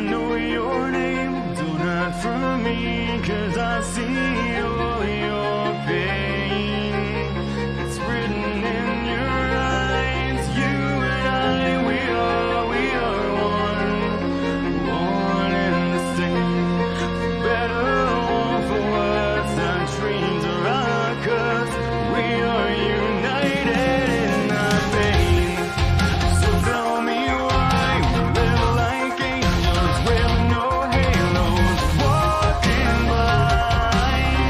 know your name. Don't hide from me, 'cause I see all your pain. It's written in your eyes. You and I, we are one and the same. For better or for worse, our dreams are our curse. We are united in our pain. So tell me why we live like angels with no halos, walking blind.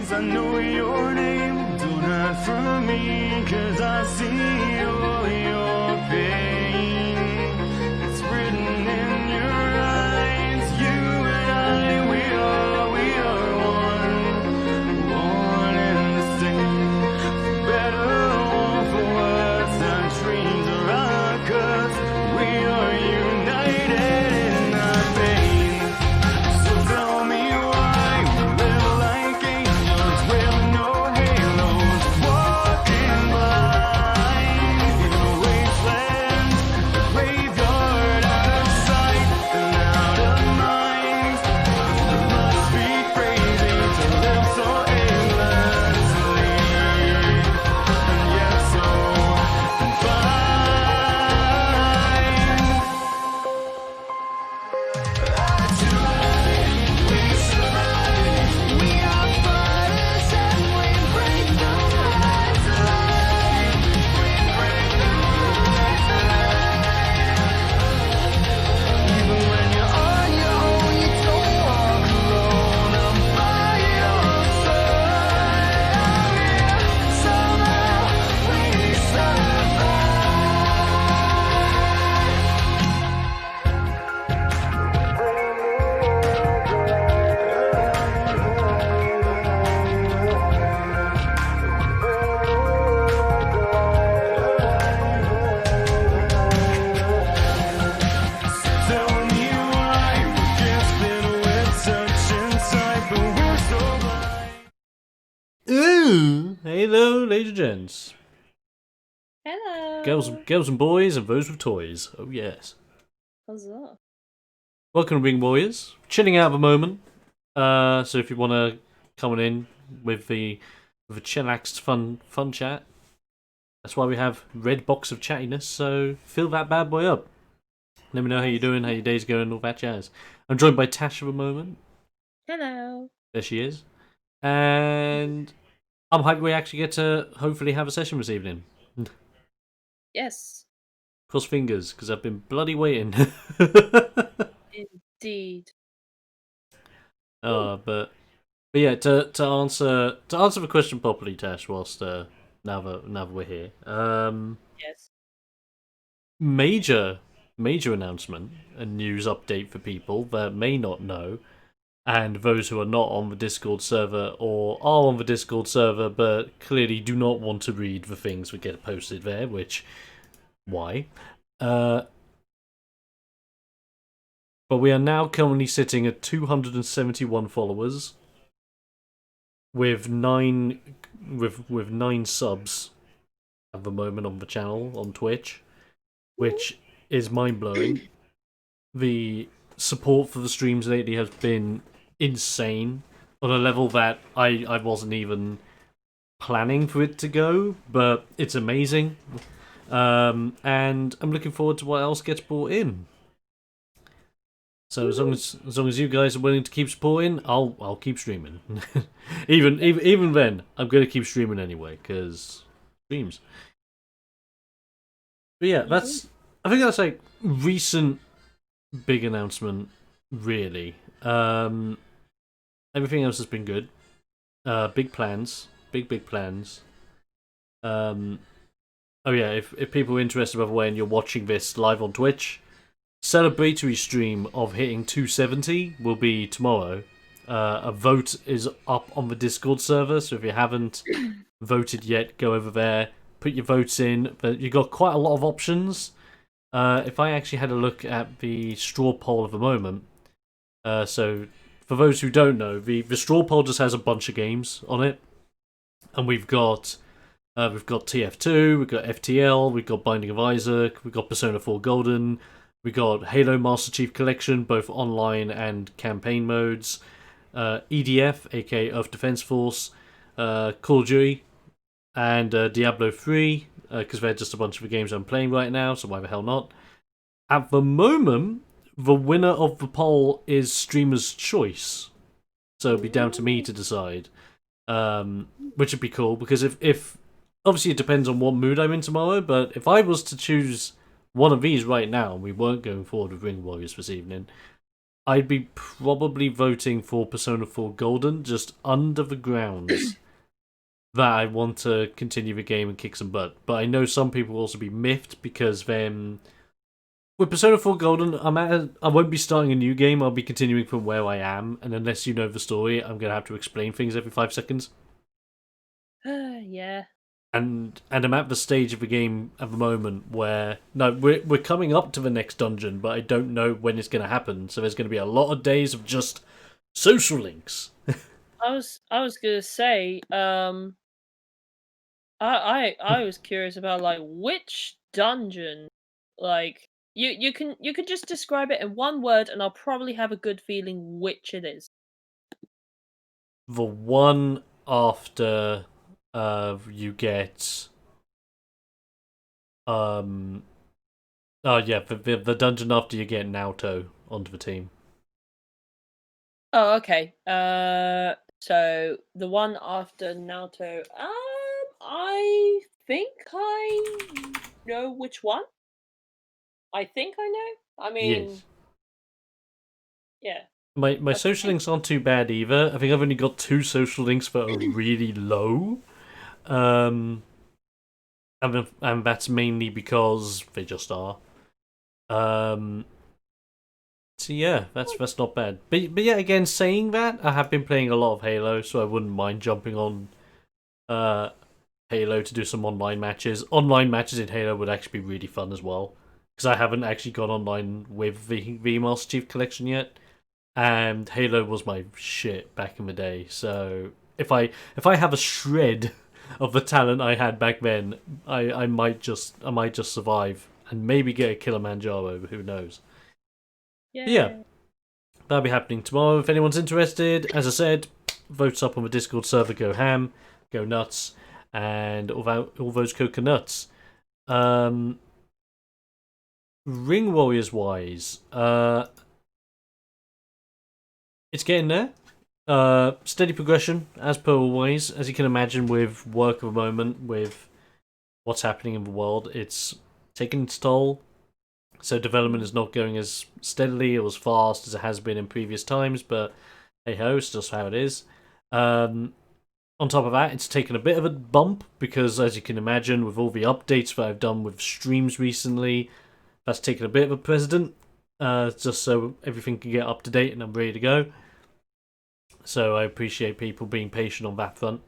I know your name. Don't hide from me, 'cause I see all your pain. It's written in your eyes. You and I, we are one and the same. Better off for worse than dreams are our curse. We are united in our pain. So tell me why we live like angels with no halos, walking blind in a wasteland, a graveyard out of sight and out of mind. It must be crazy to live so aimlessly, and yet so confined. We survive. We are fighters and we break the lies alive. We break the lies alive. Even when you're on your own, you don't walk alone. I'm by your side. I'm here. Somehow we Tell me why we're gifted with such insight, but we're so blind. Ooh, hello, ladies and gents, Hello. girls and boys, and those with toys. Oh yes, Huzzah. welcome to Ring Warriors. Chilling out at the moment. So if you want to come in with a chillaxed fun chat, that's why we have red box of chattiness. So fill that bad boy up. Let me know how you're doing, how your day's going, all that jazz. I'm joined by Tash at the moment. Hello. There she is, and I'm hyped we actually get to hopefully have a session this evening. Yes, Cross fingers, because I've been bloody waiting. indeed. But yeah, to answer the question properly, Tash. Whilst now that we're here, Yes. major announcement, a news update for people that may not know, and those who are not on the Discord server or are on the Discord server but clearly do not want to read the things that get posted there. Which, why? But we are now currently sitting at 271 followers, with nine subs at the moment on the channel on Twitch, which is mind blowing. The support for the streams lately has been insane on a level that I wasn't even planning for it to go, but it's amazing. And I'm looking forward to what else gets brought in. So as long as you guys are willing to keep supporting, I'll keep streaming. even then, I'm gonna keep streaming anyway, because streams. But yeah, I think that's like recent big announcement. Really, everything else has been good. Big plans, big plans. Um, oh yeah, if people are interested, by the way, and you're watching this live on Twitch, celebratory stream of hitting 270 will be tomorrow. A vote is up on the Discord server, so if you haven't voted yet, go over there, put your votes in. But you got quite a lot of options. If I actually had a look at the straw poll at the moment, so for those who don't know, the straw poll just has a bunch of games on it, and we've got TF2, we've got FTL, we've got Binding of Isaac, we've got Persona 4 Golden, we got Halo Master Chief Collection, both online and campaign modes, EDF, aka Earth Defense Force, Call of Duty, and Diablo 3, because they're just a bunch of the games I'm playing right now, so why the hell not? At the moment, the winner of the poll is Streamer's Choice, so it'll be down to me to decide, which would be cool, because if obviously it depends on what mood I'm in tomorrow, but if I was to choose one of these right now, and we weren't going forward with Ring Warriors this evening, I'd be probably voting for Persona 4 Golden, just under the grounds that I want to continue the game and kick some butt. But I know some people will also be miffed, because then with Persona 4 Golden, I won't be starting a new game, I'll be continuing from where I am, and unless you know the story, I'm going to have to explain things every 5 seconds. Yeah. And I'm at the stage of the game at the moment where we're coming up to the next dungeon, but I don't know when it's going to happen. So there's going to be a lot of days of just social links. I was gonna say, I was curious about like which dungeon, like you could just describe it in one word, and I'll probably have a good feeling which it is. The one after you get oh yeah, the dungeon after you get Naoto onto the team. Oh, okay. So the one after Naruto. I think I know which one. I think I know. I mean, Yes. yeah. My I social think. links aren't too bad either. I think I've only got 2 social links that are really low. Um and that's mainly because they just are. Um, so yeah, that's not bad. But yeah, again, saying that, I have been playing a lot of Halo, so I wouldn't mind jumping on uh Halo to do some online matches. Online matches in Halo would actually be really fun as well, because I haven't actually gone online with the Master Chief Collection yet, and Halo was my shit back in the day. So if I have a shred of the talent I had back then, I might just survive and maybe get a Kilimanjaro. Who knows? But yeah, Yeah. that'll be happening tomorrow. If anyone's interested, as I said, votes up on the Discord server. Go ham, go nuts, and all those coconuts. Ring Warriors wise, it's getting there. Steady progression, as per always. As you can imagine, with work at the moment, with what's happening in the world, it's taking its toll. So development is not going as steadily or as fast as it has been in previous times, but hey ho, it's just how it is. On top of that, it's taken a bit of a bump because, as you can imagine, with all the updates that I've done with streams recently, that's taken a bit of a precedent, just so everything can get up to date and I'm ready to go. So I appreciate people being patient on that front.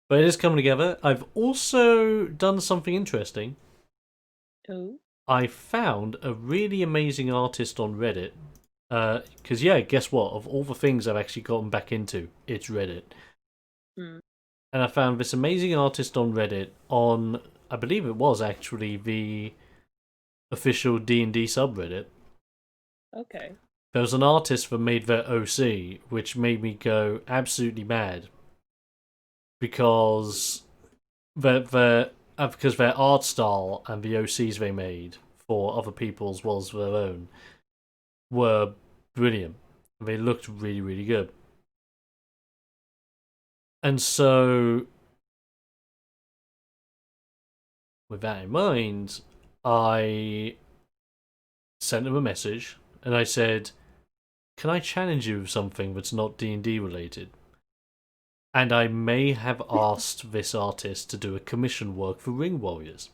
But it is coming together. I've also done something interesting. Oh. I found a really amazing artist on Reddit. Because, yeah, guess what? Of all the things I've actually gotten back into, it's Reddit. Hmm. And I found this amazing artist on Reddit on, I believe it was actually the official D&D subreddit. Okay. There was an artist that made their OC, which made me go absolutely mad. Because because their art style and the OCs they made for other people's was their own were brilliant. They looked really, really good. And so with that in mind, I sent him a message and I said, "Can I challenge you with something that's not D&D related?" And I may have asked this artist to do a commission work for Ring Warriors.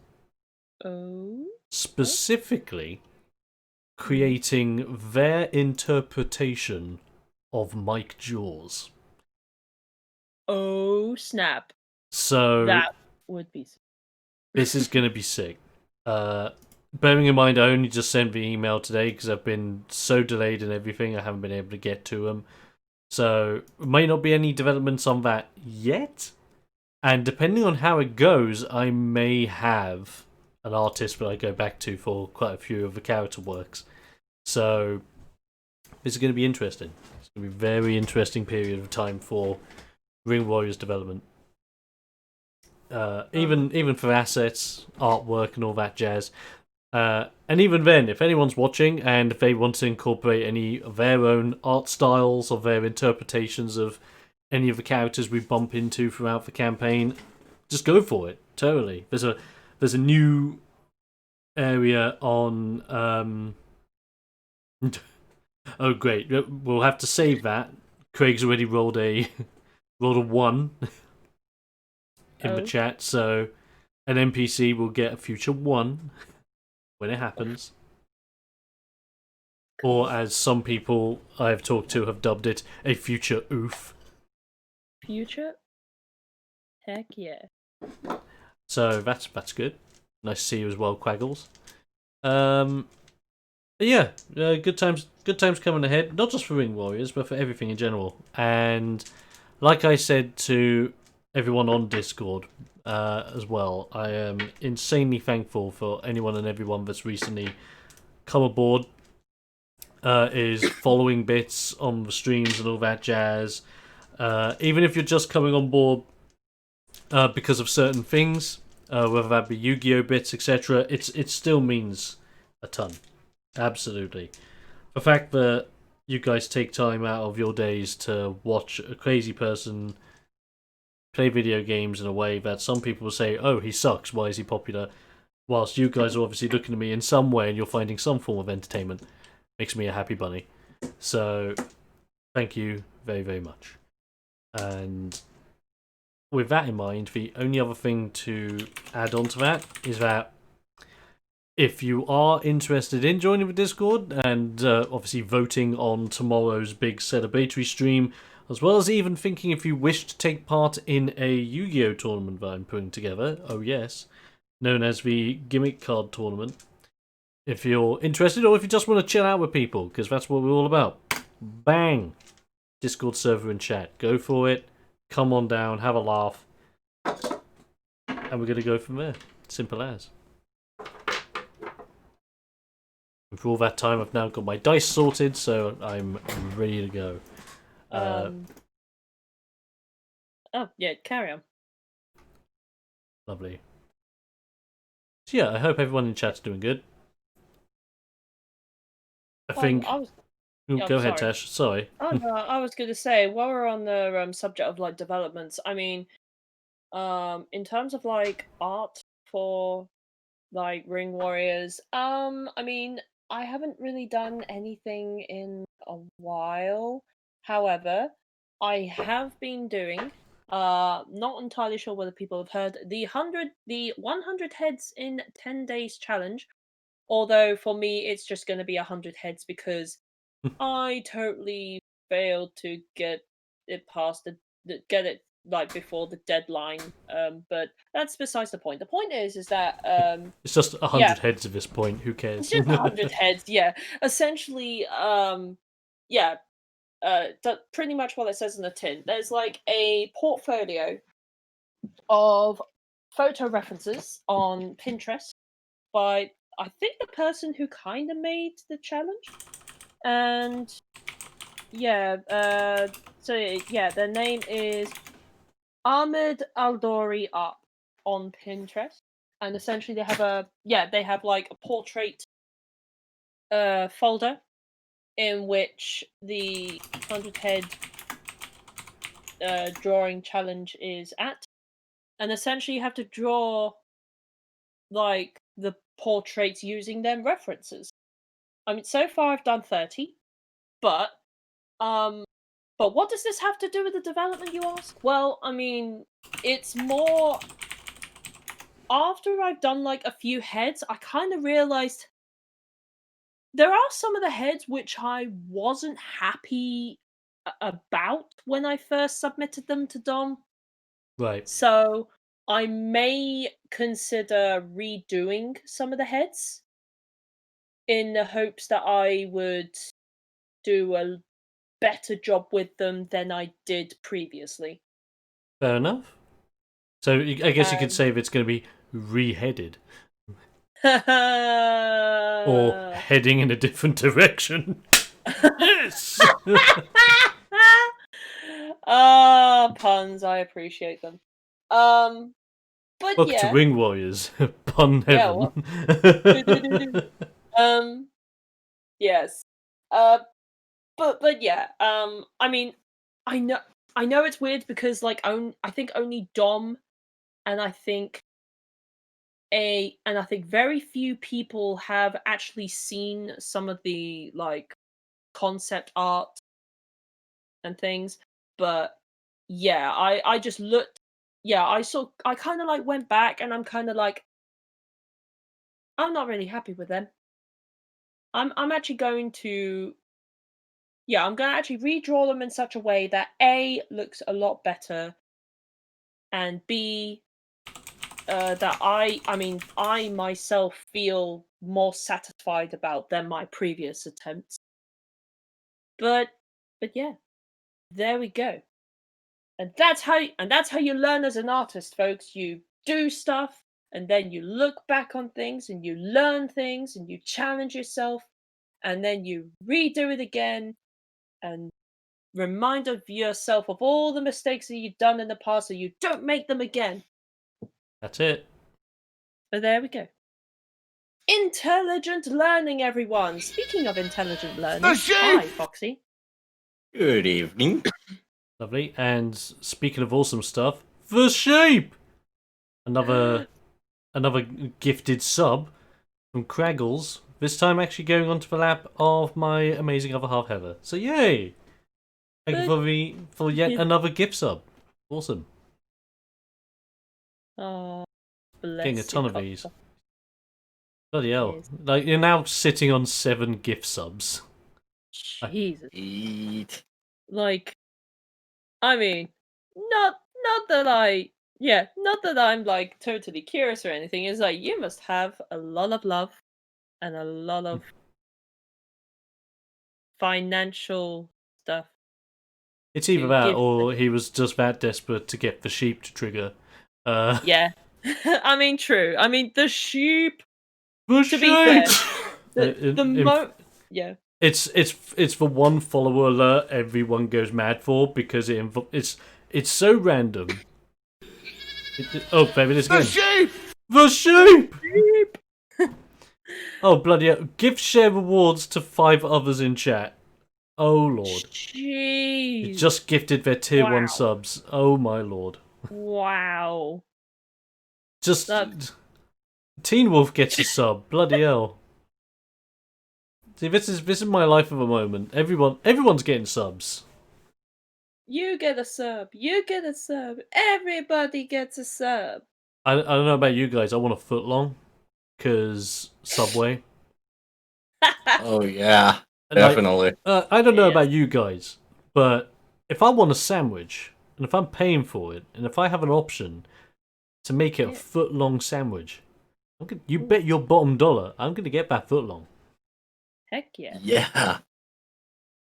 Oh. Specifically, creating their interpretation of Mike Jaws. Oh snap! So That would be. this is going to be sick. Bearing in mind, I only just sent the email today because I've been so delayed and everything, I haven't been able to get to them. So, might not be any developments on that yet. And depending on how it goes, I may have an artist that I go back to for quite a few of the character works. So, this is going to be interesting. It's going to be a very interesting period of time for Ring Warriors development. Even for assets, artwork, and all that jazz. And even then, if anyone's watching and if they want to incorporate any of their own art styles or their interpretations of any of the characters we bump into throughout the campaign, just go for it. Totally. There's a new area on. Oh great! We'll have to save that. Craig's already rolled a 1 in the chat, so an NPC will get a future 1 when it happens. Or as some people I've talked to have dubbed it, a future oof. Future? Heck yeah. So that's good. Nice to see you as well, Quaggles. But yeah, good times coming ahead. Not just for Ring Warriors, but for everything in general. And like I said to everyone on Discord as well, I am insanely thankful for anyone and everyone that's recently come aboard, is following bits on the streams and all that jazz. Even if you're just coming on board because of certain things, whether that be Yu-Gi-Oh bits, etc., it still means a ton. Absolutely. The fact that you guys take time out of your days to watch a crazy person play video games in a way that some people will say, "Oh, he sucks. Why is he popular?" Whilst you guys are obviously looking at me in some way and you're finding some form of entertainment, makes me a happy bunny. So, thank you very, very much. And with that in mind, the only other thing to add on to that is that if you are interested in joining the Discord and obviously voting on tomorrow's big celebratory stream, as well as even thinking if you wish to take part in a Yu-Gi-Oh tournament that I'm putting together, oh yes, known as the Gimmick Card Tournament, if you're interested or if you just want to chill out with people, because that's what we're all about. Bang! Discord server and chat. Go for it. Come on down, have a laugh. And we're going to go from there. Simple as. And for all that time, I've now got my dice sorted, so I'm ready to go. Oh, yeah, carry on. Lovely. So yeah, I hope everyone in chat's doing good. I think... go ahead, Tash. Sorry. Oh, no, I was going to say, while we're on the subject of, like, developments, I mean, in terms of, like, art for, like, Ring Warriors, I mean, I haven't really done anything in a while. However, I have been doing, not entirely sure whether people have heard, the 100 heads in 10 days challenge. Although for me, it's just going to be 100 heads because I totally failed to get it past get it like before the deadline. But that's besides the point. The point is that It's just 100 yeah, heads at this point. Who it's cares? just 100 heads. Yeah, essentially, yeah, pretty much what it says in the tin. There's like a portfolio of photo references on Pinterest by I think the person who kind of made the challenge. And yeah, so yeah, their name is Ahmed Aldori Up on Pinterest, and essentially they have like a portrait folder in which the 100 head drawing challenge is at, and essentially you have to draw like the portraits using them references. I mean, so far I've done 30, but um, but what does this have to do with the development, you ask? Well, I mean, it's more after I've done like a few heads, I kind of realized there are some of the heads which I wasn't happy about when I first submitted them to Dom. Right. So I may consider redoing some of the heads in the hopes that I would do a better job with them than I did previously. Fair enough. So I guess you could Um, say if it's going to be reheaded or heading in a different direction. Yes. Ah, puns. I appreciate them. Um, but Welcome to yeah, Ring Warriors, pun yeah. heaven. What? Do. Um, yes. Uh, but yeah. I mean, I know, I know it's weird because like, I think only Dom and I think very few people have actually seen some of the like concept art and things. But yeah, I just looked. Yeah, I kind of like went back and I'm kind of like I'm not really happy with them. I'm actually going to yeah, I'm going to actually redraw them in such a way that A looks a lot better and B that I mean I myself feel more satisfied about than my previous attempts. But yeah, there we go. And that's how you learn as an artist, folks. You do stuff and then you look back on things and you learn things and you challenge yourself and then you redo it again and remind of yourself of all the mistakes that you've done in the past so you don't make them again. That's it. So there we go. Intelligent learning, everyone. Speaking of intelligent learning, hi, Foxy. Good evening. Lovely. And speaking of awesome stuff, the sheep. Another gifted sub from Craggles. This time actually going onto the lap of my amazing other half Heather. So yay! Thank you for yet another gift sub. Awesome. Oh, bless Getting a ton you, of these. Costa. Bloody hell. Yes. Like, you're now sitting on 7 gift subs. Jesus. Eat. Like, I mean, not that not that I'm like totally curious or anything. It's like you must have a lot of love and a lot of financial stuff It's either to that give. or he was just that desperate to get the sheep to trigger. Yeah, I mean, true. I mean, the sheep. The To be fair, sheep! yeah. It's the one follower alert everyone goes mad for because it's so random. Oh, baby, this again. The sheep! Sheep. Oh, bloody hell. Gift share rewards to 5 others in chat. Oh, lord. Jeez. It just gifted their tier 1 Wow. subs. Oh, my lord. Wow. Just... That- Teen Wolf gets a sub. Bloody hell. See, this is my life of a moment. Everyone's getting subs. You get a sub. You get a sub. Everybody gets a sub. I don't know about you guys. I want a foot long. Because Subway. Oh yeah, And, like, definitely. I don't know Yeah. about you guys, but if I want a sandwich, and if I'm paying for it, and if I have an option to make it a Yeah. foot long sandwich, you bet your bottom dollar I'm going to get that foot long. Heck yeah. Yeah.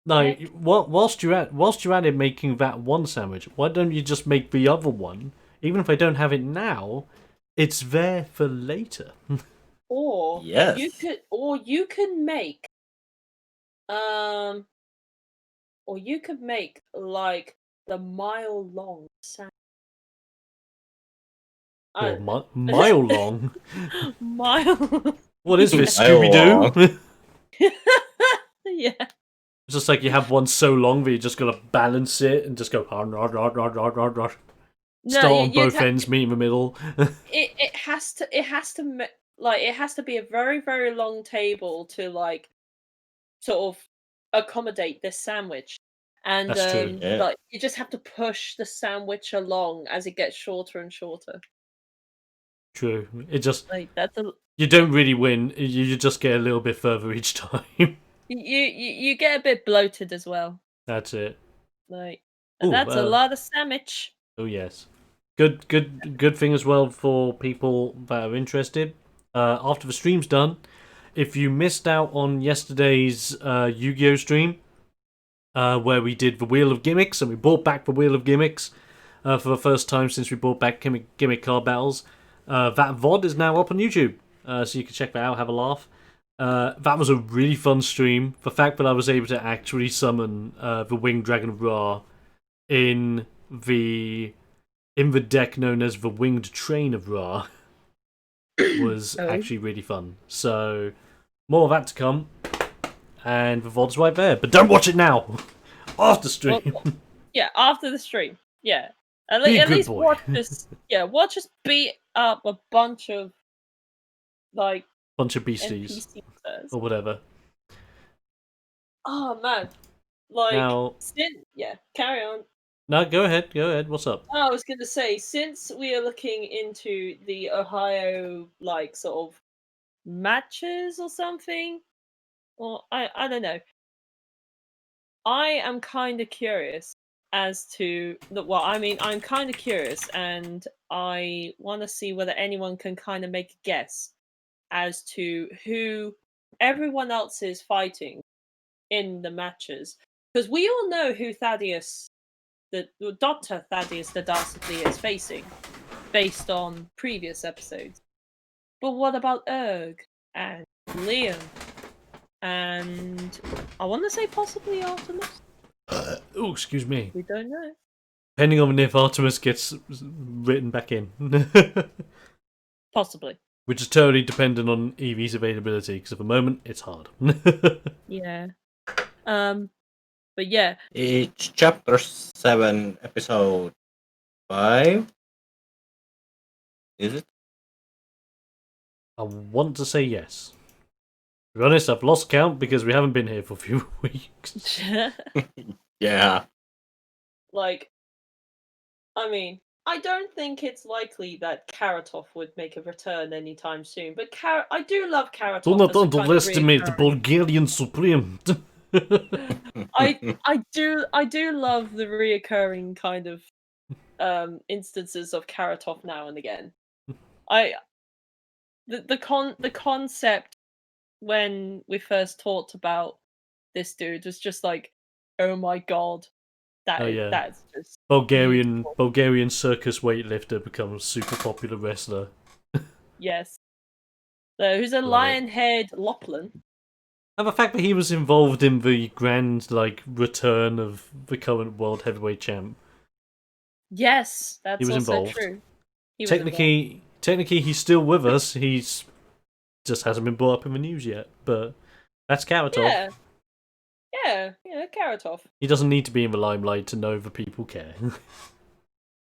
Like, Heck. whilst you're at it making that one sandwich, why don't you just make the other one? Even if I don't have it now, it's there for later. Or Yes. you could make like the mile long sandwich. Or mile long. Mile. What is this, Mile Scooby-Doo? Yeah. It's just like you have one so long that you just gotta balance it and just go. No, Start on you'd both ends, meet in the middle. it has to like it has to be a very very long table to like sort of accommodate this sandwich, and That's true. Yeah. like you just have to push the sandwich along as it gets shorter and shorter. True. It just Like that's a you don't really win. You just get a little bit further each time. you get a bit bloated as well. That's it. Like, and Oh, that's a lot of sandwich. oh yes. Good thing as well for people that are interested. After the stream's done, if you missed out on yesterday's Yu-Gi-Oh stream, where we did the Wheel of Gimmicks, and we brought back the Wheel of Gimmicks for the first time since we brought back gimmick card battles. That VOD is now up on YouTube, so you can check that out, have a laugh. That was a really fun stream. The fact that I was able to actually summon the Winged Dragon of Ra in the deck known as the Winged Train of Ra was Oh. actually really fun. So more of that to come, and the VOD's right there. But don't watch it now. After stream. Well, yeah, after the stream. Yeah. At, Be a at good least boy. watch this. Yeah, watch us beat up a bunch of like Bunch of beasties NPCs. or whatever. Oh man, like Now, yeah. Carry on. no, go ahead. Go ahead. What's up? I was going to say, since we are looking into the Ohio like sort of matches or something, or I don't know. I am kind of curious as to the well, I mean, I'm kind of curious, and I want to see whether anyone can kind of make a guess as to who everyone else is fighting in the matches, because we all know who Dr. Thaddeus the Dastardly is facing, based on previous episodes. But what about Erg and Liam and I want to say possibly Artemis? Oh, excuse me. We don't know. Depending on if Artemis gets written back in. Possibly. Which is totally dependent on Evie's availability, because at the moment, it's hard. Yeah. But yeah. It's chapter 7, episode 5. Is it? I want to say yes. To be honest, I've lost count because we haven't been here for a few weeks. Yeah. Like, I mean, I don't think it's likely that Karatov would make a return anytime soon, but I do love Karatov. Do not as a kind of underestimate the reoccurring- Bulgarian Supreme. I do love the reoccurring kind of instances of Karatov now and again. The concept when we first talked about this dude was just like, oh my god, Oh, yeah. that's just Bulgarian beautiful. circus weightlifter becomes super popular wrestler. Yes. So who's a Love it. lion-haired Loplan? And the fact that he was involved in the grand return of the current world heavyweight champ. Yes, that's He was also involved. true. He was involved. Technically, he's still with us. He's just hasn't been brought up in the news yet. But that's Karatov. Yeah, Karatov. He doesn't need to be in the limelight to know that people care.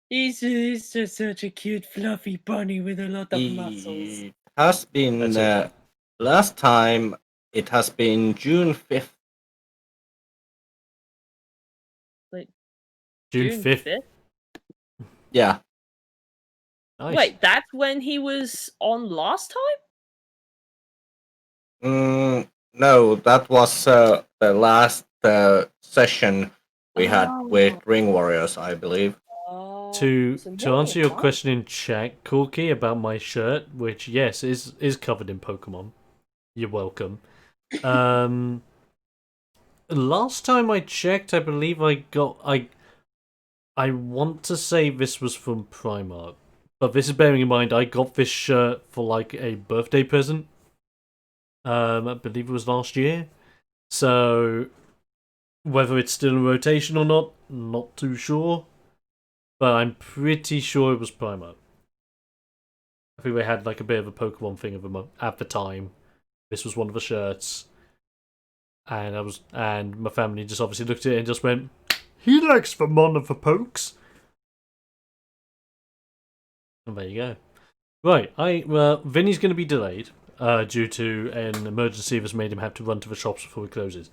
He's just such a cute, fluffy bunny with a lot of muscles. It has been, That's it. last time, it has been June 5th. Like June 5th. Yeah. Nice. Wait, that's when he was on last time? No, that was the last session we had with Ring Warriors, I believe. To So answer your no. question in chat, Corky, about my shirt, which yes is covered in Pokemon. You're welcome. Last time I checked, I believe I want to say this was from Primark, but this is bearing in mind I got this shirt for like a birthday present. I believe it was last year. So whether it's still in rotation or not too sure. But I'm pretty sure it was Primark. I think they had like a bit of a Pokemon thing at the time. This was one of the shirts. And my family just obviously looked at it and just went, he likes the mon of the pokes. And there you go. Right, Vinny's going to be delayed due to an emergency that's made him have to run to the shops before he closes.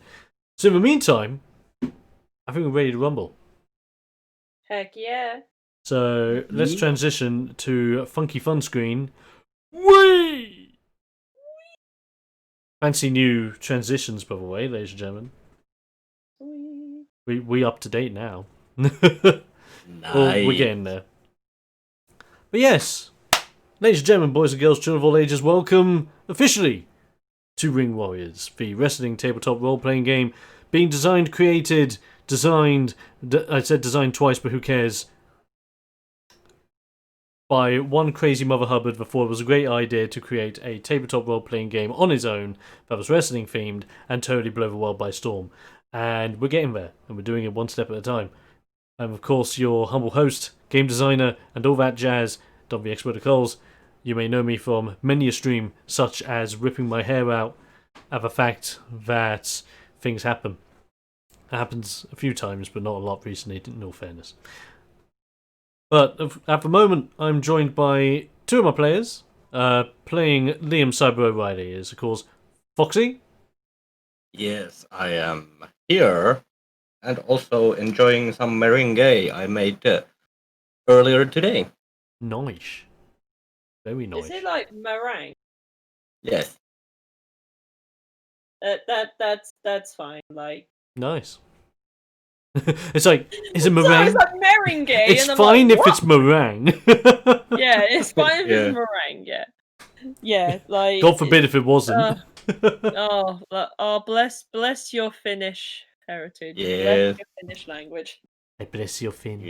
So in the meantime, I think we're ready to rumble. Heck yeah. So let's transition to Funky Fun Screen. Whee! Fancy new transitions, by the way, ladies and gentlemen. We up to date now. Well, we're getting there. But yes, ladies and gentlemen, boys and girls, children of all ages, welcome officially to Ring Warriors, the wrestling tabletop role-playing game being designed, created, designed, I said designed twice, but who cares, by one crazy Mother Hubbard before it was a great idea to create a tabletop role-playing game on his own that was wrestling-themed and totally blew the world by storm. And we're getting there, and we're doing it one step at a time. I'm, of course, your humble host, game designer, and all that jazz, TheXploder Coles. You may know me from many a stream, such as ripping my hair out at the fact that things happen. It happens a few times, but not a lot recently, in all fairness. But at the moment, I'm joined by two of my players. Playing Liam Cyber O'Reilly is, of course, Foxy. Yes, I am here, and also enjoying some merengue I made earlier today. Nice. Very nice. Is it like meringue? Yes. That's fine. Like Nice. It's like, is it so meringue? it's like meringue. It's and I'm fine like, if it's meringue. yeah, it's fine if Yeah. it's meringue. Yeah, yeah. Like God forbid if it wasn't. Bless your Finnish heritage. Yes. Bless your Finnish language. I bless your fin.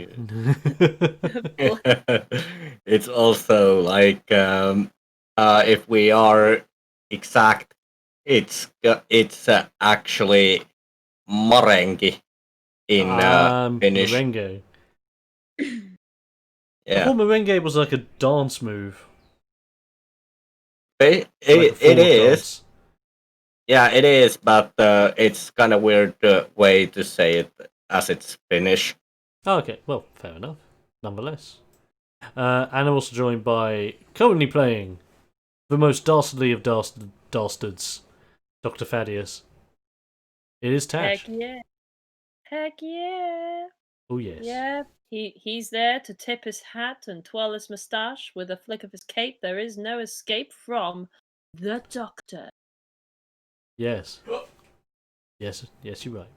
It's also like if we are exact, it's actually marengi in Finnish. Merengue. I Yeah, thought merengue was like a dance move. it Like a forward is. dance. Yeah, it is, but it's kind of weird way to say it as it's Finnish. Oh, okay, well, fair enough. Nonetheless. And I'm also joined by, currently playing, the most dastardly of dastards, Dr. Thaddeus. It is Tash. Heck yeah. Heck yeah. Oh, yes. Yeah. He's there to tip his hat and twirl his moustache with a flick of his cape. There is no escape from the Doctor. Yes. Yes, you're right.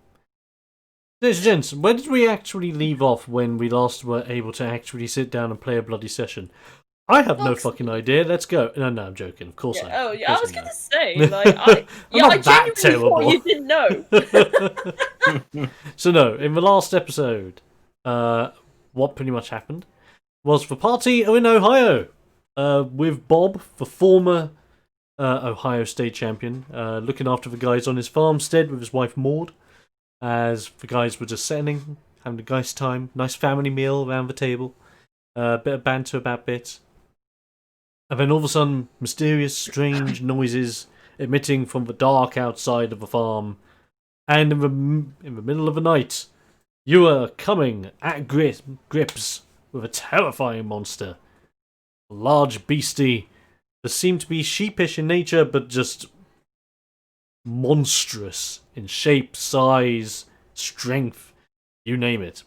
Ladies and gents, where did we actually leave off when we last were able to actually sit down and play a bloody session? I have no fucking idea. Let's go. No, I'm joking. Of course Yeah, I. I was gonna say, like, I not that genuinely thought you didn't know. So no, in the last episode, what pretty much happened was the party are in Ohio, with Bob, the former Ohio State champion, looking after the guys on his farmstead with his wife Maud, as the guys were just sitting, having a nice time, nice family meal around the table, a bit of banter about bits. And then all of a sudden, mysterious, strange noises emitting from the dark outside of the farm. And in the middle of the night, you are coming at grips with a terrifying monster. A large beastie that seemed to be sheepish in nature, but just monstrous in shape, size, strength, you name it.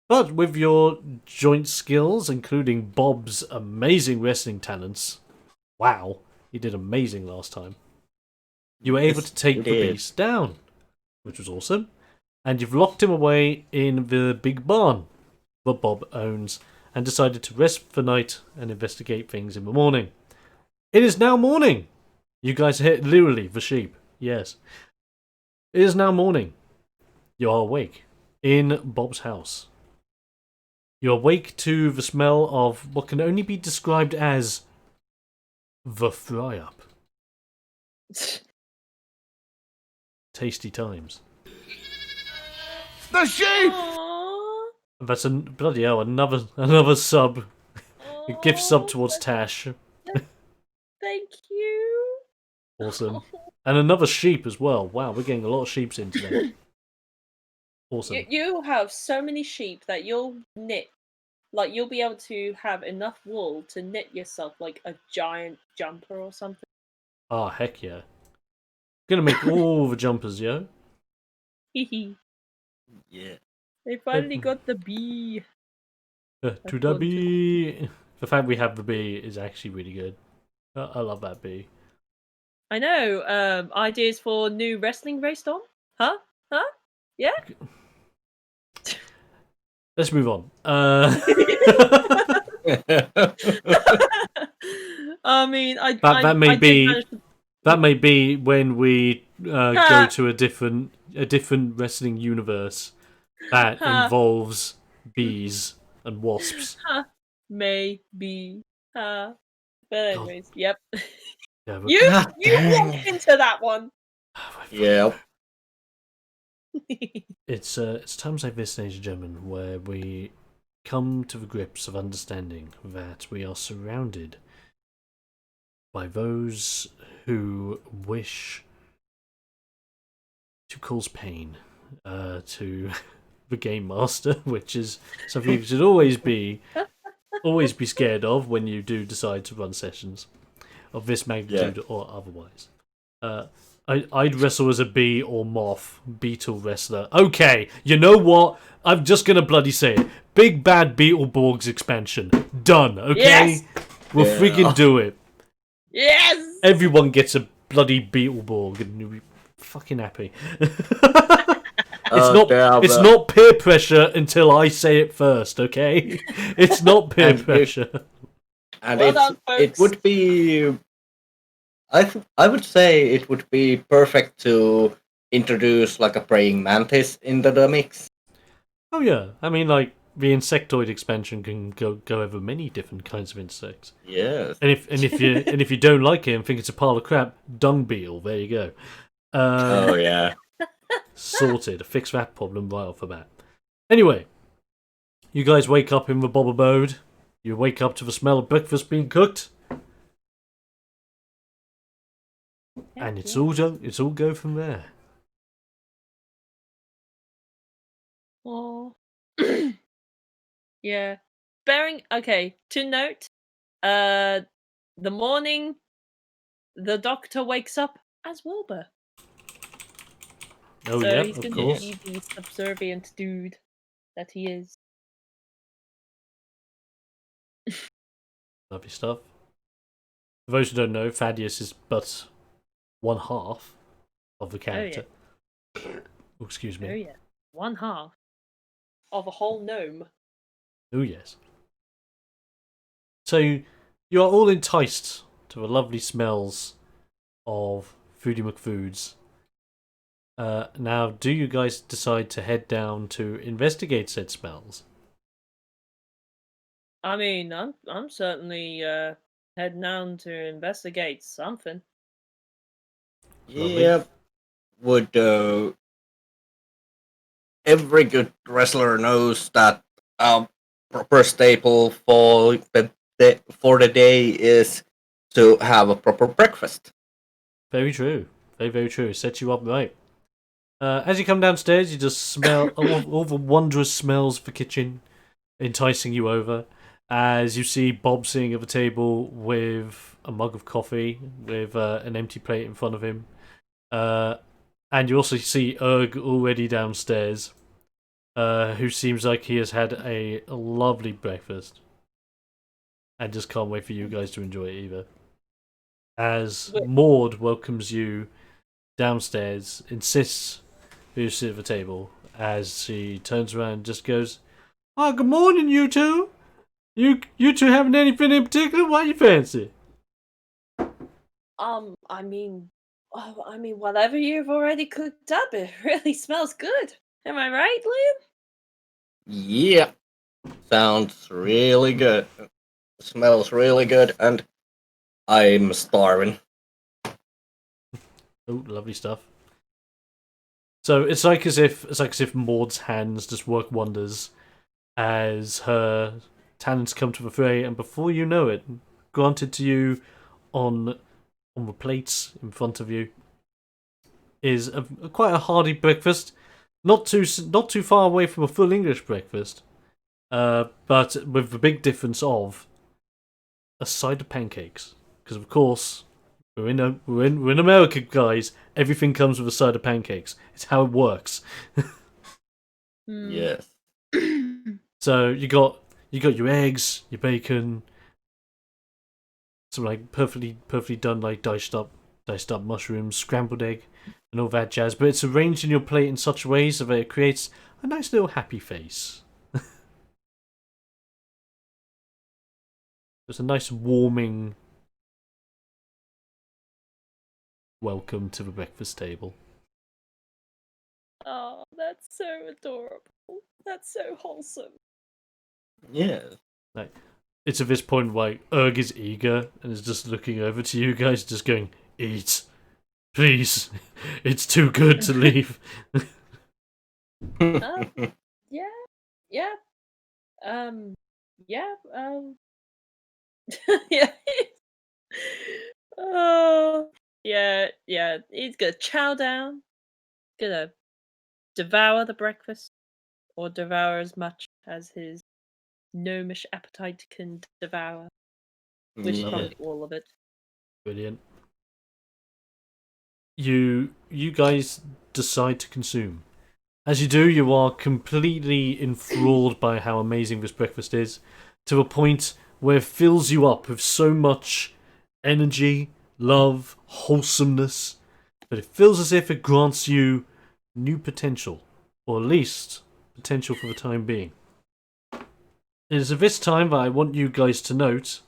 But with your joint skills, including Bob's amazing wrestling talents, wow, he did amazing last time, you were able to take the beast down, which was awesome. And you've locked him away in the big barn that Bob owns, and decided to rest for the night and investigate things in the morning. It is now morning. You guys are literally the sheep. Yes. It is now morning. You are awake in Bob's house. You awake to the smell of what can only be described as the fry-up. Tasty times. The sheep! Aww. That's bloody hell, another sub. A gift sub towards Tash. Thank you. Awesome. And another sheep as well. Wow, we're getting a lot of sheeps in today. Awesome. You have so many sheep that you'll knit like you'll be able to have enough wool to knit yourself like a giant jumper or something. Ah, heck yeah. Gonna make all the jumpers, yo. Hehe. Yeah. They finally got the bee. To the bee. The fact we have the bee is actually really good. I love that bee. I know. Ideas for new wrestling race on? Huh? Huh? Yeah. Let's move on. I mean, I that may I did be manage to... that may be when we go Ha! to a different wrestling universe that Ha! involves bees and wasps. Ha! Maybe. Ha! But God. anyways, yep. Yeah, but- You God you dang walked it. into that one. Yeah. It's times like this, ladies and gentlemen, where we come to the grips of understanding that we are surrounded by those who wish to cause pain to the game master, which is something you should always be scared of when you do decide to run sessions of this magnitude or otherwise. I'd wrestle as a bee or moth, beetle wrestler. Okay, you know what? I'm just gonna bloody say it. Big Bad Beetleborgs expansion. Done, okay? Yes! We'll Yeah. freaking do it. Yes. Everyone gets a bloody Beetleborg and you'll be fucking happy. It's not peer pressure until I say it first, okay? It's not peer And pressure. And Well done, it folks. would be. I would say it would be perfect to introduce like a praying mantis into the mix. Oh yeah, I mean like the insectoid expansion can go over many different kinds of insects. Yes. And if you don't like it and think it's a pile of crap, dung beetle. There you go. Oh yeah. Sorted. Fix that problem right off the bat. Anyway, you guys wake up in the bob abode. You wake up to the smell of breakfast being cooked, and it's all go from there. Oh. Yeah. To note, the morning the doctor wakes up as Wilbur. Oh So yeah, he's of gonna course. be the subservient dude that he is. Lovely stuff. For those who don't know, Thaddeus is but one half of the character. Oh, excuse me. Oh yeah. One half of a whole gnome. Oh yes. So you are all enticed to the lovely smells of Foodie McFoods. Now, do you guys decide to head down to investigate said smells? I mean, I'm certainly heading down to investigate something. Lovely. Yeah. Would every good wrestler knows that proper staple for the day is to have a proper breakfast. Very true. Very, very true. Set you up right. As you come downstairs, you just smell all the wondrous smells of the kitchen enticing you over. As you see Bob sitting at the table with a mug of coffee, with an empty plate in front of him. And you also see Erg already downstairs, who seems like he has had a lovely breakfast. And just can't wait for you guys to enjoy it either. As Maud welcomes you downstairs, insists you sit at the table, as she turns around and just goes, "Oh, good morning, you two. You two having anything in particular? What you fancy?" I mean, whatever you've already cooked up, it really smells good. Am I right, Liam? Yeah. Sounds really good. Smells really good, and I'm starving. Oh, lovely stuff. So it's like as if Maud's hands just work wonders as her talents come to the fray, and before you know it, granted to you on the plates in front of you is quite a hearty breakfast, not too far away from a full English breakfast. but with the big difference of a side of pancakes. Because of course, we're in America, guys. Everything comes with a side of pancakes. It's how it works. Hmm. Yes. So you got your eggs, your bacon, some like perfectly done like diced up mushrooms, scrambled egg, and all that jazz. But it's arranged in your plate in such a way so that it creates a nice little happy face. It's a nice warming welcome to the breakfast table. Oh, that's so adorable. That's so wholesome. Yes. Like, it's at this point like Erg is eager and is just looking over to you guys, just going, "Eat, please. It's too good to leave." Yeah, yeah, yeah, yeah. Oh, yeah, yeah. He's gonna chow down, gonna devour the breakfast, or devour as much as his gnomish appetite can devour, which is Yeah. probably all of it. Brilliant. You guys decide to consume. As you do, you are completely enthralled by how amazing this breakfast is, to a point where it fills you up with so much energy, love, wholesomeness, that it feels as if it grants you new potential, or at least potential for the time being. It is at this time that I want you guys to note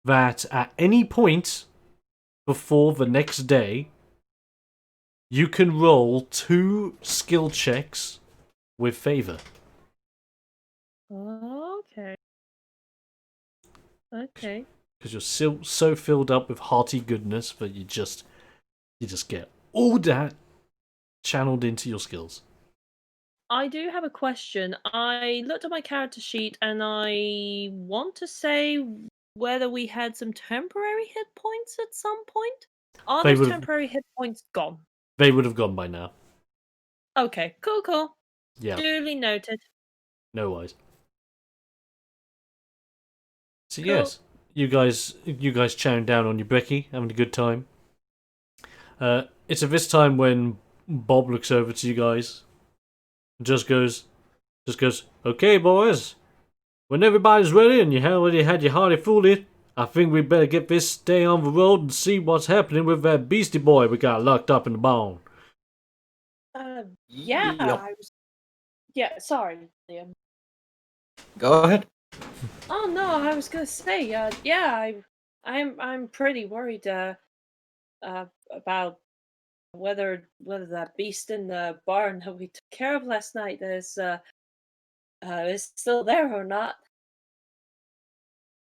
that at any point before the next day, you can roll 2 skill checks with favor. Okay. Okay. Because you're still so filled up with hearty goodness that you just get all that channeled into your skills. I do have a question. I looked at my character sheet and I want to say whether we had some temporary hit points at some point. Are They those would temporary hit points gone? have gone by now. Okay, cool. Yeah, Duly noted. no worries. So Cool. yes, you guys chowing down on your brekkie, having a good time. It's at this time when Bob looks over to you guys and just goes, "Okay, boys, when everybody's ready and you already had your hearty food, I think we better get this day on the road and see what's happening with that beastie boy we got locked up in the barn." Yeah, Yep. yeah, sorry, Liam. Go ahead. Oh no, I was gonna say, yeah, I'm pretty worried, about whether that beast in the barn that we took care of last night is still there or not.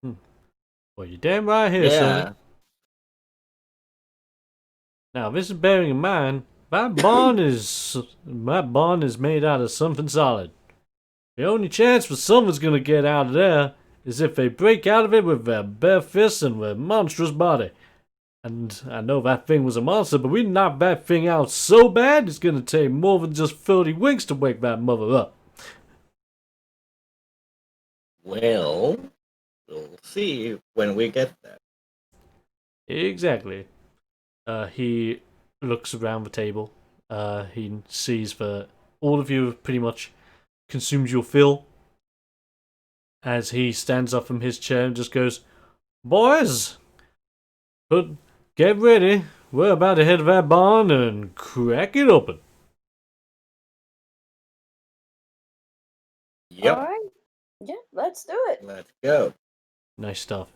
Well, you're damn right here, son. Yeah. Now, this is bearing in mind that barn is made out of something solid. The only chance for someone's gonna get out of there is if they break out of it with their bare fists and their monstrous body. And I know that thing was a monster, but we knocked that thing out so bad it's gonna take more than just 30 winks to wake that mother up. Well, we'll see when we get there. Exactly. He looks around the table. He sees that all of you have pretty much consumed your fill. As he stands up from his chair and just goes, "Boys, get ready. We're about to head to that barn and crack it open." Yep. All right. Yeah, let's do it. Let's go. Nice stuff.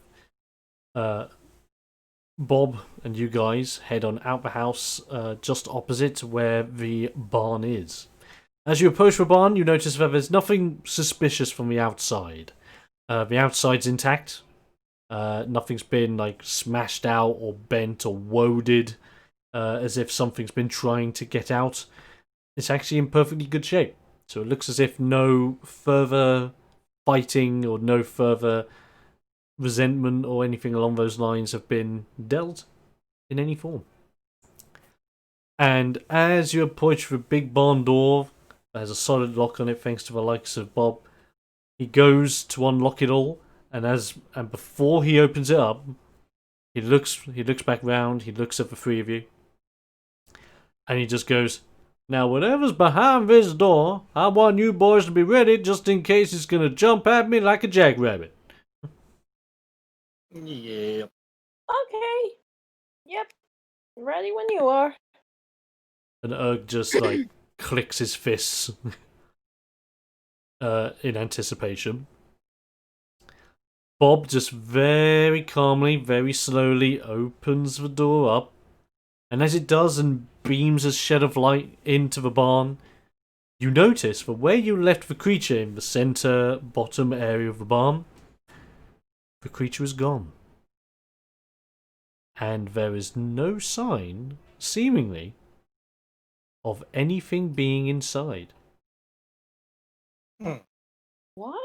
Bob and you guys head on out the house, just opposite where the barn is. As you approach the barn, you notice that there's nothing suspicious from the outside. The outside's intact. Nothing's been like smashed out or bent or woaded, as if something's been trying to get out. It's actually in perfectly good shape. So it looks as if no further fighting or no further resentment or anything along those lines have been dealt in any form. And as you approach the big barn door, there's a solid lock on it thanks to the likes of Bob. He goes to unlock it all, and before he opens it up, he looks back round, he looks at the three of you, and he just goes, "Now whatever's behind this door, I want you boys to be ready just in case he's gonna jump at me like a jackrabbit." Yeah. Okay. Yep. Ready when you are. And Erg just like clicks his fists in anticipation. Bob just very calmly, very slowly opens the door up, and as it does and beams a shed of light into the barn, you notice that where you left the creature in the center bottom area of the barn, the creature is gone. And there is no sign, seemingly, of anything being inside. What?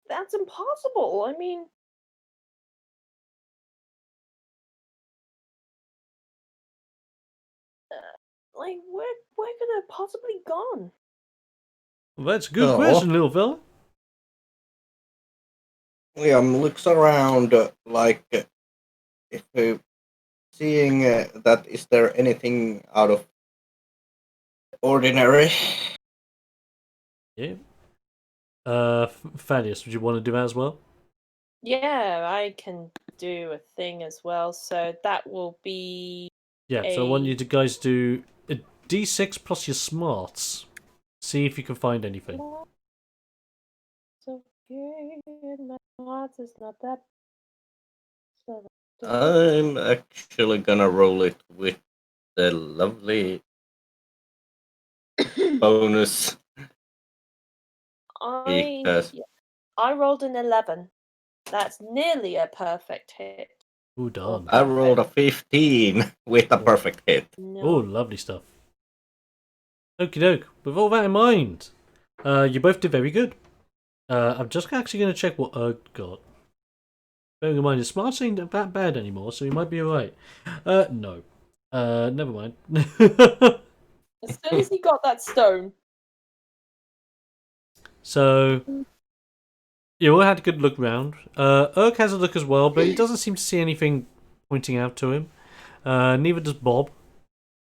That's impossible. I mean, like where could it possibly gone? Well, that's a good Oh. question, little fella. Liam looks around if seeing that is there anything out of ordinary. Yeah. Thaddeus, would you want to do that as well? Yeah, I can do a thing as well. So that will be Yeah, so I want you to guys do a d6 plus your smarts. See if you can find anything. So good. My odds is not that. So I'm actually gonna roll it with the lovely bonus because I rolled an 11. That's nearly a perfect hit. Ooh, done. I rolled a 15 with a perfect hit. No. Oh, lovely stuff. Okie doke. With all that in mind, you both did very good. I'm just actually going to check what Erg got. Bearing in mind, his smarts ain't that bad anymore, so he might be alright. No. Never mind. As soon as he got that stone. So, you all had a good look round. Erg has a look as well, but he doesn't seem to see anything pointing out to him. Neither does Bob.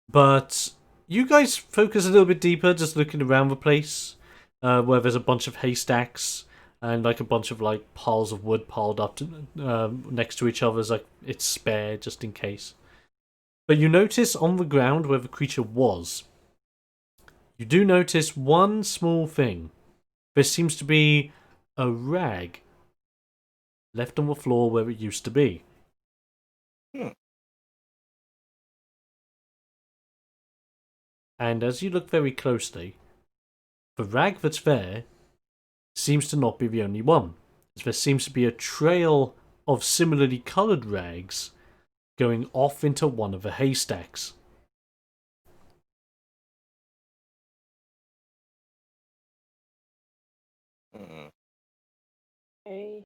But you guys focus a little bit deeper, just looking around the place, where there's a bunch of haystacks and like a bunch of like piles of wood piled up next to each other, as like it's spare just in case. But you notice on the ground where the creature was, you do notice one small thing. There seems to be a rag left on the floor where it used to be. And as you look very closely, the rag that's there seems to not be the only one, as there seems to be a trail of similarly coloured rags going off into one of the haystacks. Okay.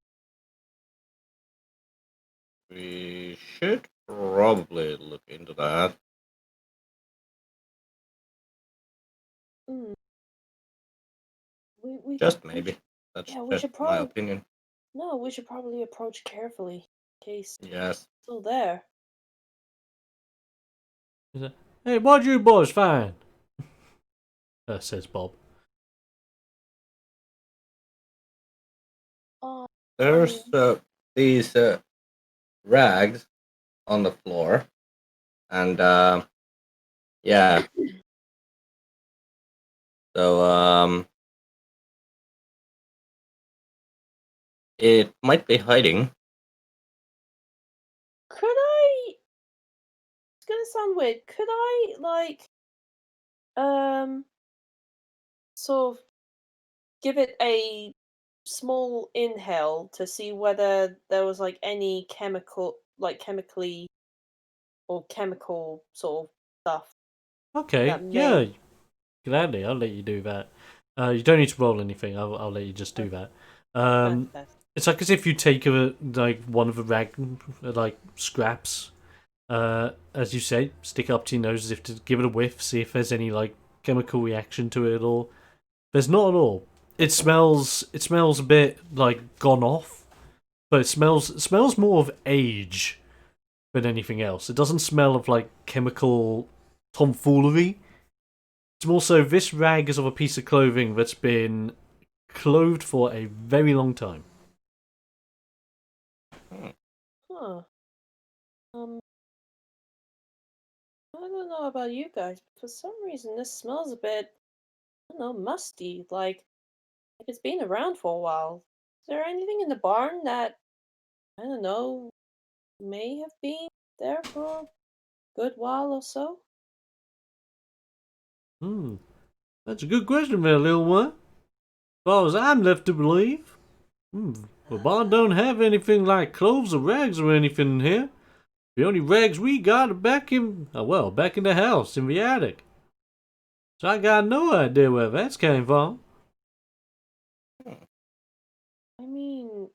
We should probably look into that. We Just maybe. That's yeah, we just should my probably opinion. no. We should probably approach carefully in case Yes. it's still there. Hey, what you boys find? Says Bob. There's these rags on the floor, and yeah. So it might be hiding. Could I? It's gonna sound weird. Could I sort of give it a small inhale to see whether there was like any chemically or chemical sort of stuff Okay, that yeah, may. gladly, I'll let you do that. You don't need to roll anything. I'll let you just do that. Fantastic. It's like as if you take one of the rag like scraps, as you say, stick it up to your nose as if to give it a whiff, see if there's any like chemical reaction to it at all. There's not at all. It smells a bit like gone off, but it smells more of age than anything else. It doesn't smell of like chemical tomfoolery. It's more so this rag is of a piece of clothing that's been clothed for a very long time. Huh. I don't know about you guys, but for some reason this smells a bit, I don't know, musty. Like it's been around for a while. Is there anything in the barn that, I don't know, may have been there for a good while or so? Hmm, that's a good question there, little one. As far as I'm left to believe, the barn don't have anything like clothes or rags or anything in here. The only rags we got are back in the house, in the attic. So I got no idea where that's came from. I mean,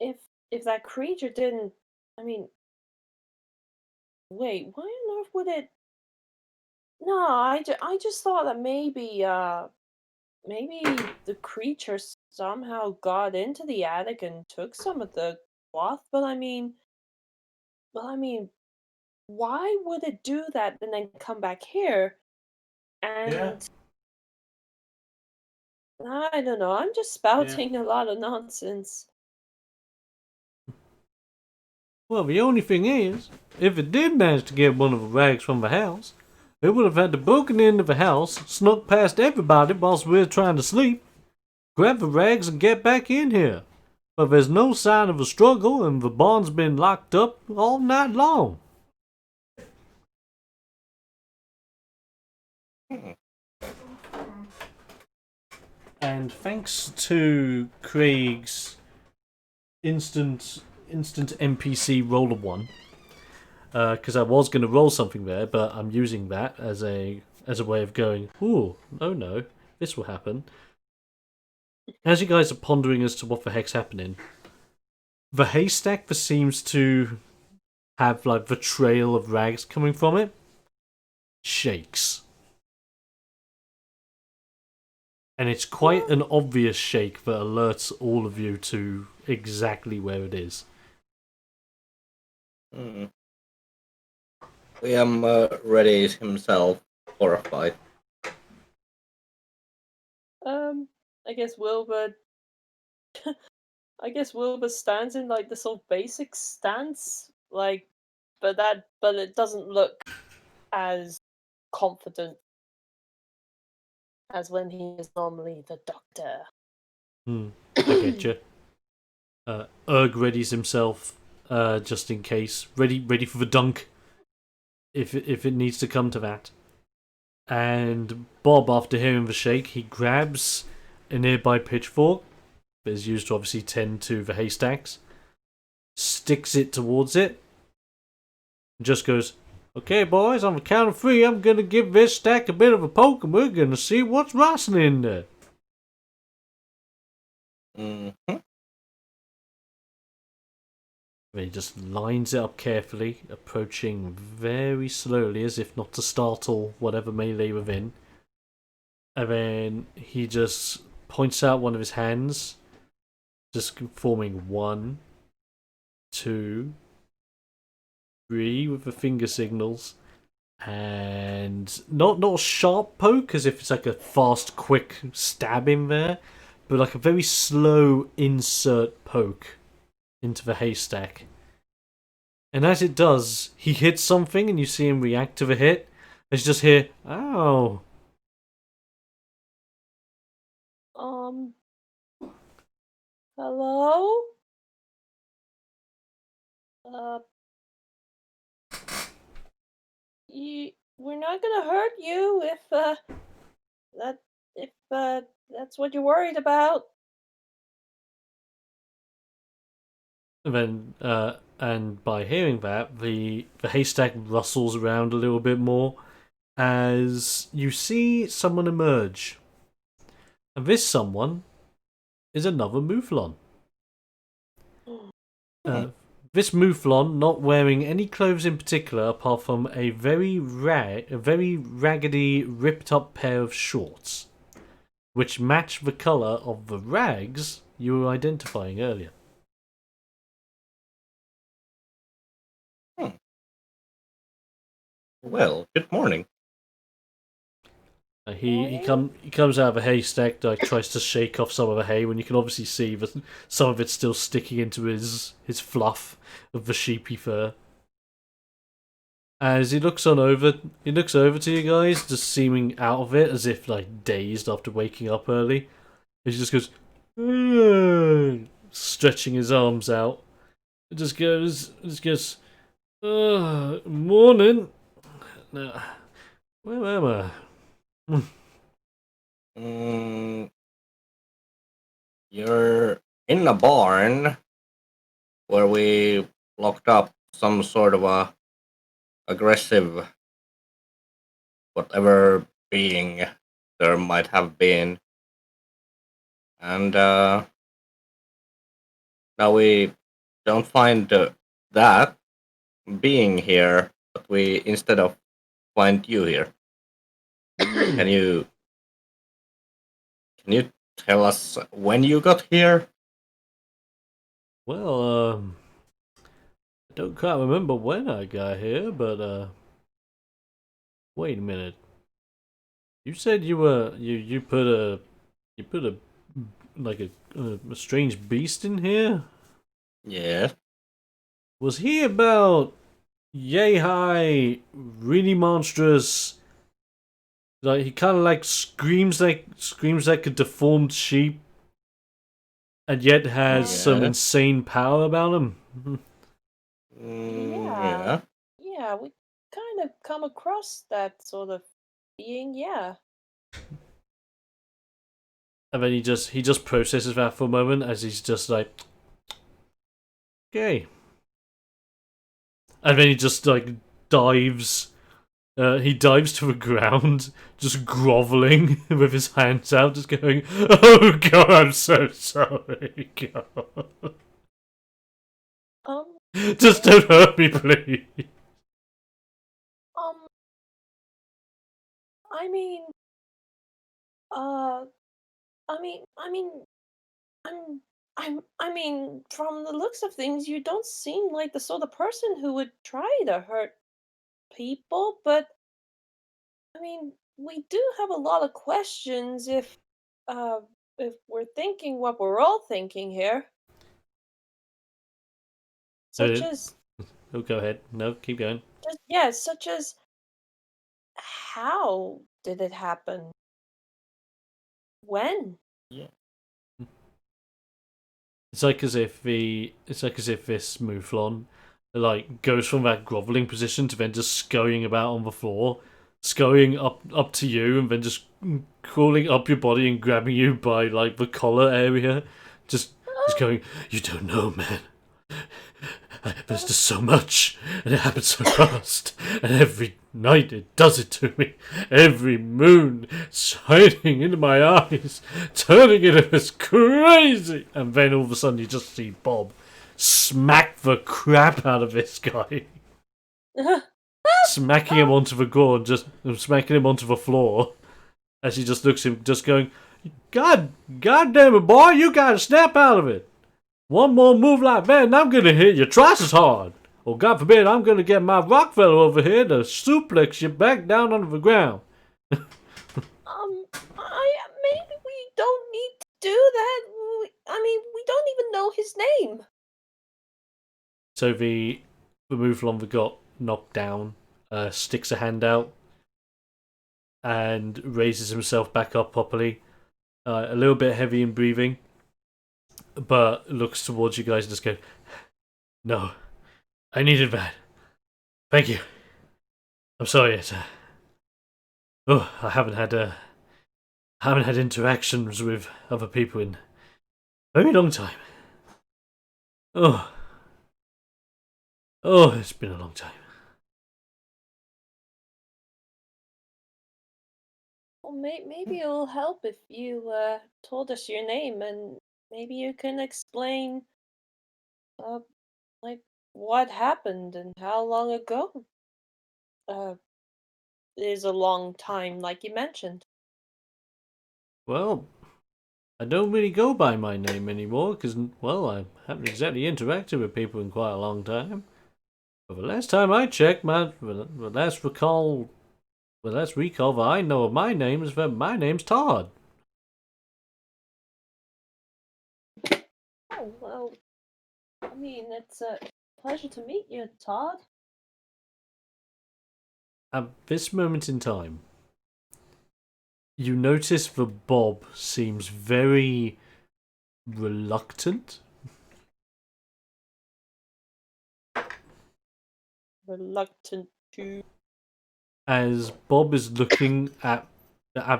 if if that creature didn't, I mean, wait, why on earth would it? No, I just thought that maybe the creature somehow got into the attic and took some of the cloth, but I mean, why would it do that and then come back here? Yeah, And I don't know, I'm just yeah. spouting a lot of nonsense. Well, the only thing is, if it did manage to get one of the rags from the house, it would have had to broken into the house, snuck past everybody whilst we were trying to sleep, grab the rags and get back in here. But there's no sign of a struggle and the barn's been locked up all night long. And thanks to Craig's instant NPC roll of one, because I was going to roll something there, but I'm using that as a way of going, ooh, oh no, this will happen. As you guys are pondering as to what the heck's happening, the haystack that seems to have like the trail of rags coming from it shakes. And it's quite an obvious shake that alerts all of you to exactly where it is. Mm. Liam readies himself for a fight. I guess Wilbur. I guess Wilbur stands in like the sort of basic stance, but it doesn't look as confident as when he is normally the doctor. I get you. Erg readies himself, just in case, ready for the dunk, if it needs to come to that. And Bob, after hearing the shake, he grabs a nearby pitchfork that is used to obviously tend to the haystacks, sticks it towards it, and just goes, "Okay, boys, on the count of three, I'm gonna give this stack a bit of a poke, and we're gonna see what's rustling in there." Mm-hmm. He just lines it up carefully, approaching very slowly as if not to startle whatever may lay within. And then he just points out one of his hands, just forming 1, 2, 3 with the finger signals. And not a sharp poke as if it's like a fast, quick stab in there, but like a very slow insert poke into the haystack. And as it does, he hits something and you see him react to the hit. And you just hear, "Ow." Hello? Uh, we're not gonna hurt you that, if, that's what you're worried about. And then, and by hearing that, the haystack rustles around a little bit more as you see someone emerge. And this someone is another Mouflon. This Mouflon not wearing any clothes in particular apart from a very raggedy, ripped up pair of shorts. which match the color of the rags you were identifying earlier. Hmm. Well, good morning. He Morning? he comes out of a haystack, like tries to shake off some of the hay when you can obviously see that some of it's still sticking into his fluff of the sheepy fur. As he looks over to you guys, just seeming out of it, as if like dazed after waking up early. He just goes, stretching his arms out. It just goes, morning. Now, where am I? Mm, you're in a barn where we locked up some sort of a aggressive whatever being there might have been, and now we don't find that being here, but we instead of find you here. Can you tell us when you got here? Well, I don't quite remember when I got here, but wait a minute. You said you put a like a strange beast in here. Yes. Was he about yay high, really monstrous? Like he kind of like screams like a deformed sheep, and yet has some Yeah. insane power about him. Yeah. Yeah. Yeah, we kind of come across that sort of being, yeah. And then he just processes that for a moment as he's just like, okay. And then he just like dives. He dives to the ground, just groveling with his hands out, just going, "Oh God, I'm so sorry, God. Um, Just don't hurt me, please." um, I mean, uh, I mean, I mean, from the looks of things, you don't seem like the sort of person who would try to hurt people, but I mean, we do have a lot of questions uh, if we're thinking what we're all thinking here, such Uh, as, oh, go ahead. No, keep going. such as how did it happen? When? Yeah. It's like as if this Mouflon like goes from that groveling position to then just scurrying about on the floor, scurrying up to you, and then just crawling up your body and grabbing you by like the collar area, just going, "You don't know, man. There's just so much, and it happens so fast, and every night it does it to me. Every moon shining into my eyes, turning into this crazy." And then all of a sudden, you just see Bob smack the crap out of this guy, smacking him onto the ground, just smacking him onto the floor, as he just looks at him, just going, God damn it, boy, you gotta snap out of it. One more move like that, and I'm gonna hit you twice as hard. Or God forbid, I'm gonna get my rock fellow over here to suplex you back down onto the ground. Maybe we don't need to do that. I mean, we don't even know his name. So the Mouflon that got knocked down sticks a hand out and raises himself back up properly. A little bit heavy in breathing, but looks towards you guys and just goes, "No, I needed that. Thank you. I'm sorry. I haven't had interactions with other people in a very long time. Oh, it's been a long time." Well, maybe it'll help if you told us your name, and maybe you can explain uh like what happened and how long ago. Uh, is a long time, like you mentioned. Well, I don't really go by my name anymore because, well, I haven't exactly interacted with people in quite a long time. But the last time I checked, the last recall that I know of my name is that my name's Todd. Oh, well, I mean, it's a pleasure to meet you, Todd. At this moment in time, you notice that Bob seems very reluctant. Reluctant to. As Bob is looking at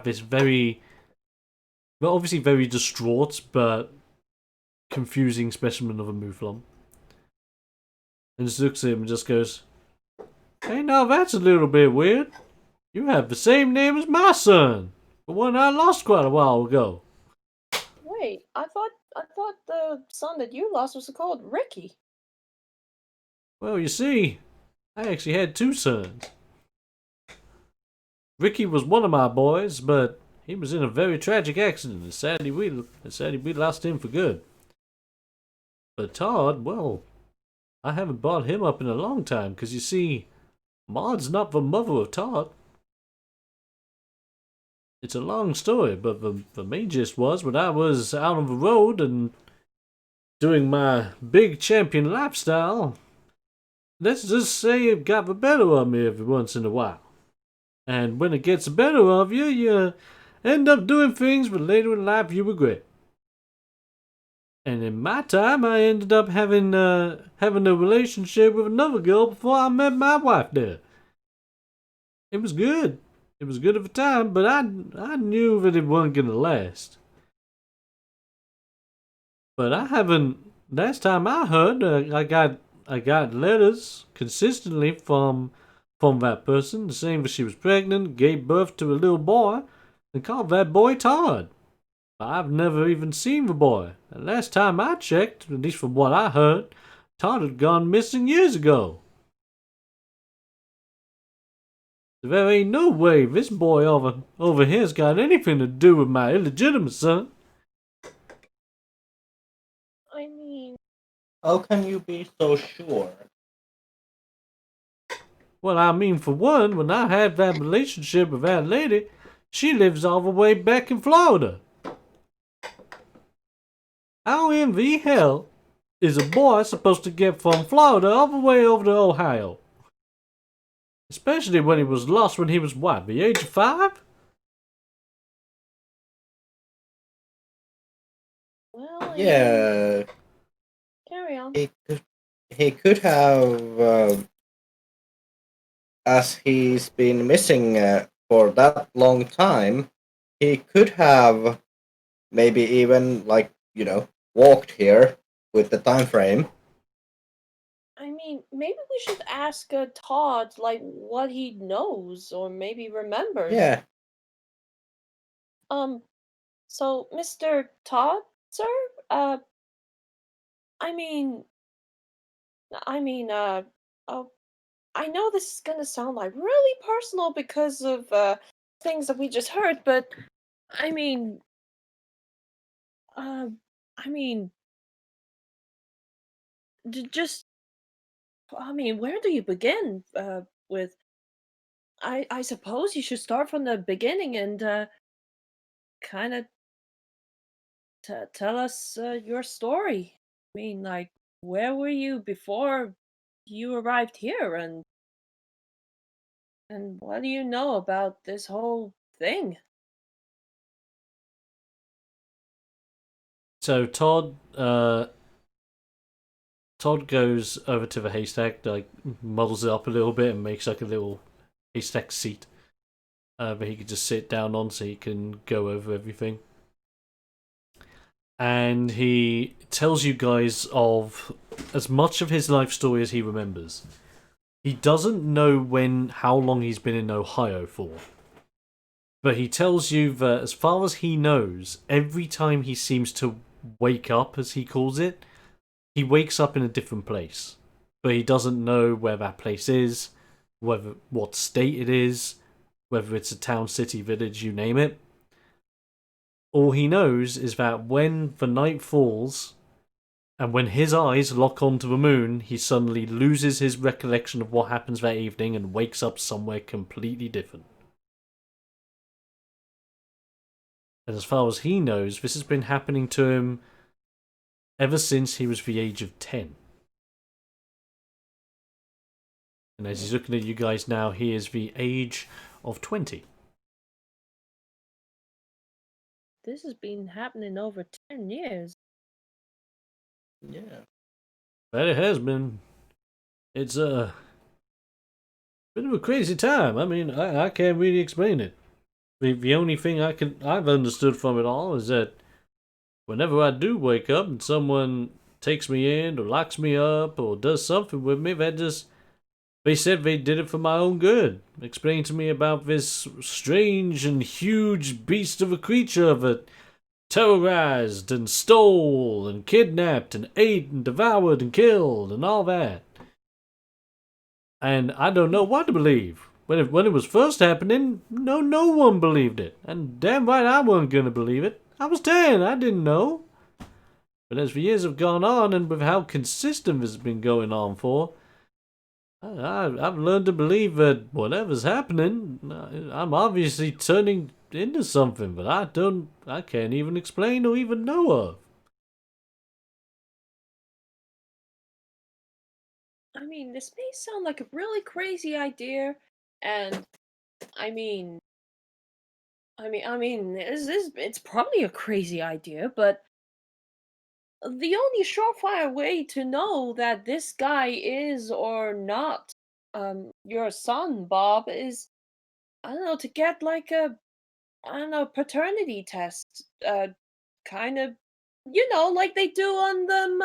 this very, well, obviously very distraught but confusing specimen of a Mouflon. And just looks at him and just goes, "Hey, now that's a little bit weird. You have the same name as my son, the one I lost quite a while ago." Wait, I thought the son that you lost was called Ricky. Well, you see, I actually had two sons. Ricky was one of my boys, but he was in a very tragic accident, and sadly we lost him for good. But Todd, well, I haven't brought him up in a long time, because you see, Maud's not the mother of Todd. It's a long story, but the main gist was when I was out on the road and doing my big champion lifestyle, let's just say it got the better of me every once in a while. And when it gets the better of you, you end up doing things that later in life you regret. And in my time, I ended up having a relationship with another girl before I met my wife there. It was good. It was good at the time, but I knew that it wasn't gonna last. But I haven't. Last time I heard, I got letters consistently from that person saying that she was pregnant, gave birth to a little boy, and called that boy Todd. I've never even seen the boy. And last time I checked, at least from what I heard, Todd had gone missing years ago. There ain't no way this boy over here's got anything to do with my illegitimate son. I mean, How can you be so sure? Well, I mean, for one, when I had that relationship with that lady, she lives all the way back in Florida. How in the hell is a boy supposed to get from Florida all the way over to Ohio? Especially when he was lost when he was, what, the age of 5? well, I mean, Yeah, carry on. he could have, as he's been missing for that long time. He could have maybe even walked here with the time frame. I mean, maybe we should ask Todd like what he knows or maybe remembers. Yeah, So Mr. Todd, sir, uh, I mean, I mean, oh, I know this is gonna sound like really personal because of things that we just heard, but I mean, uh, I mean, just, I mean, where do you begin? With, I suppose you should start from the beginning and kind of tell us your story. I mean, like, where were you before you arrived here, and what do you know about this whole thing? So Todd goes over to the haystack, like models it up a little bit and makes like a little haystack seat that he could just sit down on so he can go over everything. And he tells you guys of as much of his life story as he remembers. He doesn't know how long he's been in Ohio for. But he tells you that as far as he knows, every time he seems to wake up, as he calls it, he wakes up in a different place. But he doesn't know where that place is, what state it is, whether it's a town, city, village, you name it. All he knows is that when the night falls, and when his eyes lock onto the moon, he suddenly loses his recollection of what happens that evening and wakes up somewhere completely different. And as far as he knows, this has been happening to him ever since he was the age of 10. And as he's looking at you guys now, he is the age of 20. This has been happening over 10 years. Yeah. But it has been. It's a bit of a crazy time. I mean, I can't really explain it. The only thing I've understood from it all is that whenever I do wake up and someone takes me in or locks me up or does something with me, they said they did it for my own good. Explained to me about this strange and huge beast of a creature that terrorized and stole and kidnapped and ate and devoured and killed and all that. And I don't know what to believe. When it was first happening, no one believed it. And damn right I wasn't gonna believe it. I was 10, I didn't know. But as the years have gone on and with how consistent this has been going on for, I've learned to believe that whatever's happening, I'm obviously turning into something, but I can't even explain or even know of. I mean, this may sound like a really crazy idea, and I mean, it's probably a crazy idea, but the only surefire way to know that this guy is or not your son, Bob, is, I don't know, to get like a, I don't know, paternity test, kind of, like they do on them,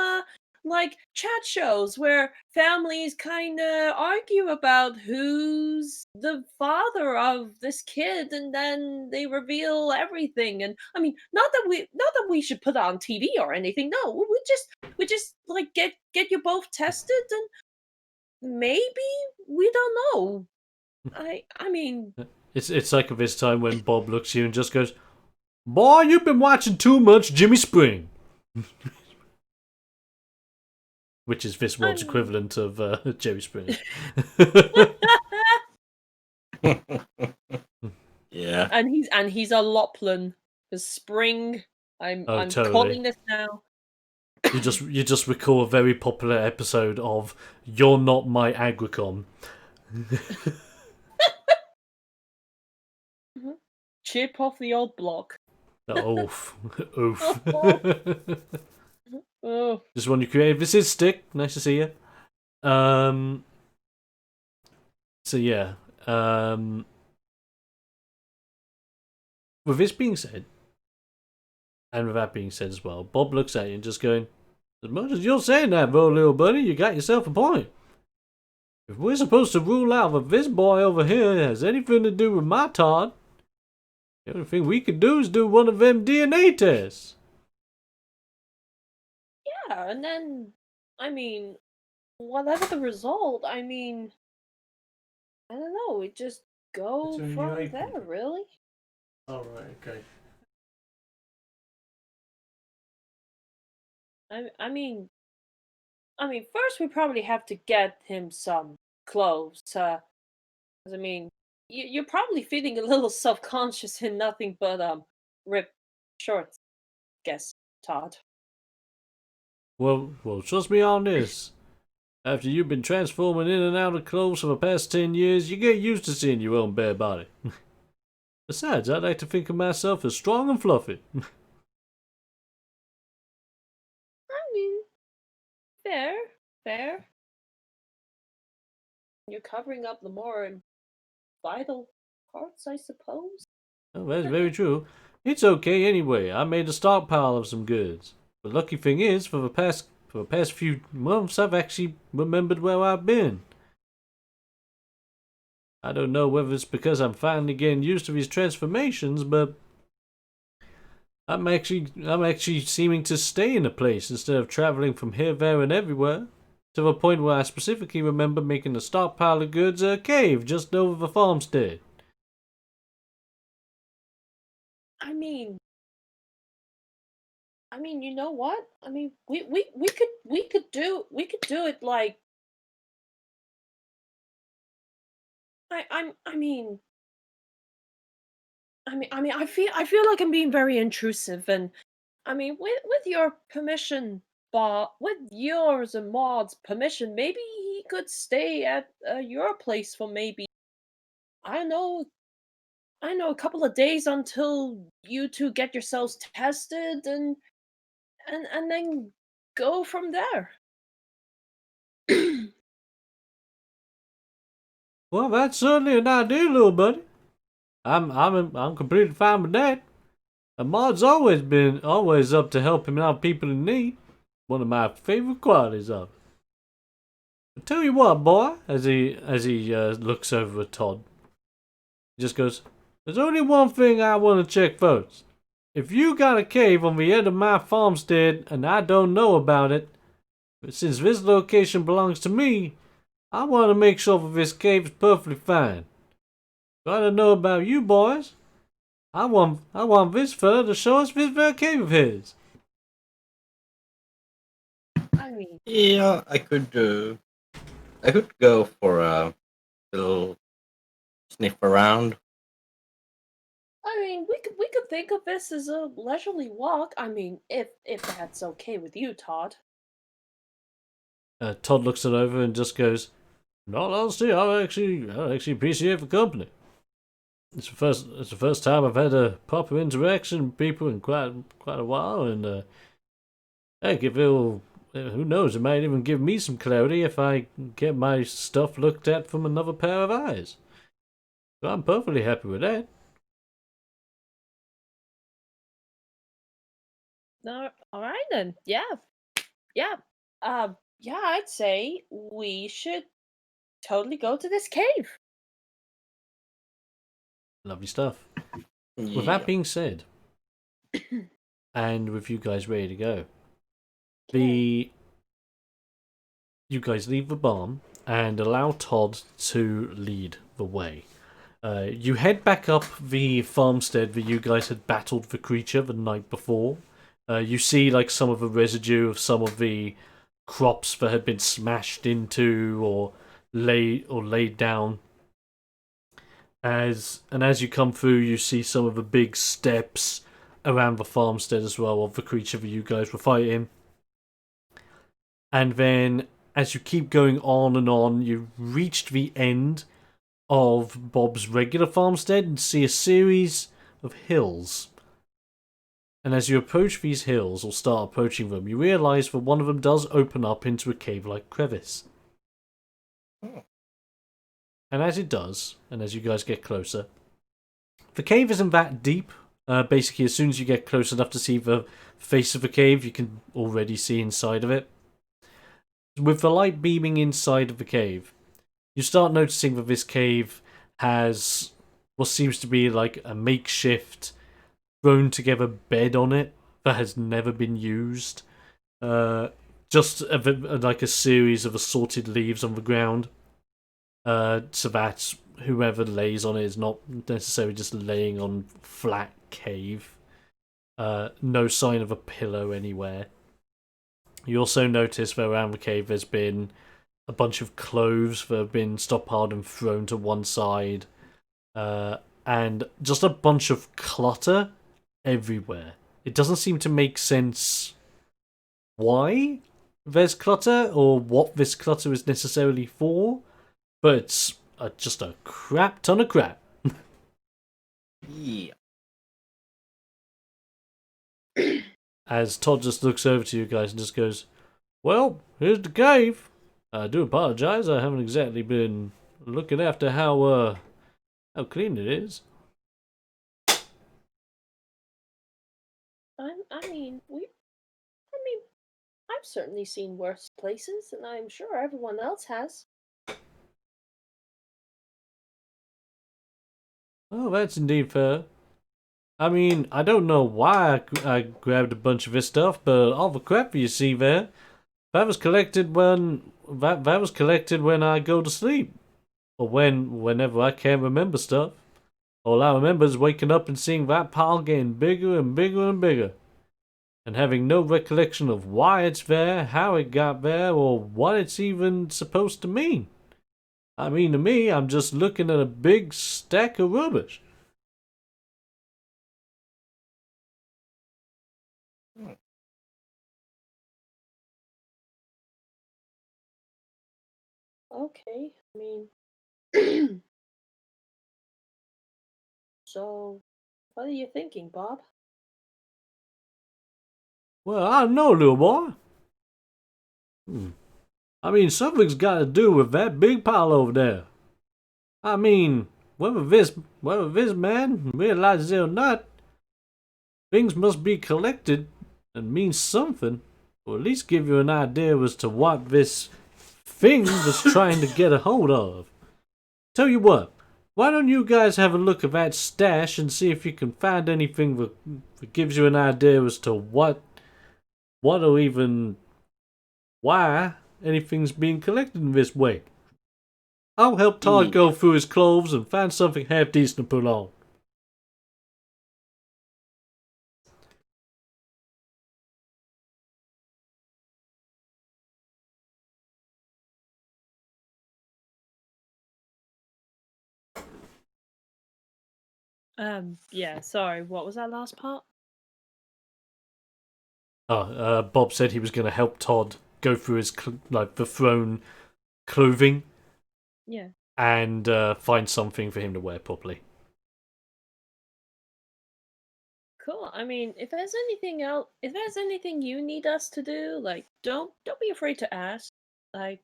like chat shows where families kind of argue about who's the father of this kid, and then they reveal everything. And I mean, not that we should put it on TV or anything. No, we just like get you both tested, and maybe, we don't know. I mean, It's like this time when Bob looks at you and just goes, "Boy, you've been watching too much Jimmy Spring." Which is this world's I'm equivalent of Jerry Springer. Yeah. and he's a Loplan. The spring. Oh, I'm totally. calling this now. You just recall a very popular episode of "You're Not My Agricom." Mhm. Chip off the old block. Oof, oof. Oh, Just when you create. This is Stick. Nice to see you. So yeah. With this being said, and with that being said as well, Bob looks at you and just going, "As much as you're saying that, though, little buddy, you got yourself a point. If we're supposed to rule out that this boy over here has anything to do with my Todd, the only thing we could do is do one of them DNA tests." yeah, and then, I mean, whatever the result, I mean, I don't know, we just go It's from only there, really. Alright, okay. I mean, first we probably have to get him some clothes. 'Cause I mean, you're probably feeling a little self-conscious in nothing but ripped shorts, guess, Todd. Well, trust me on this. After you've been transforming in and out of clothes for the past 10 years, you get used to seeing your own bare body. Besides, I like to think of myself as strong and fluffy. I mean, fair, fair. You're covering up the more vital parts, I suppose. Oh, that's very true. It's okay anyway. I made a stockpile of some goods. The lucky thing is, for the past few months, I've actually remembered where I've been. I don't know whether it's because I'm finally getting used to these transformations, but I'm actually seeming to stay in a place instead of traveling from here, there, and everywhere. To the point where I specifically remember making a stockpile of goods at a cave just over the farmstead. I mean, I mean, you know what? I mean, we could do it like I mean I feel like I'm being very intrusive, and I mean, with your permission, Bob, with yours and Maud's permission, maybe he could stay at your place for maybe I don't know, I don't know, a couple of days until you two get yourselves tested, and then go from there. Well, that's certainly an idea, little buddy. I'm completely fine with that. And Maud's always up to helping out people in need. One of my favorite qualities of it. I tell you what, boy, as he looks over at Todd, he just goes, "There's only one thing I want to check first. If you got a cave on the edge of my farmstead and I don't know about it, but since this location belongs to me, I want to make sure that this cave is perfectly fine. I don't know about you boys. I want this fella to show us this very cave of his." I mean, Yeah, I could go for a little sniff around. we could think of this as a leisurely walk. I mean, if that's okay with you, Todd. Todd looks it over and just goes, "In all honesty, I actually appreciate the company. It's the first time I've had a proper interaction with people in quite a while, and heck, if it'll, who knows, it might even give me some clarity if I get my stuff looked at from another pair of eyes. So I'm perfectly happy with that." No, all right then. Yeah, yeah. Yeah. I'd say we should totally go to this cave. Lovely stuff. With Yeah. that being said, and with you guys ready to go, Okay. you guys leave the barn and allow Todd to lead the way. You head back up the farmstead that you guys had battled the creature the night before. You see like some of the residue of some of the crops that had been smashed into or laid down. As you come through, you see some of the big steps around the farmstead as well of the creature that you guys were fighting. And then, as you keep going on, you reached the end of Bob's regular farmstead and see a series of hills. And as you approach these hills, or start approaching them, you realise that one of them does open up into a cave-like crevice. Oh. And as it does, and as you guys get closer, the cave isn't that deep. Basically, as soon as you get close enough to see the face of the cave, you can already see inside of it. With the light beaming inside of the cave, you start noticing that this cave has what seems to be like a makeshift, thrown together bed on it that has never been used. Just like a series of assorted leaves on the ground. So that whoever lays on it is not necessarily just laying on flat cave. No sign of a pillow anywhere. You also notice that around the cave there's been a bunch of clothes that have been stockpiled and thrown to one side. And just a bunch of clutter everywhere. It doesn't seem to make sense why there's clutter or what this clutter is necessarily for, but it's just a crap ton of crap. Yeah. As Todd just looks over to you guys and just goes, "Well, here's the cave. I do apologize. I haven't exactly been looking after how clean it is." I mean, I mean, I've certainly seen worse places, and I'm sure everyone else has. Oh, that's indeed fair. I mean, I don't know why I grabbed a bunch of this stuff, but all the crap you see there, that was collected when I go to sleep, or whenever I can't remember stuff. All I remember is waking up and seeing that pile getting bigger and bigger and bigger. and having no recollection of why it's there, how it got there, or what it's even supposed to mean. I mean, to me, I'm just looking at a big stack of rubbish. Okay, I mean, so what are you thinking, Bob? Well, I don't know, little boy. I mean, something's got to do with that big pile over there. I mean, whether this man realizes it or not, things must be collected and mean something, or at least give you an idea as to what this thing was trying to get a hold of. Tell you what, why don't you guys have a look at that stash and see if you can find anything that gives you an idea as to what or even why anything's being collected in this way. I'll help Todd go through his clothes and find something half decent to put on. Yeah, sorry, what was that last part? Bob said he was going to help Todd go through his the throne clothing. Yeah. And find something for him to wear properly. Cool. I mean, if there's anything you need us to do, like don't be afraid to ask. Like,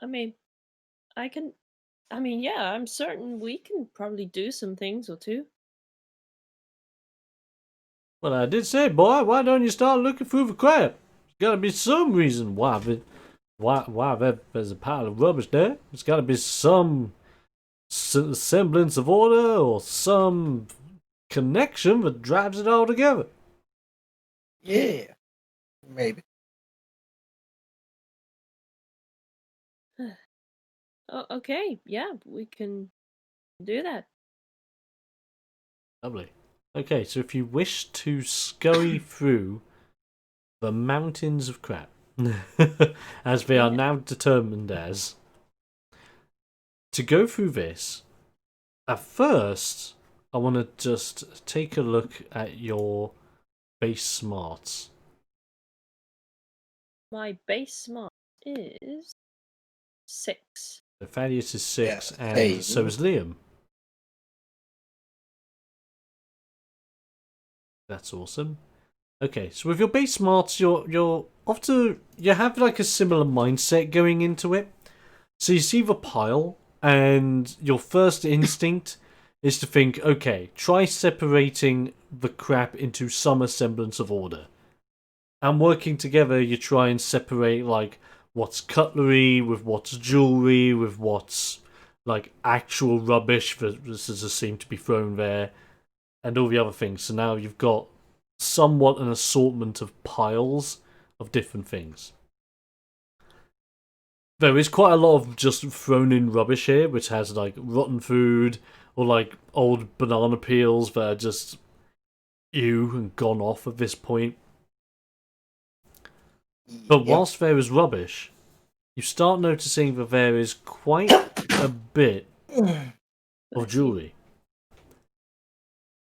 I mean, yeah, I'm certain we can probably do some things or two. Well, I did say, boy, why don't you start looking through the crap? There's got to be some reason why there's a pile of rubbish there. There's got to be some semblance of order or some connection that drives it all together. Yeah, maybe. Oh, okay, yeah, we can do that. Lovely. Okay, so if you wish to scurry through the mountains of crap, as they are now determined as, to go through this, at first, I want to just take a look at your base smarts. My base smart is 6. So Thaddeus is 6, Yeah, and same. so is Liam. That's awesome. Okay, so with your base smarts, you have like a similar mindset going into it. So you see the pile, and your first instinct is to think, okay, try separating the crap into some semblance of order. And working together, you try and separate like what's cutlery with what's jewelry with what's like actual rubbish that just seem to be thrown there, and all the other things. So now you've got somewhat an assortment of piles of different things. There is quite a lot of just thrown in rubbish here, which has like rotten food or like old banana peels that are just ew and gone off at this point. But whilst there is rubbish, you start noticing that there is quite a bit of jewellery.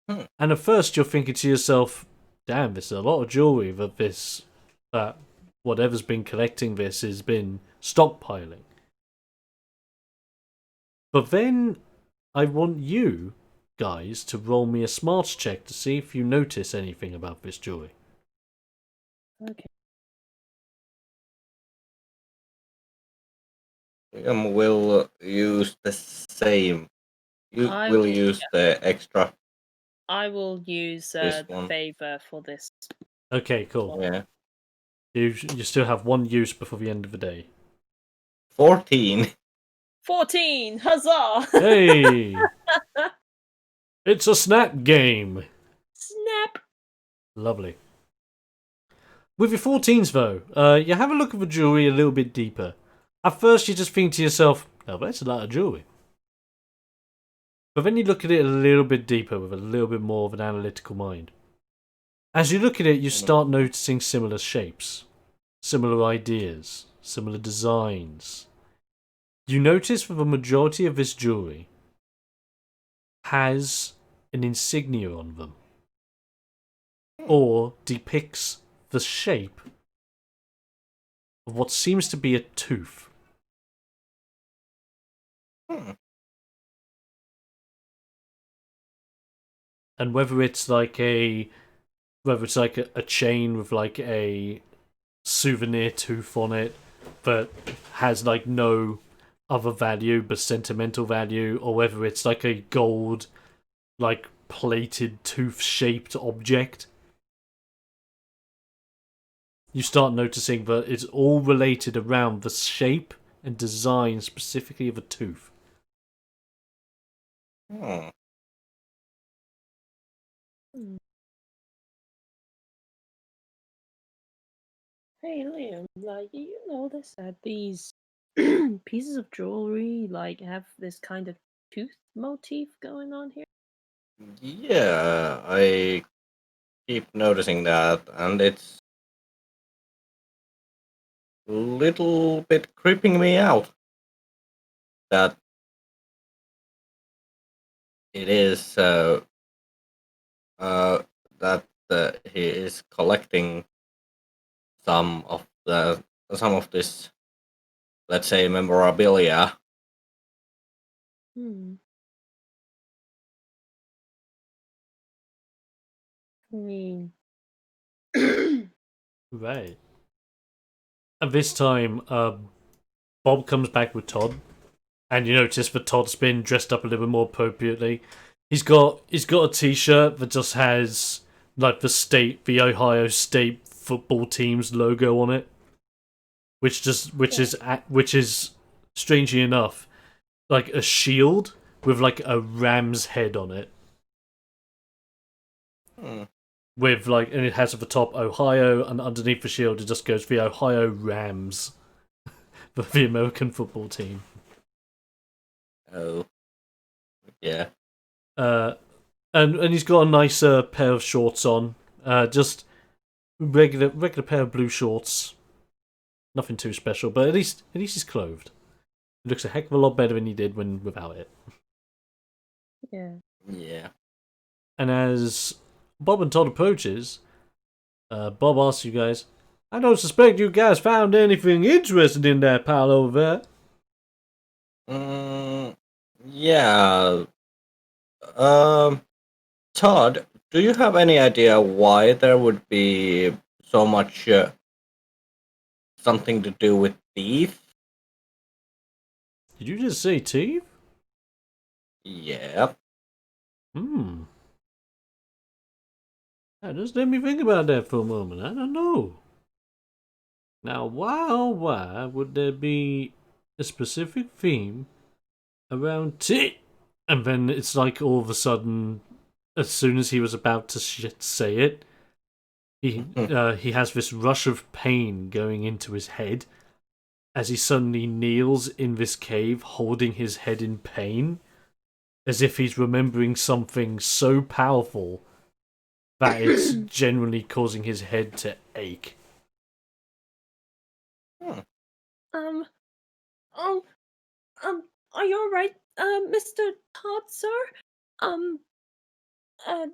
And at first you're thinking to yourself, damn, there's a lot of jewellery that whatever's been collecting this has been stockpiling. But then I want you guys to roll me a smarts check to see if you notice anything about this jewellery. Okay. Will use the same. You will use the extra. I will use This the one. favor for this. Okay, cool. Yeah. You still have one use before the end of the day. 14. 14! Huzzah! Hey! It's a snap game! Snap! Lovely. With your 14s though, you have a look at the jewellery a little bit deeper. At first you just think to yourself, oh, that's a lot of jewellery. But then you look at it a little bit deeper with a little bit more of an analytical mind. As you look at it, you start noticing similar shapes, similar ideas, similar designs. You notice that the majority of this jewelry has an insignia on them, or depicts the shape of what seems to be a tooth. Hmm. And whether it's like a chain with like a souvenir tooth on it that has like no other value but sentimental value, or whether it's like a gold like plated tooth shaped object, you start noticing that it's all related around the shape and design specifically of a tooth. Hmm. Hmm. Hey Liam, like you notice that these pieces of jewelry like have this kind of tooth motif going on here? Yeah, I keep noticing that, and it's a little bit creeping me out that it is uh, that he is collecting some of this, let's say, memorabilia. Hmm. I mean, Right. At this time, Bob comes back with Todd, and you notice that Todd's been dressed up a little bit more appropriately. He's got a T-shirt that just has like the Ohio State football team's logo on it, which is strangely enough like a shield with like a ram's head on it, Hmm. with like, and it has at the top Ohio, and underneath the shield it just goes the Ohio Rams, the American football team. Oh, yeah. Uh, and he's got a nicer pair of shorts on. Just regular pair of blue shorts. Nothing too special, but at least he's clothed. He looks a heck of a lot better than he did when without it. yeah. Yeah. And as Bob and Todd approaches, Bob asks you guys, "I don't suspect you guys found anything interesting in that pile over there." Mm, yeah. Um, Todd, do you have any idea why there would be so much something to do with teeth? Did you just say teeth? Yeah. Hmm. Just let me think about that for a moment. I don't know. Now, why, oh, why would there be a specific theme around teeth? And then it's like all of a sudden, as soon as he was about to say it, he has this rush of pain going into his head as he suddenly kneels in this cave, holding his head in pain, as if he's remembering something so powerful that it's genuinely causing his head to ache. Hmm. Um, oh, are you alright, Mr. Todd, sir? Um, uh,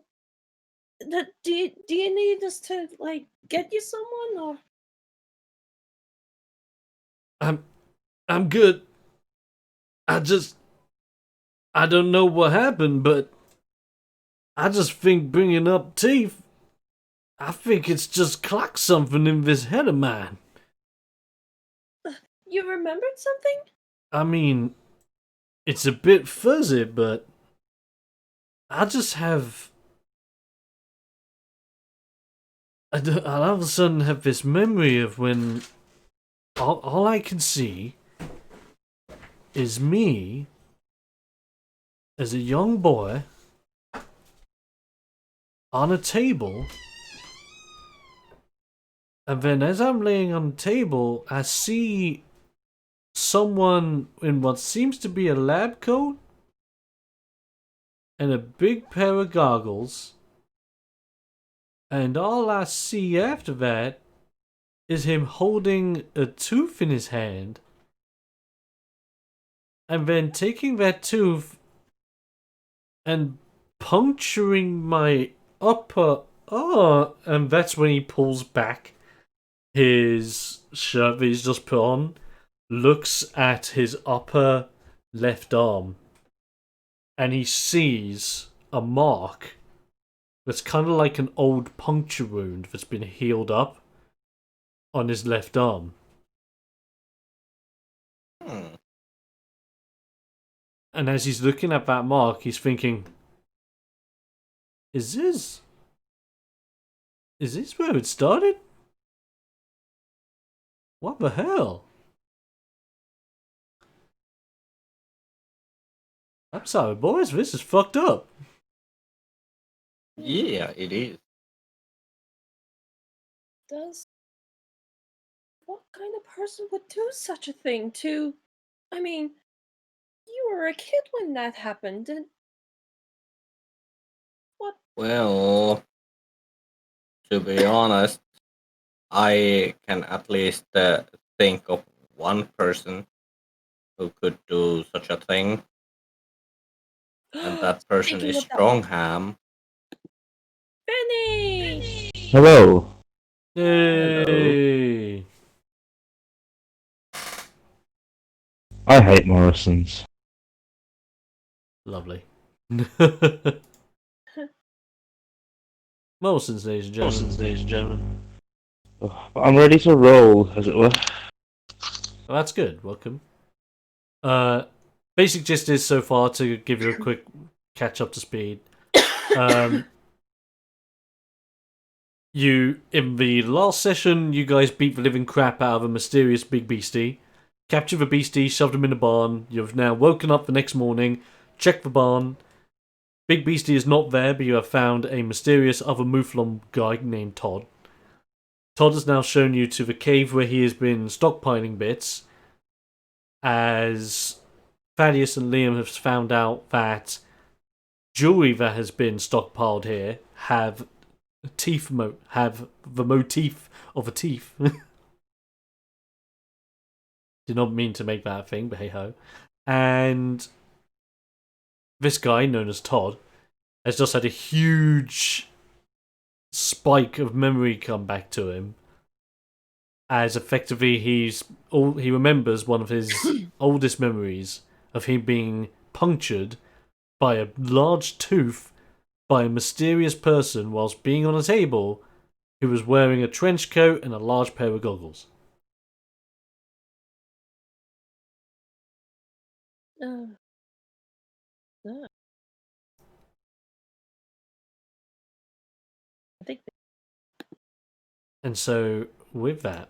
do you need us to, like, get you someone, or? I'm I'm good. I don't know what happened, but I just think bringing up teeth, I think it's just clocked something in this head of mine. You remembered something? I mean, it's a bit fuzzy, but I just have. I all of a sudden have this memory of when all I can see is me as a young boy on a table, and then as I'm laying on the table, I see someone in what seems to be a lab coat and a big pair of goggles And all I see after that is him holding a tooth in his hand. And then taking that tooth and puncturing my upper arm. And that's when he pulls back his shirt that he's just put on, looks at his upper left arm, and he sees a mark that's kind of like an old puncture wound that's been healed up on his left arm. And as he's looking at that mark, he's thinking, Is this where it started? What the hell? I'm sorry, boys, this is fucked up. Yeah, it is. What kind of person would do such a thing to... I mean, you were a kid when that happened, and... What? Well, to be honest, I can at least think of one person who could do such a thing, and that person Speaking is of that- Strongham. Finish! Hello. Hey. I hate Morrison's. Lovely. Molson's, ladies and gentlemen. Ugh, but I'm ready to roll, as it were. Well, that's good. Welcome. Basic gist is so far to give you a quick catch up to speed. You in the last session, you guys beat the living crap out of a mysterious big beastie, captured the beastie, shoved him in the barn. You've now woken up the next morning, checked the barn. Big beastie is not there, but you have found a mysterious other Mouflon guy named Todd. Todd has now shown you to the cave where he has been stockpiling bits, as Thaddeus and Liam have found out that jewelry that has been stockpiled here have the motif of a teeth. Did not mean to make that a thing, but hey ho. And this guy, known as Todd, has just had a huge spike of memory come back to him, as effectively he remembers one of his oldest memories of him being punctured by a large tooth by a mysterious person whilst being on a table who was wearing a trench coat and a large pair of goggles. Uh. I think... And so, with that,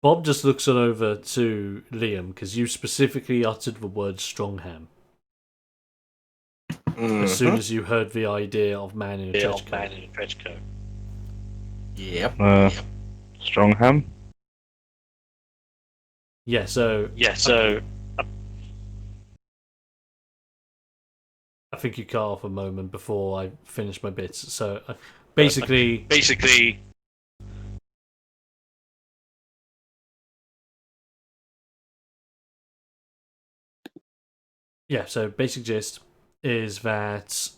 Bob just looks on over to Liam because you specifically uttered the word Strongham as soon as you heard the idea of man in a trench coat. Yep. Strongham? Yeah, so I think you cut off a moment before I finished my bits. So basically, yeah. So basic gist is that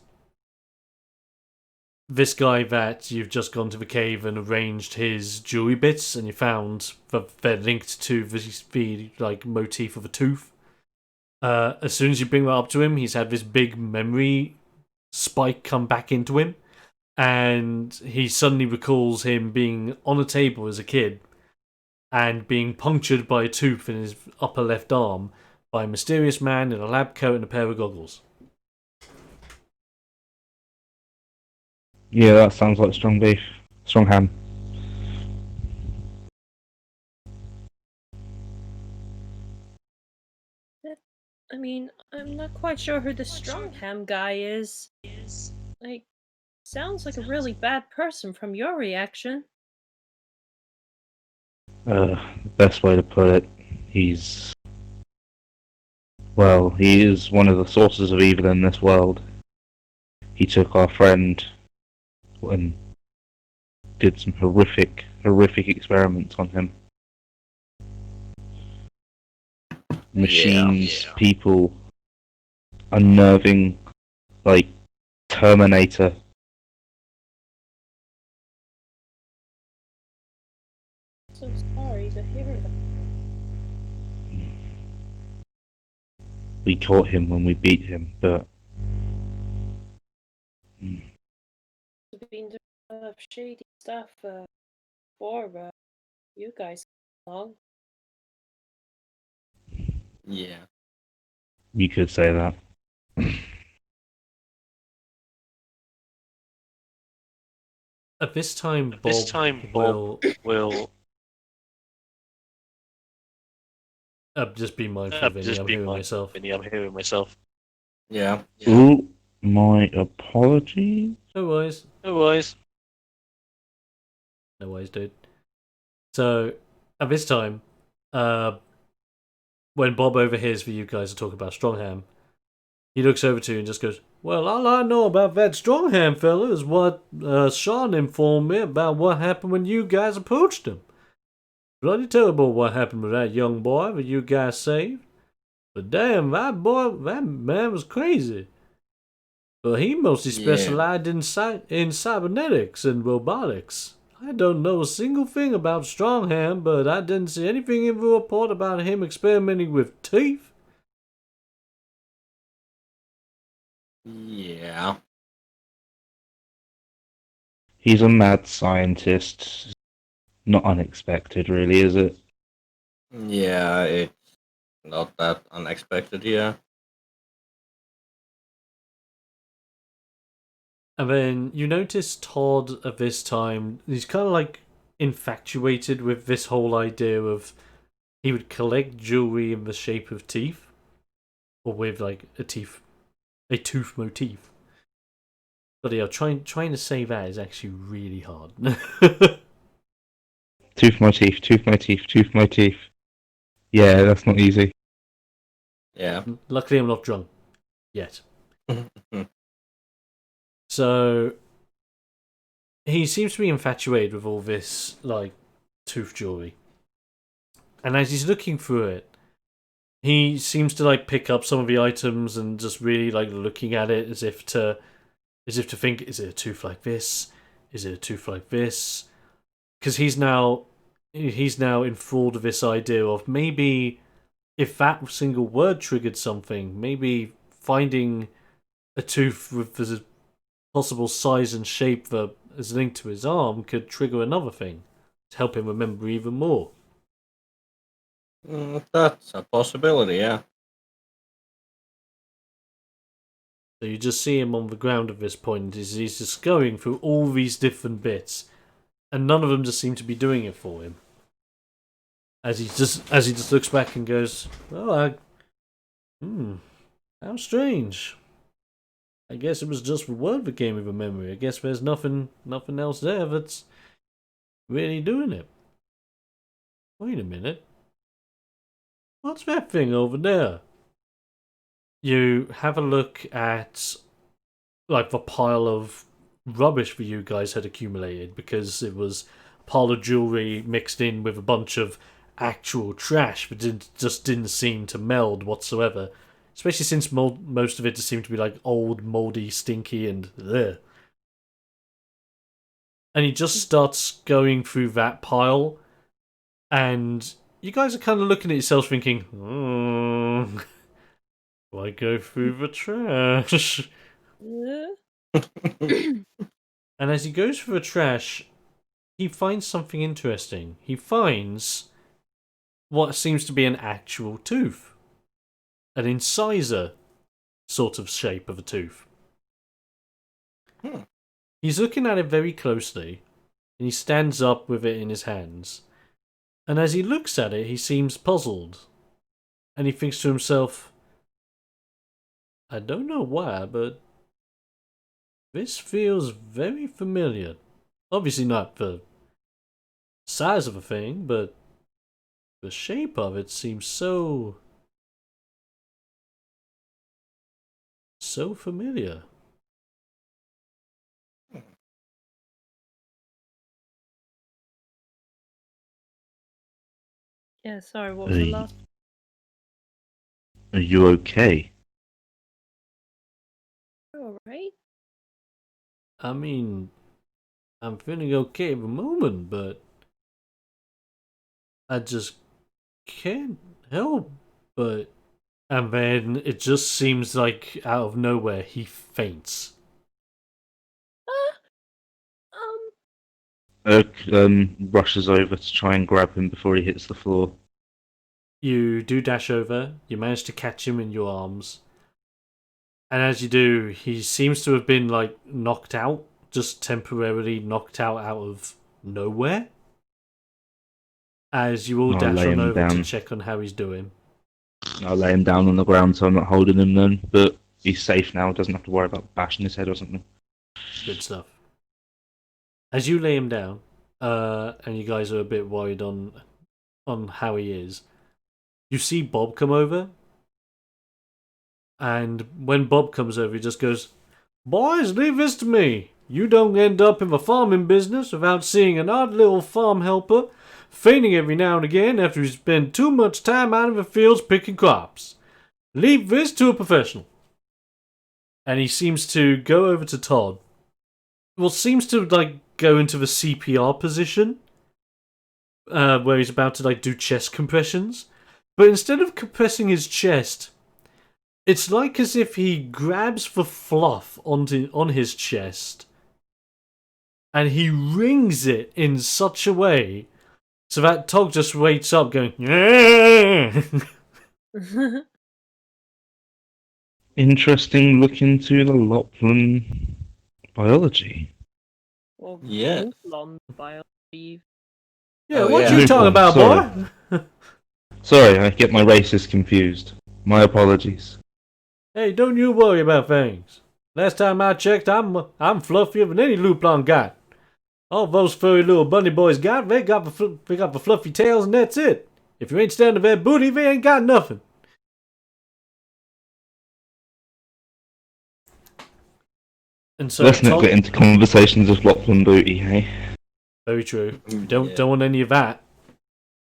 this guy that you've just gone to the cave and arranged his jewelry bits, and you found that they're linked to the like motif of a tooth. As soon as you bring that up to him, he's had this big memory spike come back into him, and he suddenly recalls him being on a table as a kid and being punctured by a tooth in his upper left arm by a mysterious man in a lab coat and a pair of goggles. Yeah, that sounds like strong beef. Strongham. I mean, I'm not quite sure who the Strongham guy is. Like, sounds like a really bad person from your reaction. The best way to put it, he's... Well, he is one of the sources of evil in this world. he took our friend and did some horrific experiments on him. Machines, people, unnerving, like Terminator. So sorry to hear that. We caught him when we beat him, but You've been doing a lot of shady stuff for you guys along. Yeah. you could say that. At this time, Bob will just be mindful, Vinny. just I'm be hearing my myself. Vinny, I'm hearing myself. Yeah. Ooh, my apologies. No worries. No worries. No worries, dude. So, at this time, when Bob overhears for you guys to talk about Strongham, he looks over to you and just goes, "Well, all I know about that Strongham fella is what Sean informed me about what happened when you guys approached him. Bloody terrible what happened with that young boy that you guys saved. But damn, that man was crazy. But he mostly specialized in cybernetics and robotics. I don't know a single thing about Strongham, but I didn't see anything in the report about him experimenting with teeth." Yeah. He's a mad scientist. Not unexpected, really, is it? Yeah, it's not that unexpected, yeah. And then you notice Todd at this time, he's kind of like infatuated with this whole idea of he would collect jewelry in the shape of teeth, or with like a tooth motif. But yeah, trying to say that is actually really hard. Tooth my teeth, tooth my teeth, tooth my teeth. Yeah, that's not easy. Yeah. Luckily, I'm not drunk yet. So he seems to be infatuated with all this like tooth jewelry, and as he's looking through it, he seems to like pick up some of the items and just really like looking at it as if to think, is it a tooth like this? Is it a tooth like this? Because he's now enthralled with this idea of maybe if that single word triggered something, maybe finding a tooth with the possible size and shape that is linked to his arm could trigger another thing to help him remember even more. That's a possibility, yeah. So you just see him on the ground at this point. He's just going through all these different bits, and none of them just seem to be doing it for him. As he just looks back and goes, "Oh, how strange. I guess it was just the word that came with a memory. I guess there's nothing else there that's really doing it. Wait a minute. What's that thing over there?" You have a look at like the pile of rubbish that you guys had accumulated, because it was a pile of jewelry mixed in with a bunch of actual trash that didn't seem to meld whatsoever. Especially since most of it just seemed to be like old, moldy, stinky, and ugh. And he just starts going through that pile, and you guys are kind of looking at yourselves thinking, why go through the trash? And as he goes through the trash, he finds something interesting. He finds what seems to be an actual tooth. An incisor sort of shape of a tooth. He's looking at it very closely, and he stands up with it in his hands. And as he looks at it, he seems puzzled. And he thinks to himself, I don't know why, but this feels very familiar. Obviously not the size of a thing, but the shape of it seems so familiar. Yeah, sorry, what was the last? Are you okay? Alright. I mean, I'm feeling okay at the moment, but I just can't help but. And then it just seems like out of nowhere he faints. Rushes over to try and grab him before he hits the floor. You do dash over, you manage to catch him in your arms. And as you do, he seems to have been like knocked out, just temporarily knocked out of nowhere. As you all I'll dash lay on him over to down. check on how he's doing. I'll lay him down on the ground so I'm not holding him then, but he's safe now, doesn't have to worry about bashing his head or something. Good stuff. As you lay him down, and you guys are a bit worried on how he is, you see Bob come over. And when Bob comes over, he just goes, "Boys, leave this to me. You don't end up in the farming business without seeing an odd little farm helper fainting every now and again after he's spent too much time out in the fields picking crops. Leave this to a professional." And he seems to go over to Todd. Well, seems to like go into the CPR position, where he's about to like do chest compressions. But instead of compressing his chest, it's like as if he grabs the fluff on his chest and he wrings it in such a way so that Tog just wakes up going, "Yeah." Interesting look into the Loplan biology. Or Yes. Lupulon biology. Yeah, Oh, what yeah. you talking about, Sorry. boy? Sorry, I get my races confused. My apologies. Hey, don't you worry about things. Last time I checked, I'm fluffier than any Lupulon got. All those furry little bunny boys got, they got the fluffy tails and that's it. If you ain't standing their booty, they ain't got nothing. And so Let's not Tog, get into conversations of Loplan booty, hey? very true. You don't Yeah. don't want any of that.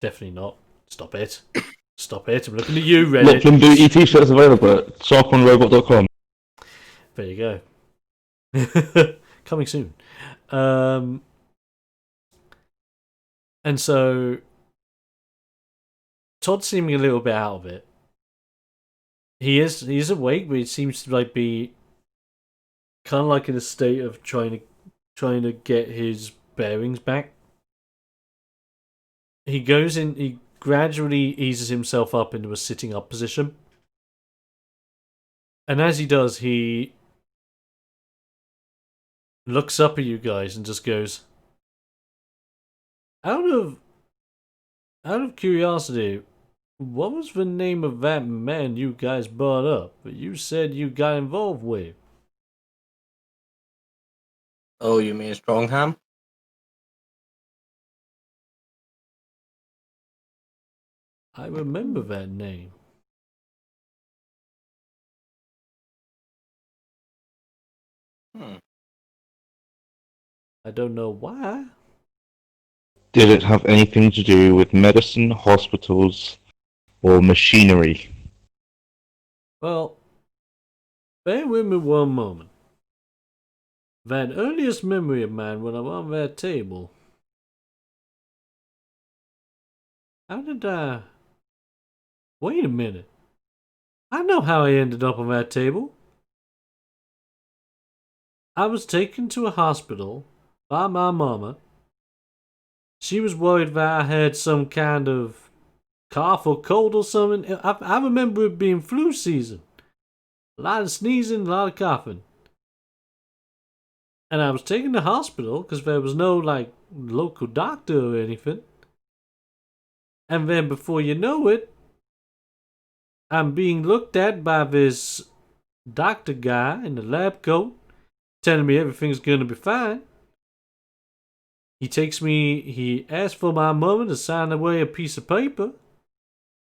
Definitely not. Stop it. Stop it. I'm looking at you, Reddit. Loplan booty t-shirts available at sharkonrobot.com. There you go. Coming soon. And so Todd's seeming a little bit out of it. He's awake, but he seems to like be kind of like in a state of trying to get his bearings back. He goes in. He gradually eases himself up into a sitting up position, and as he does, he looks up at you guys and just goes, Out of curiosity, what was the name of that man you guys brought up that you said you got involved with?" Oh, you mean Strongham? I remember that name. Hmm. I don't know why. Did it have anything to do with medicine, hospitals, or machinery? Well, bear with me one moment. That earliest memory of mine when I'm on that table. How did I... Wait a minute. I know how I ended up on that table. I was taken to a hospital by my mama. She was worried that I had some kind of cough or cold or something. I remember it being flu season. A lot of sneezing, a lot of coughing. And I was taken to hospital because there was no, like, local doctor or anything. And then before you know it, I'm being looked at by this doctor guy in the lab coat, telling me everything's gonna be fine. He asks for my mother to sign away a piece of paper.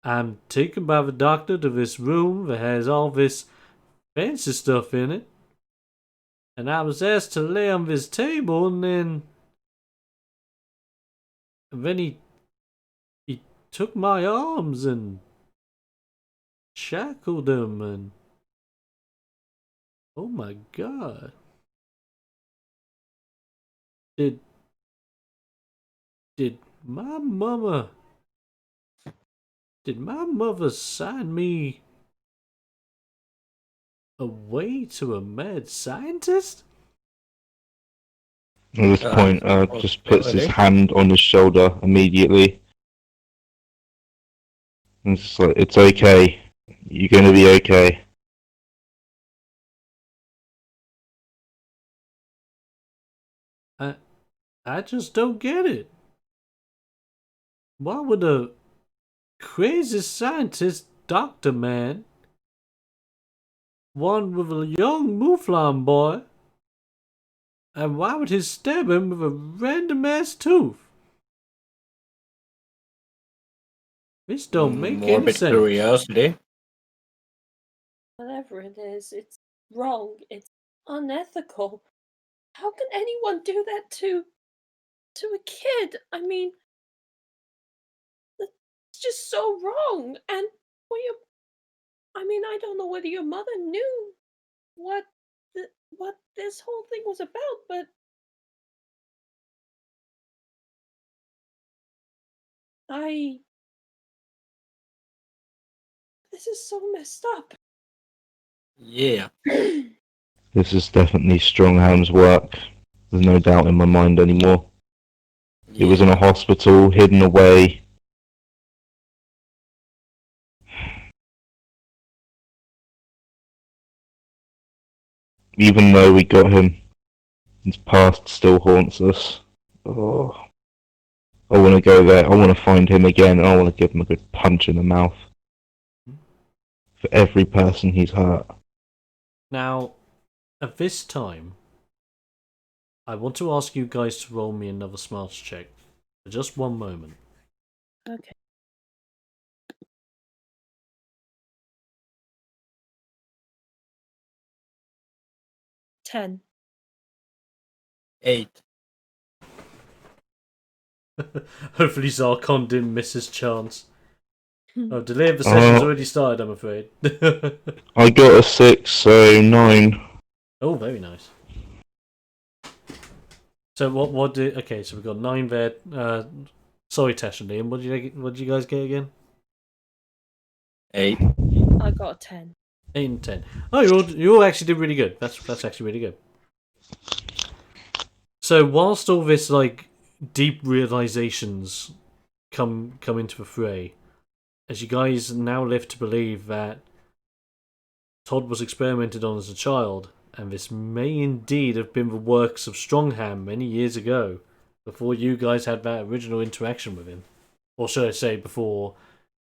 I'm taken by the doctor to this room that has all this fancy stuff in it. And I was asked to lay on this table, and then he took my arms and shackled them and... Oh my god. Did my mother... Did my mother sign me away to a mad scientist? At this point, just puts his hand on his shoulder immediately. And it's like, it's okay. You're gonna be okay. I just don't get it. Why would a crazy scientist doctor man, one with a young Mouflon boy, and why would he stab him with a random ass tooth? This don't make any Morbid sense. curiosity. Whatever it is, it's wrong. It's unethical. How can anyone do that to a kid? I mean, it's just so wrong. And I mean, I don't know whether your mother knew what what this whole thing was about, but this is so messed up. Yeah. This is definitely Strongham's work. There's no doubt in my mind anymore. He was in a hospital, hidden away. Even though we got him, his past still haunts us. Oh, I want to go there. I want to find him again. And I want to give him a good punch in the mouth for every person he's hurt. Now, at this time, I want to ask you guys to roll me another smarts check for just one moment. Okay. Ten. 8. Hopefully Zarkon didn't miss his chance. Oh, delay of the session's already started, I'm afraid. I got a 6, so 9. Oh, very nice. So what did... Okay, so we've got 9 there. Sorry, Tash and Liam, what did you guys get again? 8. I got a 10. 8 and 10. Oh, you all actually did really good. That's actually really good. So whilst all this like deep realizations come into the fray, as you guys now live to believe that Todd was experimented on as a child, and this may indeed have been the works of Strongham many years ago, before you guys had that original interaction with him. Or should I say, before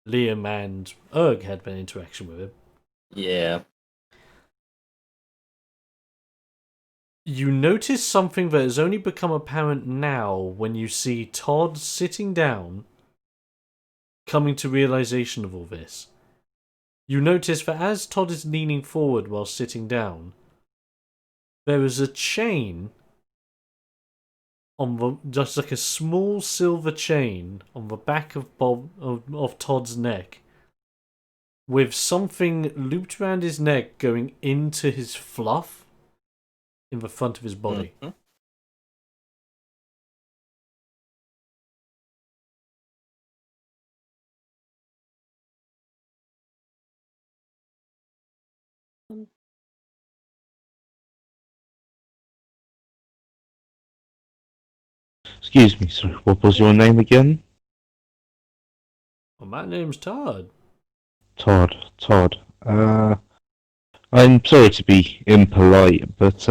Liam and Erg had an interaction with him. Yeah. You notice something that has only become apparent now when you see Todd sitting down, coming to realization of all this. You notice that as Todd is leaning forward while sitting down, there is a chain on the, just like a small silver chain on the back of Todd's neck, with something looped around his neck going into his fluff in the front of his body. Mm-hmm. Excuse me, sorry, what was your name again? Well, my name's Todd. Todd. I'm sorry to be impolite, but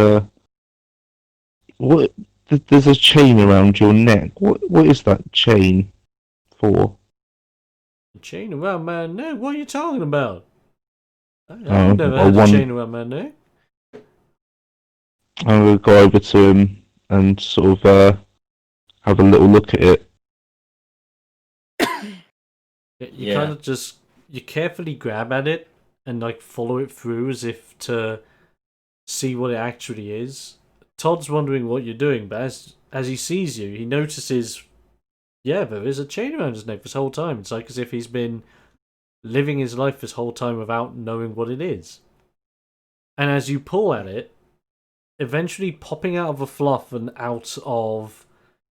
what? There's a chain around your neck. What is that chain for? A chain around my neck? What are you talking about? I've never I had a want- chain around my neck. I'm gonna go over to him and sort of have a little look at it. You kind of just... You carefully grab at it and like follow it through as if to see what it actually is. Todd's wondering what you're doing, but as he sees you, he notices Yeah, there is a chain around his neck this whole time. It's like as if he's been living his life this whole time without knowing what it is. And as you pull at it, eventually popping out of the fluff and out of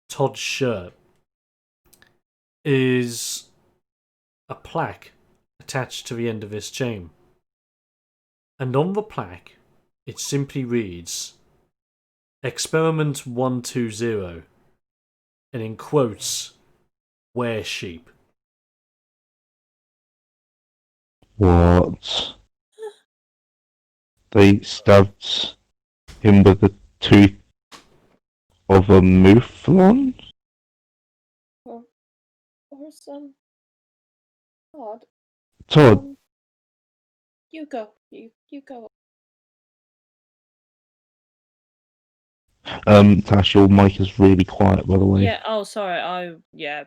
Todd's shirt is a plaque attached to the end of this chain. And on the plaque, it simply reads, Experiment 120, and in quotes, were sheep. What? They stabbed him with the tooth of a mouflon? Or some odd. Todd, You go. You go. Tash, your mic is really quiet, by the way. Yeah. Oh, sorry. Yeah.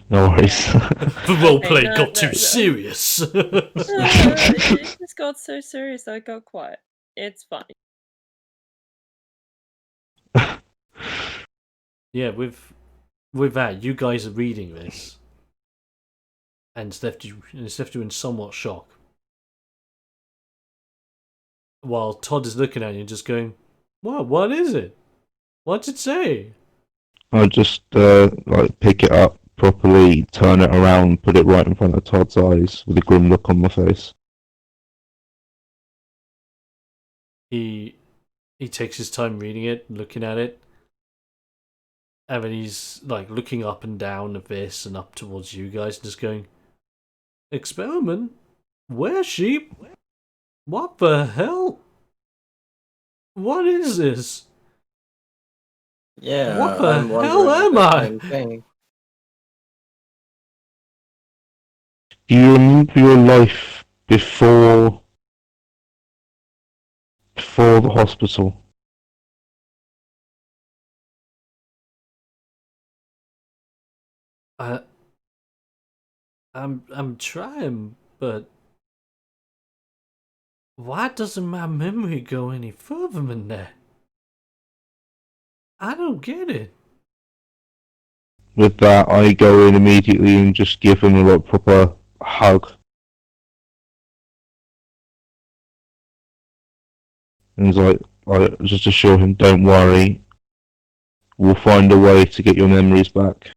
No worries. The roleplay no, got too no. serious. It just got so serious. I got quiet. It's fine. Yeah, with that, you guys are reading this, and it's left you in somewhat shock. While Todd is looking at you and just going, what is it? What's it say? I'll just like pick it up properly, turn it around, put it right in front of Todd's eyes with a grim look on my face. He takes his time reading it, looking at it, and then he's like looking up and down at this and up towards you guys, and just going, Experiment? Where sheep? What the hell? What is this? Yeah, What the I'm hell wondering am the I? same thing. Do you remember your life before the hospital? I'm trying, but why doesn't my memory go any further than that? I don't get it. With that, I go in immediately and just give him a like, proper hug. And it's like just assure him, don't worry, we'll find a way to get your memories back.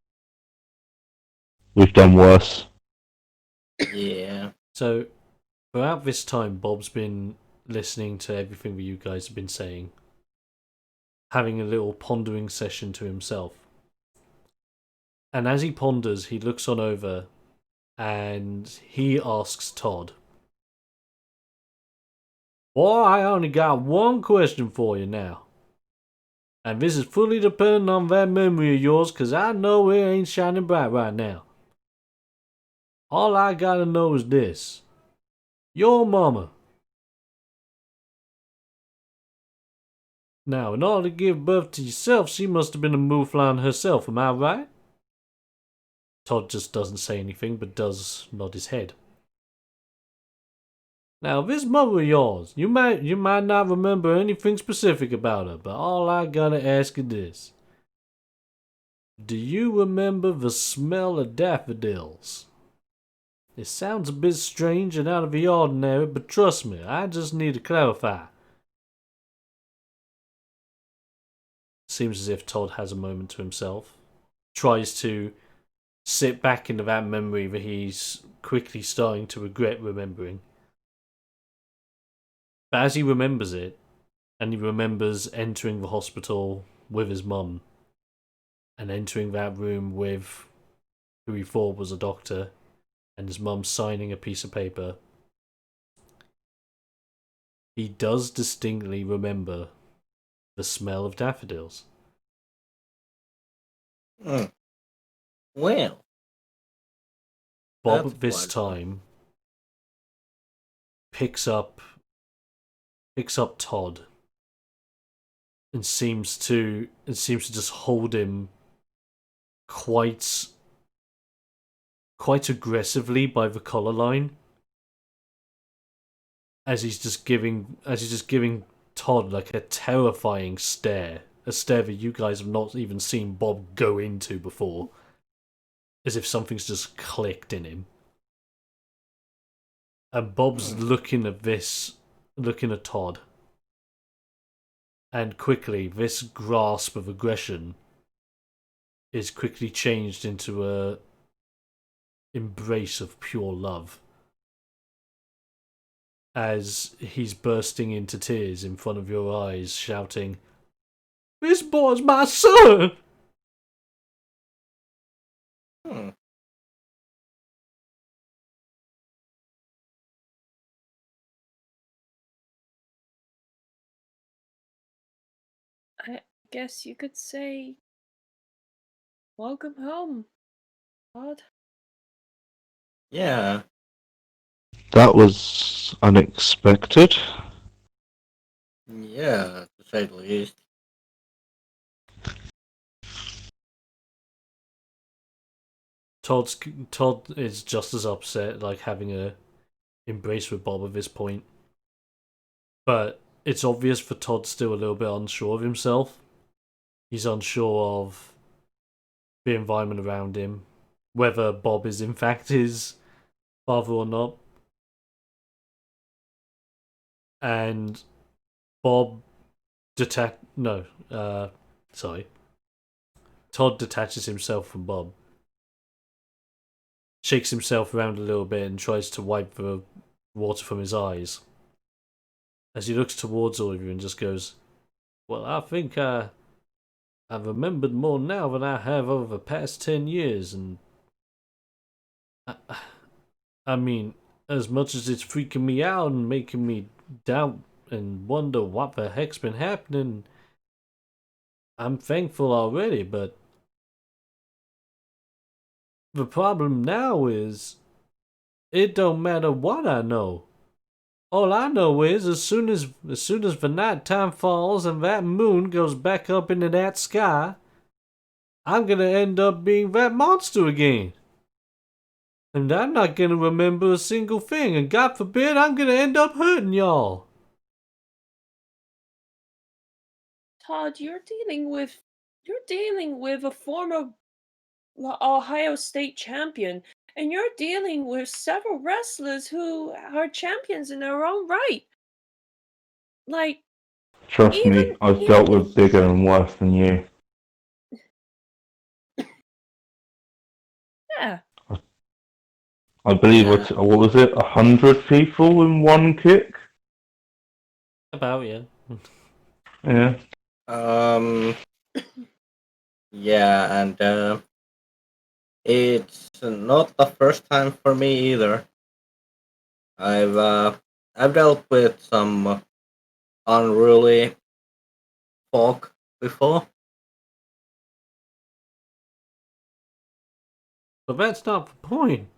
We've done worse. Yeah. So, throughout this time, Bob's been listening to everything that you guys have been saying, having a little pondering session to himself. And as he ponders, he looks on over and he asks Todd, Boy, I only got one question for you now. And this is fully dependent on that memory of yours, cause I know it ain't shining bright right now. All I gotta know is this. Your mama. Now, in order to give birth to yourself, she must have been a mouflon herself, am I right? Todd just doesn't say anything, but does nod his head. Now, this mother of yours, you might not remember anything specific about her, but all I gotta ask is this. Do you remember the smell of daffodils? It sounds a bit strange and out of the ordinary, but trust me, I just need to clarify. Seems as if Todd has a moment to himself. Tries to sit back into that memory that he's quickly starting to regret remembering. But as he remembers it, and he remembers entering the hospital with his mum, and entering that room with who he thought was a doctor, and his mum signing a piece of paper, he does distinctly remember the smell of daffodils. Well, Bob that's at this quite time picks up Todd and seems to just hold him quite aggressively by the collar line as he's just giving Todd like a terrifying stare a stare that you guys have not even seen Bob go into before. As if something's just clicked in him. And Bob's looking at Todd. And quickly, this grasp of aggression is quickly changed into a embrace of pure love. As he's bursting into tears in front of your eyes, shouting, "This boy's my son!" I guess you could say, welcome home, Todd. Yeah. That was unexpected. Yeah, to say the least. Todd is just as upset, like having a embrace with Bob at this point. But it's obvious for Todd still a little bit unsure of himself. He's unsure of the environment around him, whether Bob is in fact his father or not. And Todd detaches himself from Bob, shakes himself around a little bit and tries to wipe the water from his eyes. As he looks towards all of you and just goes, "Well, I think I've remembered more now than I have over the past 10 years, and I mean, as much as it's freaking me out and making me doubt and wonder what the heck's been happening, I'm thankful already, but the problem now is it don't matter what I know. All I know is as soon as the night time falls and that moon goes back up into that sky, I'm gonna end up being that monster again. And I'm not gonna remember a single thing, and God forbid I'm gonna end up hurting y'all." Todd, you're dealing with a former Ohio State champion, and you're dealing with several wrestlers who are champions in their own right. Like, Trust me, I've dealt with bigger and worse than you. yeah, I believe Yeah. what was it, 100 people in one kick? About, yeah. Yeah. Yeah, and it's not the first time for me either. I've dealt with some unruly folk before. But that's not the point.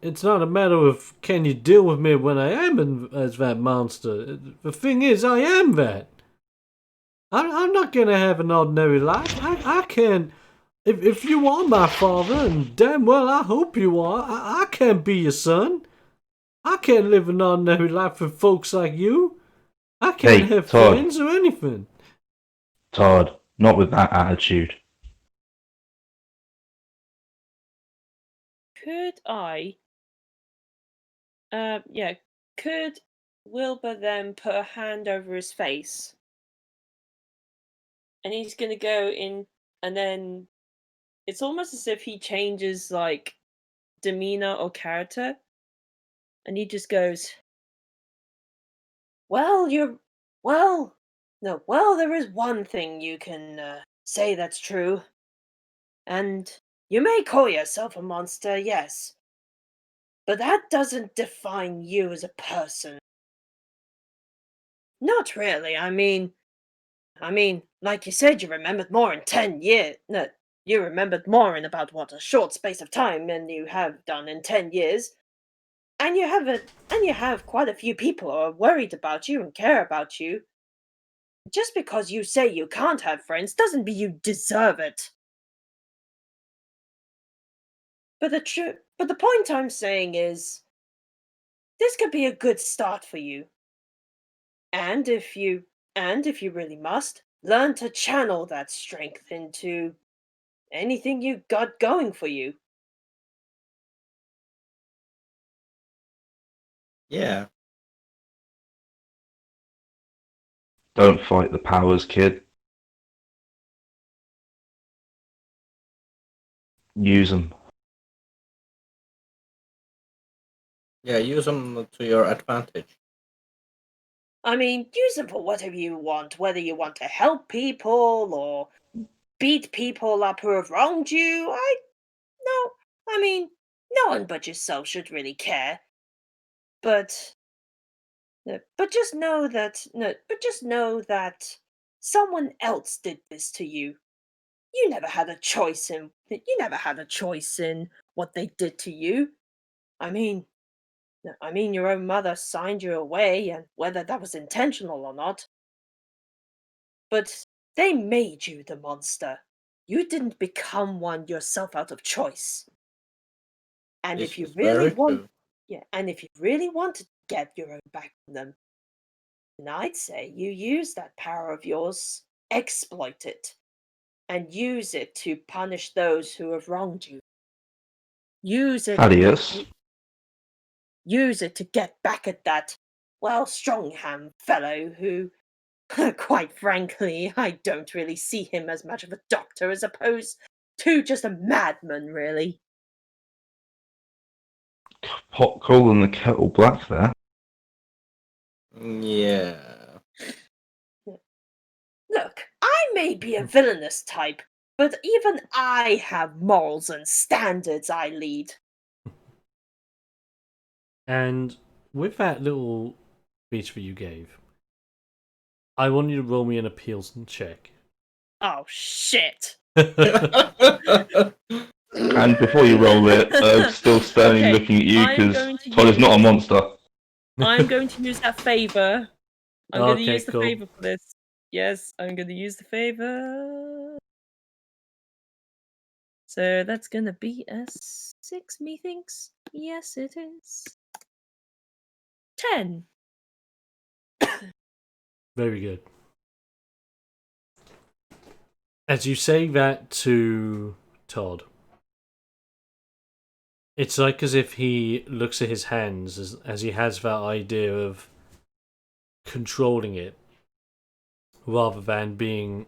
It's not a matter of can you deal with me when I am as that monster. The thing is, I am that. I'm not gonna have an ordinary life. I can't. If you are my father, and damn well I hope you are, I can't be your son. I can't live an ordinary life with folks like you. I can't Hey, have Todd. friends or anything. Todd, not with that attitude. could could Wilbur then put a hand over his face? And he's gonna go in, and then it's almost as if he changes, like, demeanor or character. And he just goes, "Well, there is one thing you can say that's true. And you may call yourself a monster, yes. But that doesn't define you as a person. Not really. Like you said, you remembered more in 10 years. No, you remembered more in about, what, a short space of time than you have done in 10 years. And you have quite a few people who are worried about you and care about you. Just because you say you can't have friends doesn't mean you deserve it. But the point I'm saying is, this could be a good start for you. And if you really must, learn to channel that strength into anything you got going for you. Yeah. Don't fight the powers, kid. Use them. Yeah, use them to your advantage. I mean, use them for whatever you want, whether you want to help people or beat people up who have wronged you. No, I mean, no one but yourself should really care. But but just know that someone else did this to you. You never had a choice in what they did to you. I mean, your own mother signed you away, and whether that was intentional or not, but they made you the monster. You didn't become one yourself out of choice. And This if you is really very want, true. yeah, and if you really want to get your own back from them, then I'd say you use that power of yours, exploit it, and use it to punish those who have wronged you. Use it. Thaddeus, Use it to get back at that, well, Strongham fellow who, quite frankly, I don't really see him as much of a doctor as opposed to just a madman, really. hot calling the kettle black there. Yeah. Look, I may be a villainous type, but even I have morals and standards I lead. And with that little speech that you gave, I want you to roll me an appeals check. Oh, shit. And before you roll it, still standing Okay, looking at you I'm because going to Todd is not a use. monster. I'm going to use that favor. I'm going to Okay, use the cool. favor for this. Yes, I'm going to use the favor. So that's going to be a 6, methinks. Yes, it is. 10. Very good. As you say that to Todd, it's like as if he looks at his hands as he has that idea of controlling it rather than being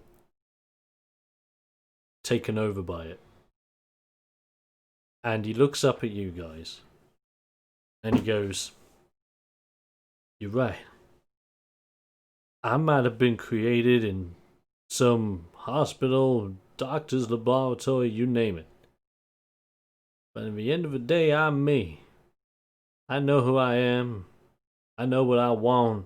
taken over by it. And he looks up at you guys and he goes, "You're right. I might have been created in some hospital, doctor's laboratory, you name it. But at the end of the day, I'm me. I know who I am. I know what I want.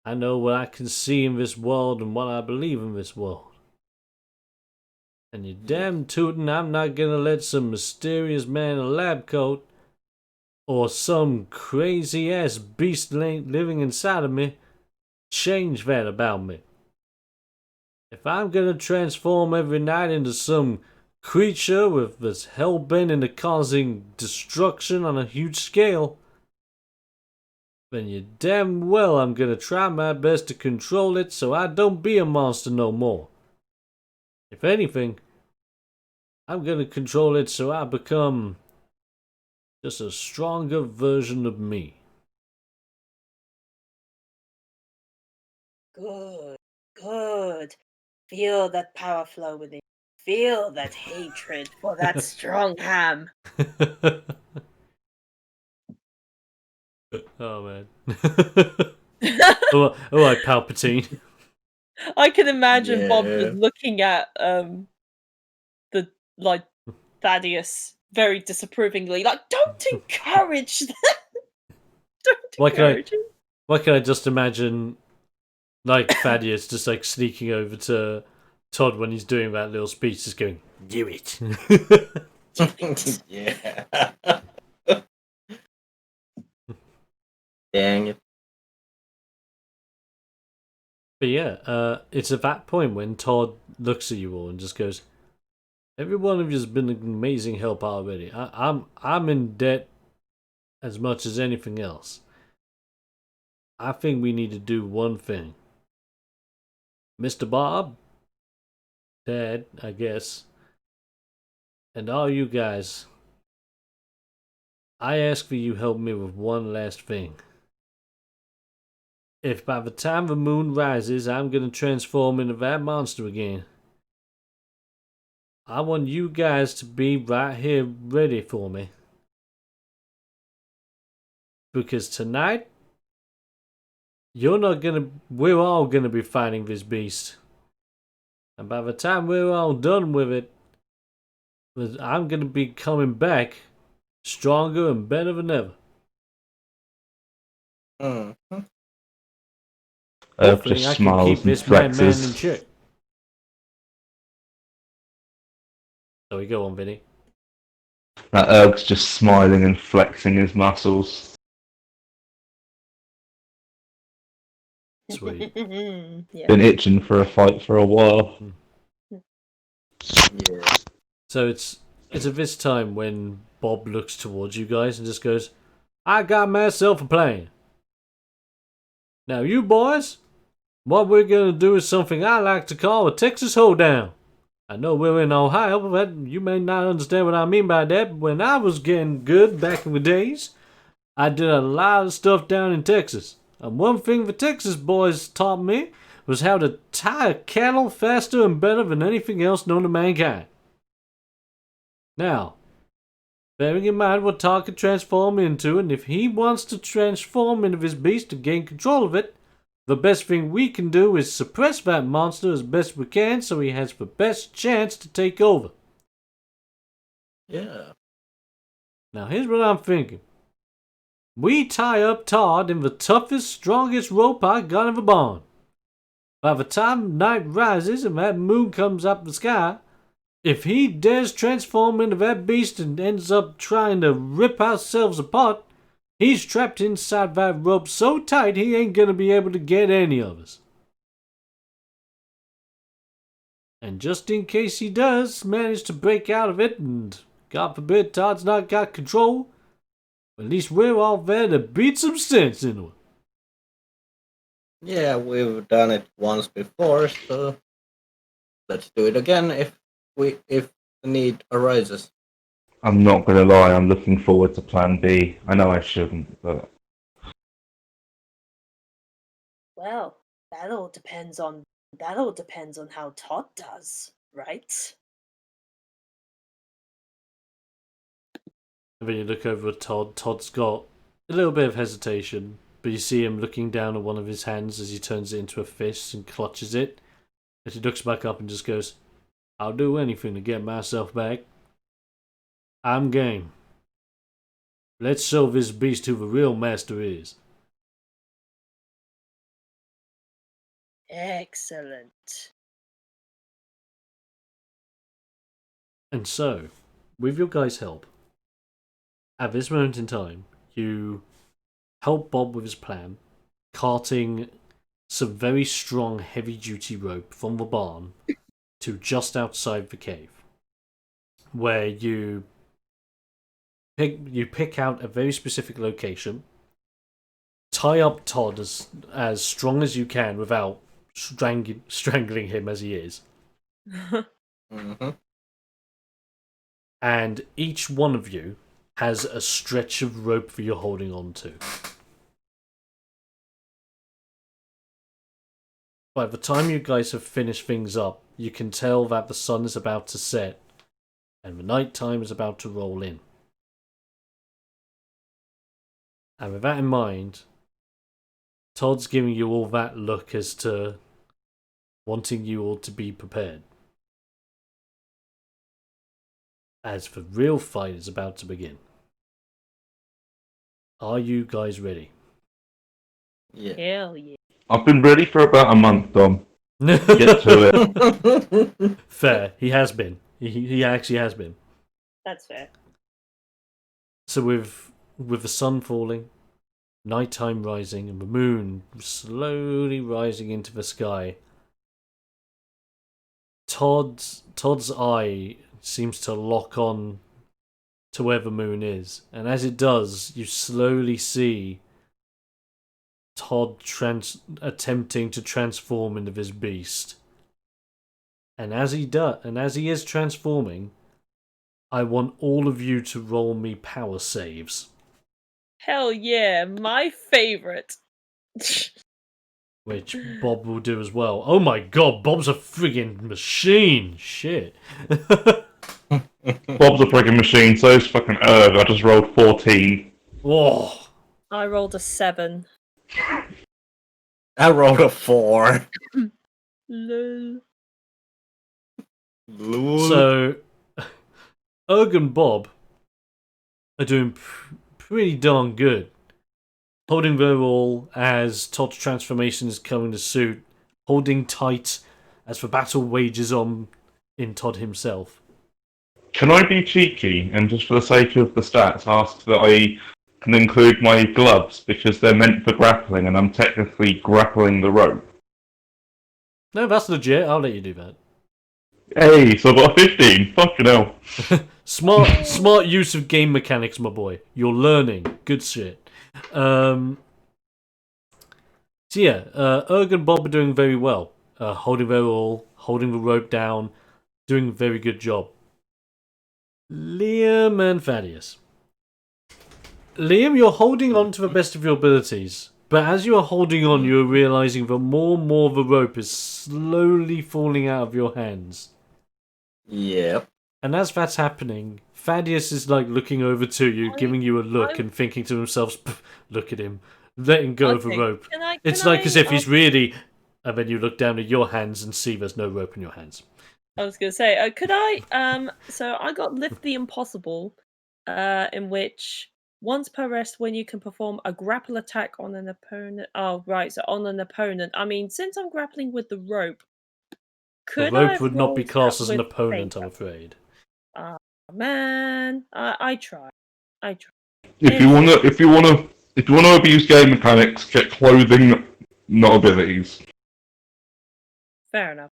I know what I can see in this world and what I believe in this world. And you damn tootin', I'm not gonna let some mysterious man in a lab coat or some crazy ass beast living inside of me change that about me. If I'm gonna transform every night into some creature that's hell-bent into causing destruction on a huge scale, then you damn well I'm gonna try my best to control it so I don't be a monster no more. If anything, I'm gonna control it so I become just a stronger version of me." Good, good. Feel that power flow within. Feel that hatred for that strong ham. Oh man. Oh, like Palpatine. I can imagine Bob just Yeah. looking at the like Thaddeus very disapprovingly, like, don't encourage that. Don't Why can I? encourage him. Why can I just imagine like Thaddeus just like sneaking over to Todd when he's doing that little speech, just going, "Do it." Yeah. Dang it. But yeah, it's at that point when Todd looks at you all and just goes, "Every one of you has been an amazing help already. I'm in debt as much as anything else. I think we need to do one thing. Mr. Bob, Dad, I guess, and all you guys, I ask for you help me with one last thing. If by the time the moon rises, I'm gonna transform into that monster again, I want you guys to be right here ready for me. Because tonight, we're all gonna be fighting this beast. And by the time we're all done with it, I'm gonna be coming back stronger and better than ever. Mhm. Hopefully, Just I can keep smiles and this madman in flexes. check. There we go on, Vinny. Erg's just smiling and flexing his muscles. Sweet. Yeah. Been itching for a fight for a while. Yeah. So it's at this time when Bob looks towards you guys and just goes, I got myself a plan. Now you boys, what we're gonna do is something I like to call a Texas hoedown. I know we're in Ohio, but you may not understand what I mean by that. But when I was getting good back in the days, I did a lot of stuff down in Texas. And one thing the Texas boys taught me was how to tie a cattle faster and better than anything else known to mankind. Now, bearing in mind what Todd can transform into, and if he wants to transform into this beast to gain control of it, the best thing we can do is suppress that monster as best we can so he has the best chance to take over. Yeah. Now here's what I'm thinking. We tie up Todd in the toughest, strongest rope I got in the barn. By the time night rises and that moon comes up the sky, if he dares transform into that beast and ends up trying to rip ourselves apart, he's trapped inside that rope so tight he ain't gonna be able to get any of us. And just in case he does manage to break out of it, and God forbid Todd's not got control, at least we're all there to beat some sense into him. Yeah, we've done it once before, so let's do it again if the need arises. I'm not gonna lie, I'm looking forward to Plan B. I know I shouldn't, but Well, that all depends on how Todd does, right? And then you look over at Todd. Todd's got a little bit of hesitation, but you see him looking down at one of his hands as he turns it into a fist and clutches it. And he looks back up and just goes, I'll do anything to get myself back. I'm game. Let's show this beast who the real master is. Excellent. And so, with your guys' help, at this moment in time, you help Bob with his plan, carting some very strong heavy duty rope from the barn to just outside the cave, where you pick out a very specific location, tie up Todd as strong as you can without strangling him as he is, Mm-hmm. and each one of you has a stretch of rope that you're holding on to. By the time you guys have finished things up, you can tell that the sun is about to set and the night time is about to roll in. And with that in mind, Todd's giving you all that look as to wanting you all to be prepared, as the real fight is about to begin. Are you guys ready? Yeah. Hell yeah. I've been ready for about a month, Dom. Get to it. Fair. He has been. He actually has been. That's fair. So with the sun falling, nighttime rising, and the moon slowly rising into the sky, Todd's eye seems to lock on to where the moon is, and as it does, you slowly see Todd attempting to transform into this beast. And as he is transforming, I want all of you to roll me power saves. Hell yeah, my favorite. Which Bob will do as well. Oh my god, Bob's a friggin' machine! Shit. Bob's a friggin' machine, so is fucking Erg. I just rolled 14. Whoa. I rolled a 7. I rolled a 4. Lol. So, Erg and Bob are doing pretty darn good. Holding their all as Todd's transformation is coming to suit. Holding tight as the battle wages on in Todd himself. Can I be cheeky and just for the sake of the stats ask that I can include my gloves because they're meant for grappling and I'm technically grappling the rope? No, that's legit. I'll let you do that. Hey, so I got a 15. Fucking hell. Smart use of game mechanics, my boy. You're learning. Good shit. So yeah, Erg and Bob are doing very well. Holding their all, holding the rope down, doing a very good job. Liam and Thaddeus. Liam, you're holding on to the best of your abilities, but as you are holding on, you're realizing that more and more of the rope is slowly falling out of your hands. Yep. And as that's happening, Thaddeus is like looking over to you, giving you a look and thinking to himself, look at him, letting go of the rope. It's like as if he's really... And then you look down at your hands and see there's no rope in your hands. I was going to say, could I, so I got Lift the Impossible, in which once per rest when you can perform a grapple attack on an opponent. Oh, right, so on an opponent. I mean, since I'm grappling with the rope, could the rope I would not be roll classed that as an with opponent, favor? I'm afraid. Man, I try. If you wanna abuse game mechanics, get clothing, not abilities. Fair enough.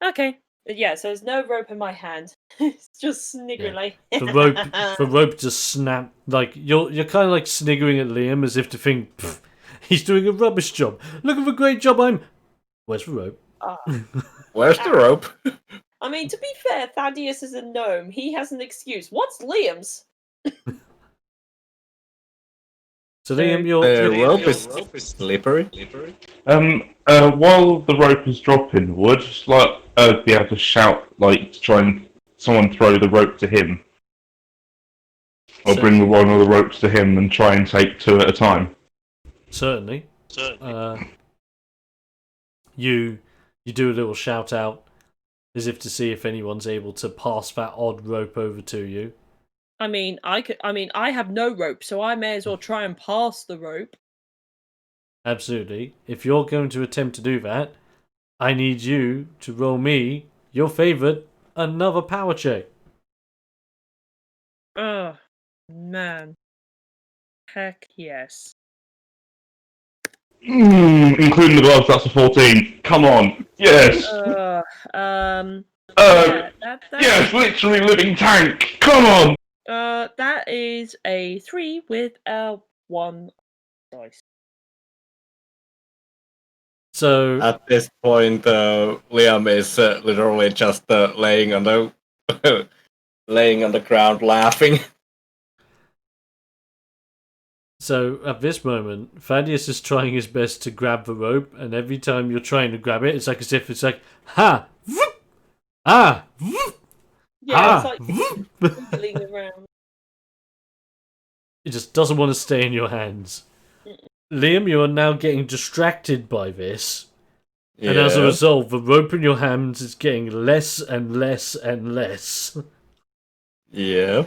Okay. Yeah, so there's no rope in my hand. It's just sniggering. The rope just snapped. Like you're kind of like sniggering at Liam as if to think he's doing a rubbish job. Look at the great job I'm. Where's the rope? Where's the rope? I mean, to be fair, Thaddeus is a gnome. He has an excuse. What's Liam's? So Liam, The rope is slippery. While the rope is dropping, would be able to shout to try and someone throw the rope to him, or bring one of the ropes to him and try and take 2 at a time. Certainly. You do a little shout out as if to see if anyone's able to pass that odd rope over to you. I mean, I have no rope, so I may as well try and pass the rope. Absolutely. If you're going to attempt to do that, I need you to roll me, your favourite, another power check. Oh, man. Heck yes. Including the gloves, that's a 14. Come on, yes. Yes, literally living tank. Come on. That is a 3 with a 1 dice. So at this point, Liam is literally just laying on the laying on the ground laughing. So at this moment, Thaddeus is trying his best to grab the rope, and every time you're trying to grab it, it's like as if it's like ha, whoop, ah, whoop, yeah, it's like wiggling around. It just doesn't want to stay in your hands. Liam, you are now getting distracted by this, and as a result, the rope in your hands is getting less and less and less. Yeah.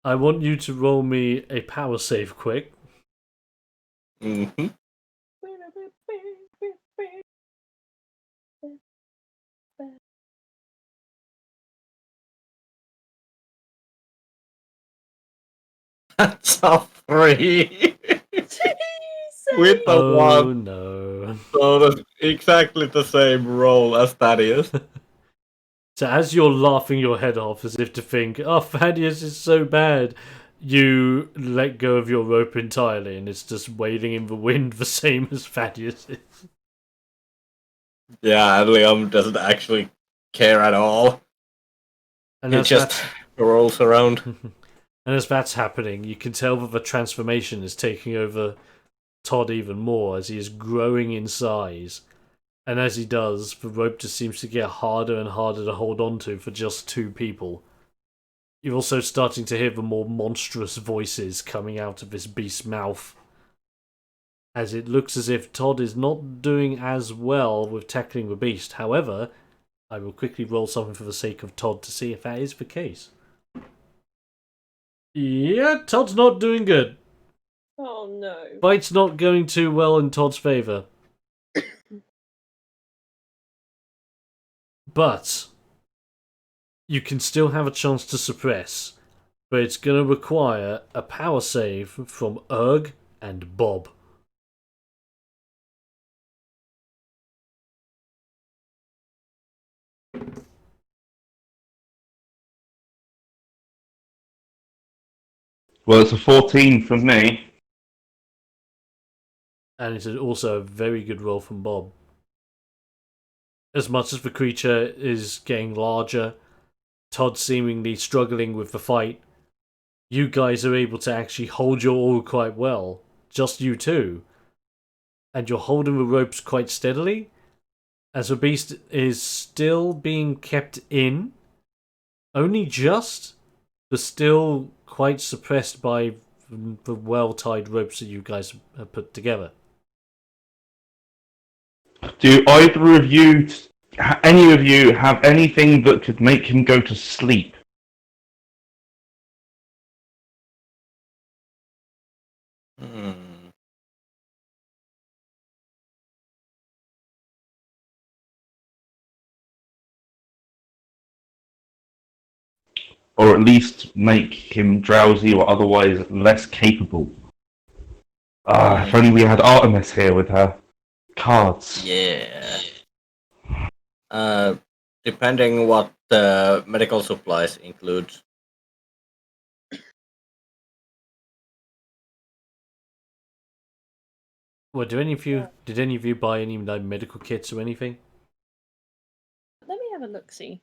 I want you to roll me a power save quick. Mm-hmm. That's a 3. With a 1. Oh no. So that's exactly the same roll as Thaddeus. So as you're laughing your head off as if to think, oh, Thaddeus is so bad, you let go of your rope entirely, and it's just wailing in the wind, the same as Thaddeus is. Yeah, and Liam doesn't actually care at all. And He as just rolls around. and as that's happening, you can tell that the transformation is taking over Todd even more as he is growing in size. And as he does, the rope just seems to get harder and harder to hold on to for just two people. You're also starting to hear the more monstrous voices coming out of this beast's mouth, as it looks as if Todd is not doing as well with tackling the beast. However, I will quickly roll something for the sake of Todd to see if that is the case. Yeah, Todd's not doing good. Oh no. Fight's not going too well in Todd's favour. But you can still have a chance to suppress, but it's going to require a power save from Erg and Bob. Well, it's a 14 from me. And it's also a very good roll from Bob. As much as the creature is getting larger, Todd seemingly struggling with the fight, you guys are able to actually hold your all quite well. Just you two. And you're holding the ropes quite steadily, as the beast is still being kept in. Only just, but still quite suppressed by the well-tied ropes that you guys have put together. Do either of you, any of you, have anything that could make him go to sleep? Hmm. Or at least make him drowsy or otherwise less capable? If only we had Artemis here with her cards. Yeah. Depending what the medical supplies include. Well, did any of you buy any like medical kits or anything? Let me have a look. See.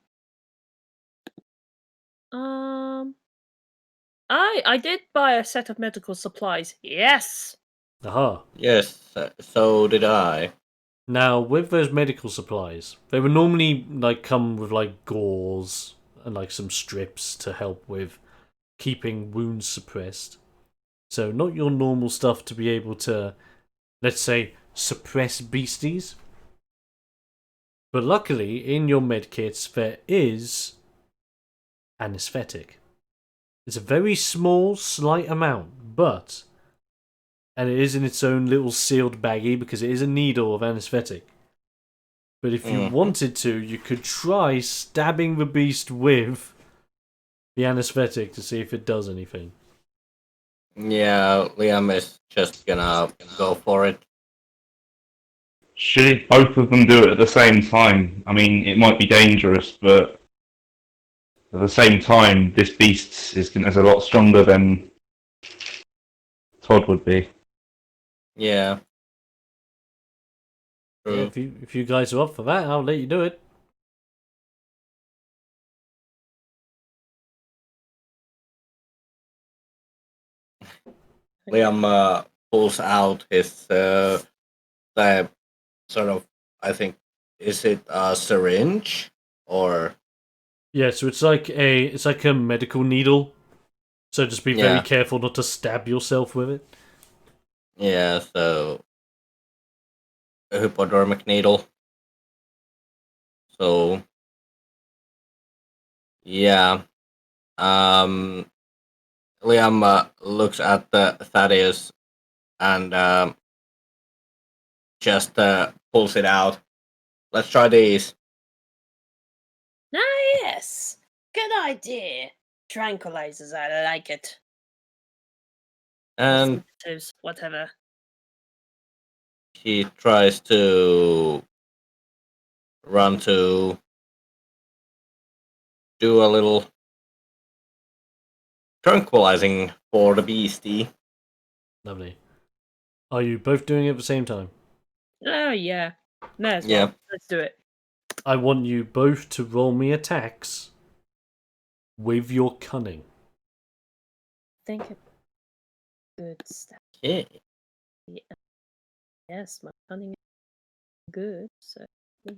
I did buy a set of medical supplies. Yes. Aha. Yes, so did I. Now, with those medical supplies, they would normally like come with like gauze and like some strips to help with keeping wounds suppressed. So not your normal stuff to be able to, let's say, suppress beasties. But luckily, in your medkits, there is anesthetic. It's a very small, slight amount, but, and it is in its own little sealed baggie because it is a needle of anesthetic. But if you wanted to, you could try stabbing the beast with the anesthetic to see if it does anything. Yeah, Liam is just gonna go for it. Should both of them do it at the same time? I mean, it might be dangerous, but at the same time, this beast is a lot stronger than Todd would be. Yeah. Yeah, True. if you guys are up for that, I'll let you do it. Liam pulls out his the sort of, I think, is it a syringe or Yeah, so it's like a medical needle. So just be very yeah, careful not to stab yourself with it. yeah, so a hypodermic needle. So yeah, um, Liam looks at the Thaddeus and just pulls it out. Let's try these. Ah, yes. Good idea. Tranquilizers, I like it. And Sedatives, whatever. he tries to run to do a little tranquilizing for the beastie. Lovely. Are you both doing it at the same time? Oh, yeah. May as Yeah. well. Let's do it. I want you both to roll me attacks with your cunning. Think of good stuff. Okay. Yes, my cunning is good, so we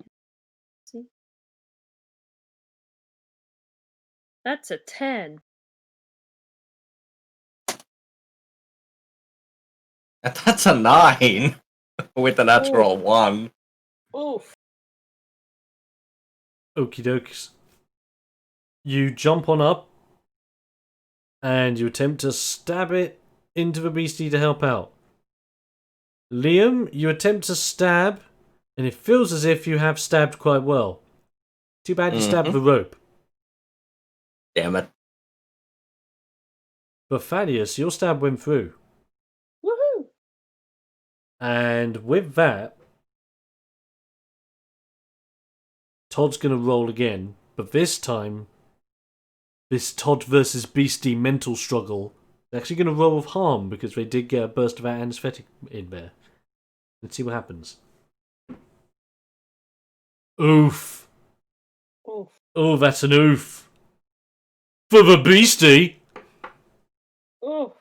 see. That's a 10. And that's a 9 with a natural 1. Oof. Okie dokes. You jump on up and you attempt to stab it into the beastie to help out. Liam, you attempt to stab, and it feels as if you have stabbed quite well. Too bad you stabbed the rope. Damn it. But Thaddeus, your stab went through. Woohoo! And with that, Todd's going to roll again. But this time, this Todd versus Beastie mental struggle is actually going to roll with harm because they did get a burst of that anesthetic in there. Let's see what happens. Oof. Oof. Oh, that's an oof. For the Beastie! Oof.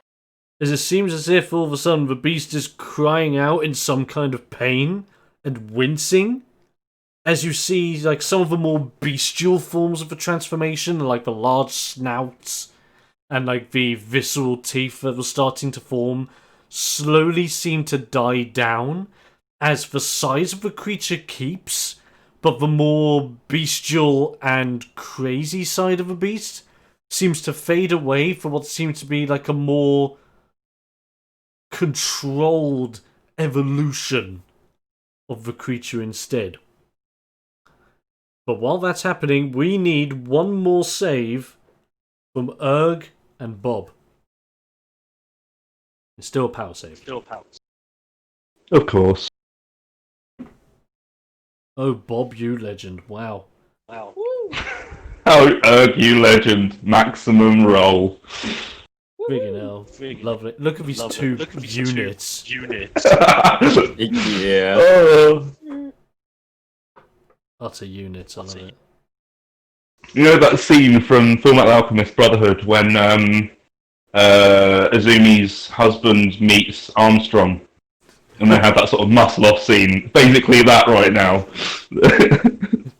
As it seems as if all of a sudden the beast is crying out in some kind of pain and wincing. As you see, like, some of the more bestial forms of the transformation, like the large snouts and like the visceral teeth that were starting to form, slowly seem to die down as the size of the creature keeps, but the more bestial and crazy side of the beast seems to fade away for what seems to be like a more controlled evolution of the creature instead. But while that's happening, we need one more save from Erg and Bob. It's still a power save. Of course. Oh, Bob, you legend. Wow. Woo! Oh, you legend. Maximum roll. Friggin' hell. Lovely. Look at these two units. Yeah. Oh. Utter units, I love it. You know that scene from Fullmetal Alchemist Brotherhood when Azumi's husband meets Armstrong and they have that sort of muscle-off scene? Basically that right now.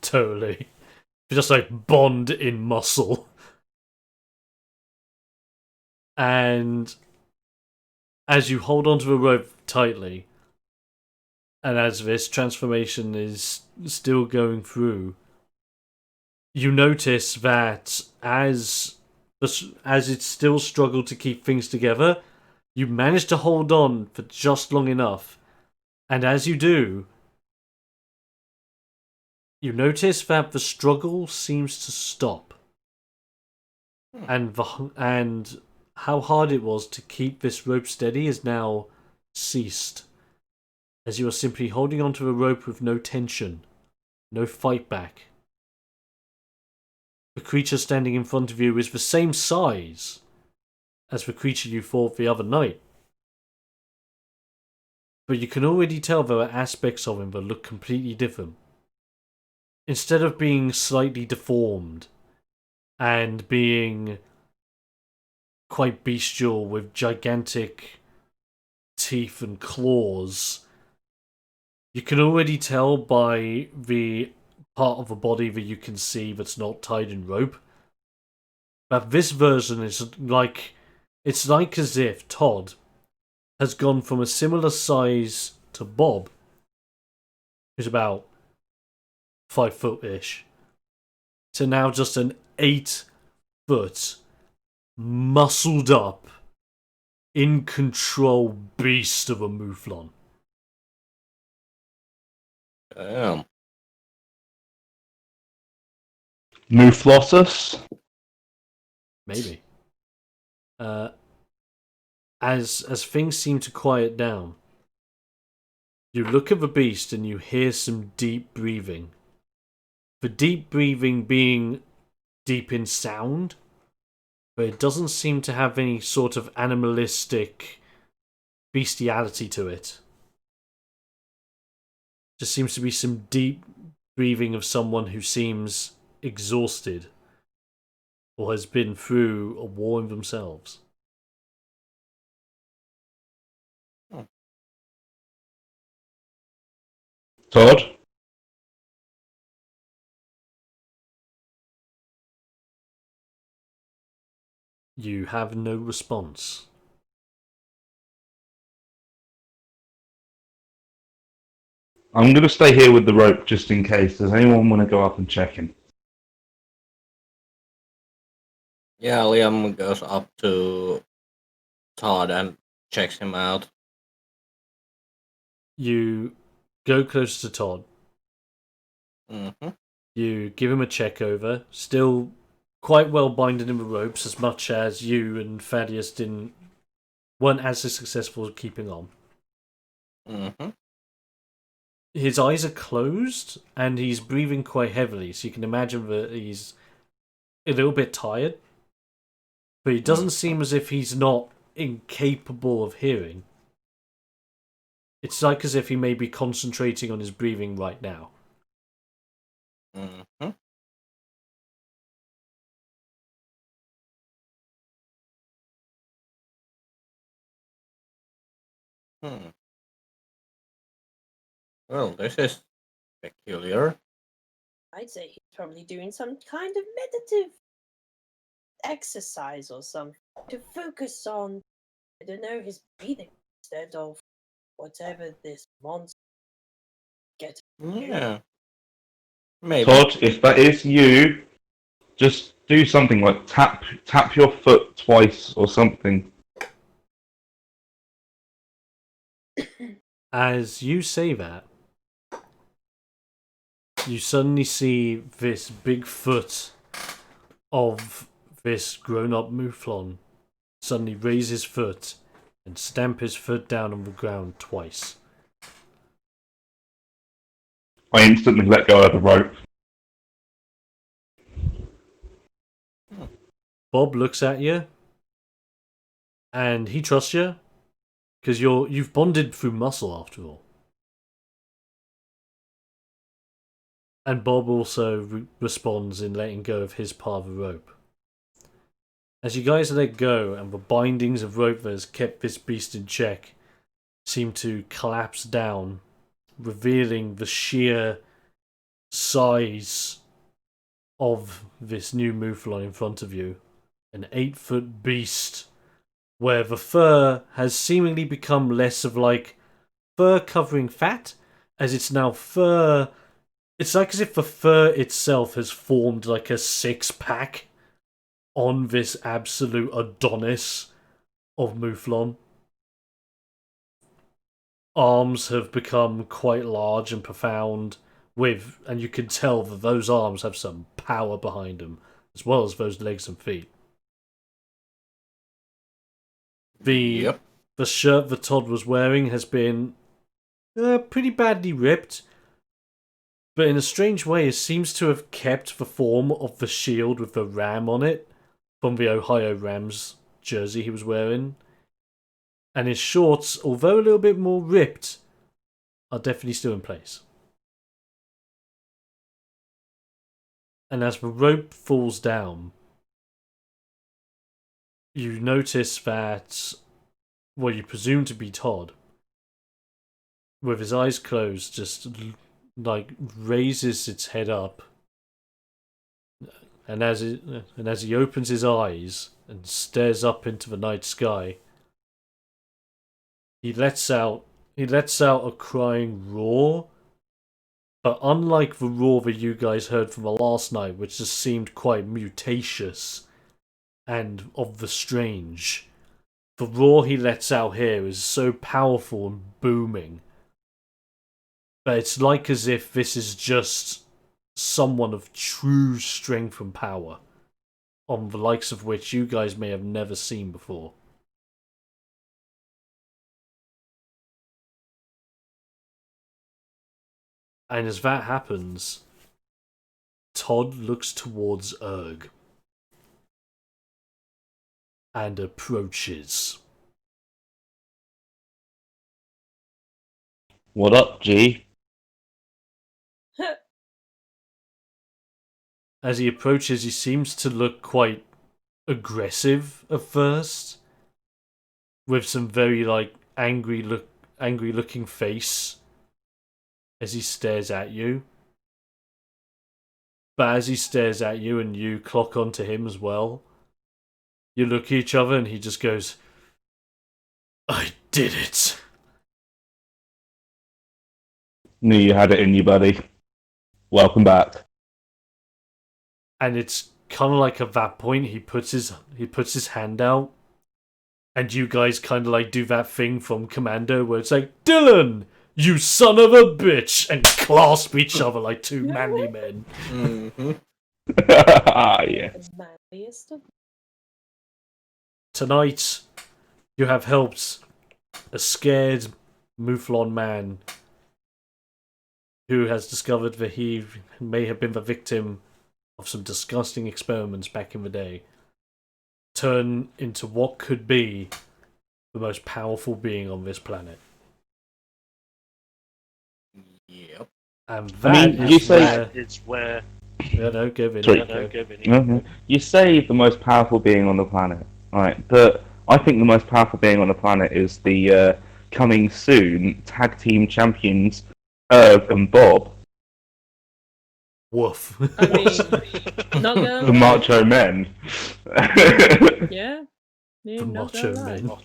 Totally. Just like bond in muscle. And as you hold onto the rope tightly, and as this transformation is still going through, you notice that as it still struggled to keep things together, you manage to hold on for just long enough. And as you do, you notice that the struggle seems to stop. And how hard it was to keep this rope steady has now ceased. As you are simply holding onto the rope with no tension, no fight back. The creature standing in front of you is the same size as the creature you fought the other night. But you can already tell there are aspects of him that look completely different. Instead of being slightly deformed and being quite bestial with gigantic teeth and claws, you can already tell by the part of the body that you can see that's not tied in rope that this version is like, it's like as if Todd has gone from a similar size to Bob, who's about 5 foot-ish, to now just an 8-foot muscled up in control beast of a mouflon. Damn. Mouflossus? Maybe. As things seem to quiet down, you look at the beast and you hear some deep breathing. The deep breathing being deep in sound, but it doesn't seem to have any sort of animalistic bestiality to it. Just seems to be some deep breathing of someone who seems exhausted or has been through a war themselves. Todd? You have no response. I'm going to stay here with the rope just in case. Does anyone want to go up and check him? Yeah, Liam goes up to Todd and checks him out. You go close to Todd. Mm-hmm. You give him a check over. Still quite well binded in the ropes, as much as you and Thaddeus weren't as successful at keeping on. Mm-hmm. His eyes are closed, and he's breathing quite heavily, so you can imagine that he's a little bit tired. But it doesn't seem as if he's not incapable of hearing. It's like as if he may be concentrating on his breathing right now. Mm-hmm. Hmm. Well, this is peculiar. I'd say he's probably doing some kind of meditative exercise or something to focus on, I don't know, his breathing instead of whatever this monster gets. Yeah. Maybe. Todd, if that is you, just do something like tap your foot twice or something. As you say that, you suddenly see this big foot of this grown-up mouflon suddenly raise his foot and stamp his foot down on the ground twice. I instantly let go of the rope. Bob looks at you, and he trusts you because you've bonded through muscle after all. And Bob also responds in letting go of his part of the rope. As you guys let go, and the bindings of rope that has kept this beast in check seem to collapse down, revealing the sheer size of this new mouflon in front of you. An 8-foot beast, where the fur has seemingly become less of like fur covering fat, as it's now fur. It's like as if the fur itself has formed like a 6-pack on this absolute Adonis of mouflon. Arms have become quite large and profound, and you can tell that those arms have some power behind them, as well as those legs and feet. The shirt that Todd was wearing has been pretty badly ripped, but in a strange way, it seems to have kept the form of the shield with the ram on it from the Ohio Rams jersey he was wearing. And his shorts, although a little bit more ripped, are definitely still in place. And as the rope falls down, you notice that what you presume to be Todd, with his eyes closed, just like raises its head up, and as he opens his eyes and stares up into the night sky, he lets out a crying roar. But unlike the roar that you guys heard from the last night, which just seemed quite mutacious and of the strange, the roar he lets out here is so powerful and booming. But it's like as if this is just someone of true strength and power, on the likes of which you guys may have never seen before. And as that happens, Todd looks towards Erg. and approaches. What up, G? As he approaches, he seems to look quite aggressive at first, with some very angry looking face as he stares at you. But as he stares at you and you clock onto him as well, you look at each other and he just goes, "I did it." Knew you had it in you, buddy. Welcome back. And it's kind of like at that point he puts his hand out, and you guys kind of like do that thing from Commando where it's like, "Dylan, you son of a bitch," and clasp each other like two manly men. Mm-hmm. Yes. The manliest of Tonight, you have helped a scared Mouflon man who has discovered that he may have been the victim of some disgusting experiments back in the day turn into what could be the most powerful being on this planet. Yep. And that mean, you is say- where... Yeah, no, go Vinny. Sorry. Go. Okay. You say the most powerful being on the planet, right? But I think the most powerful being on the planet is the coming soon tag team champions, Irv and Bob, Woof. I mean, not gonna the lie. Macho Men. Yeah. The Not Macho gonna lie. Men.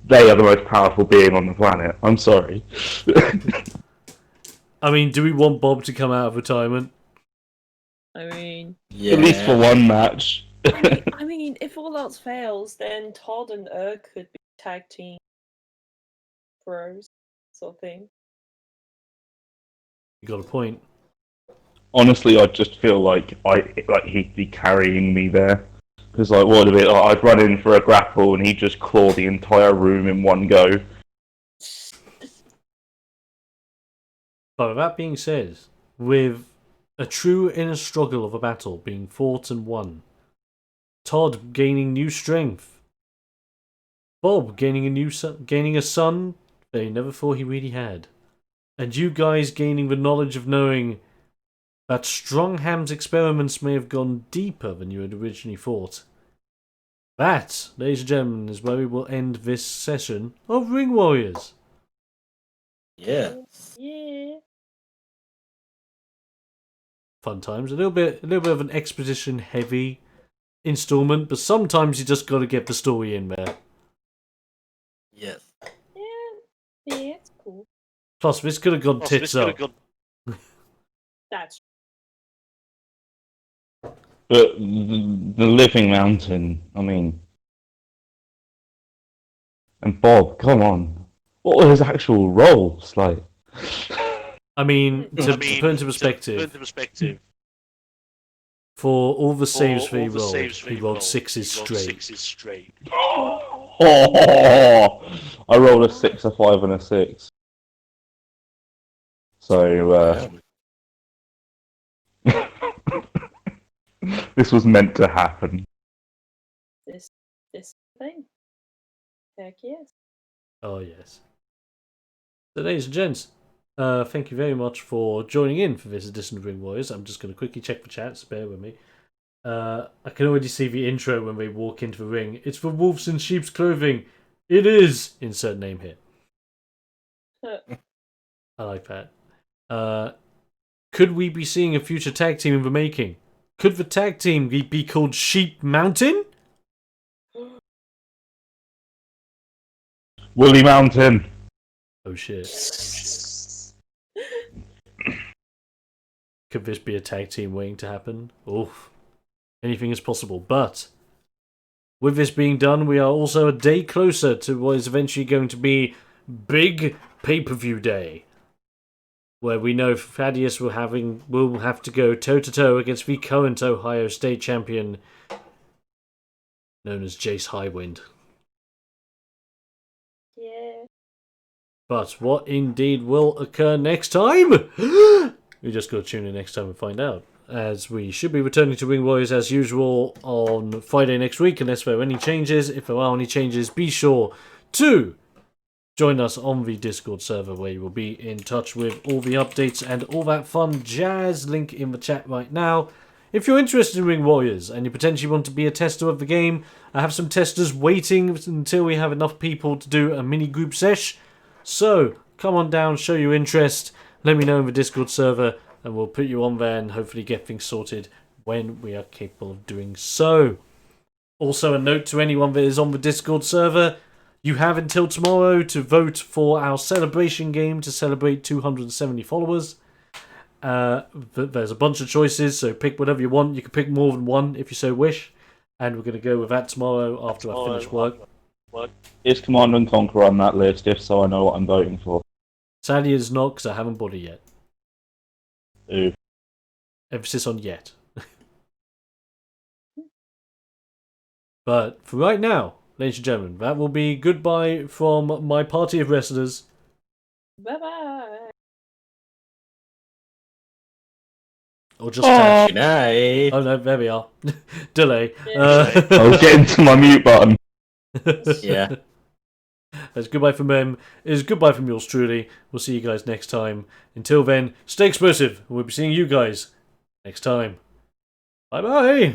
They are the most powerful being on the planet. I'm sorry. I mean, do we want Bob to come out of retirement? I mean, Yeah. At least for one match. I mean, if all else fails, then Todd and could be tag team bros, sort of thing. You got a point. Honestly, I just feel like he'd be carrying me there. Because what would it be? I'd run in for a grapple and he'd just claw the entire room in one go. But with that being said, with a true inner struggle of a battle being fought and won, Todd gaining new strength, Bob gaining a son that he never thought he really had, and you guys gaining the knowledge of knowing that Strongham's experiments may have gone deeper than you had originally thought. That, ladies and gentlemen, is where we will end this session of Ring Warriors. Yeah. Yeah. Fun times. A little bit of an exposition heavy installment, but sometimes you just got to get the story in there. Yes. Yeah, it's cool. Plus, this could have gone tits up. That's But the Living Mountain, I mean... And Bob, come on. What were his actual roles like? I mean, to put into perspective, for all the saves that he rolled sixes straight. Oh, I rolled a 6, a 5, and a 6. So, this was meant to happen. this thing. Heck yes. Oh, yes. So, ladies and gents, thank you very much for joining in for this edition of Ring Warriors. I'm just going to quickly check the chats, bear with me. I can already see the intro when they walk into the ring. It's for wolves in sheep's clothing. It is! Insert name here. I like that. Could we be seeing a future tag team in the making? Could the tag team be called Sheep Mountain? Woolly Mountain. Oh shit. Could this be a tag team waiting to happen? Oof. Anything is possible. But with this being done, we are also a day closer to what is eventually going to be big pay-per-view day, where we know Thaddeus will have to go toe-to-toe against the current Ohio State champion, known as Jace Highwind. Yeah. But what indeed will occur next time? We just got to tune in next time and find out. as we should be returning to Ring Warriors as usual on Friday next week, unless there are any changes. If there are any changes, be sure to join us on the Discord server, where you will be in touch with all the updates and all that fun jazz. Link in the chat right now. If you're interested in Ring Warriors and you potentially want to be a tester of the game, I have some testers waiting until we have enough people to do a mini group sesh. So come on down, show your interest, let me know in the Discord server, and we'll put you on there and hopefully get things sorted when we are capable of doing so. Also, a note to anyone that is on the Discord server, you have until tomorrow to vote for our celebration game to celebrate 270 followers. There's a bunch of choices, so pick whatever you want. You can pick more than one if you so wish, and we're going to go with that tomorrow after I finish work. Is Command and Conquer on that list, if so I know what I'm voting for? Sadly it's not, because I haven't bought it yet. Ooh. Emphasis on yet. But for right now, ladies and gentlemen, that will be goodbye from my party of wrestlers. Bye-bye. Or just Tash. Good night. Oh no, there we are. Delay. I was getting to my mute button. Yeah. That's goodbye from them. It is goodbye from yours truly. We'll see you guys next time. Until then, stay explosive. We'll be seeing you guys next time. Bye bye.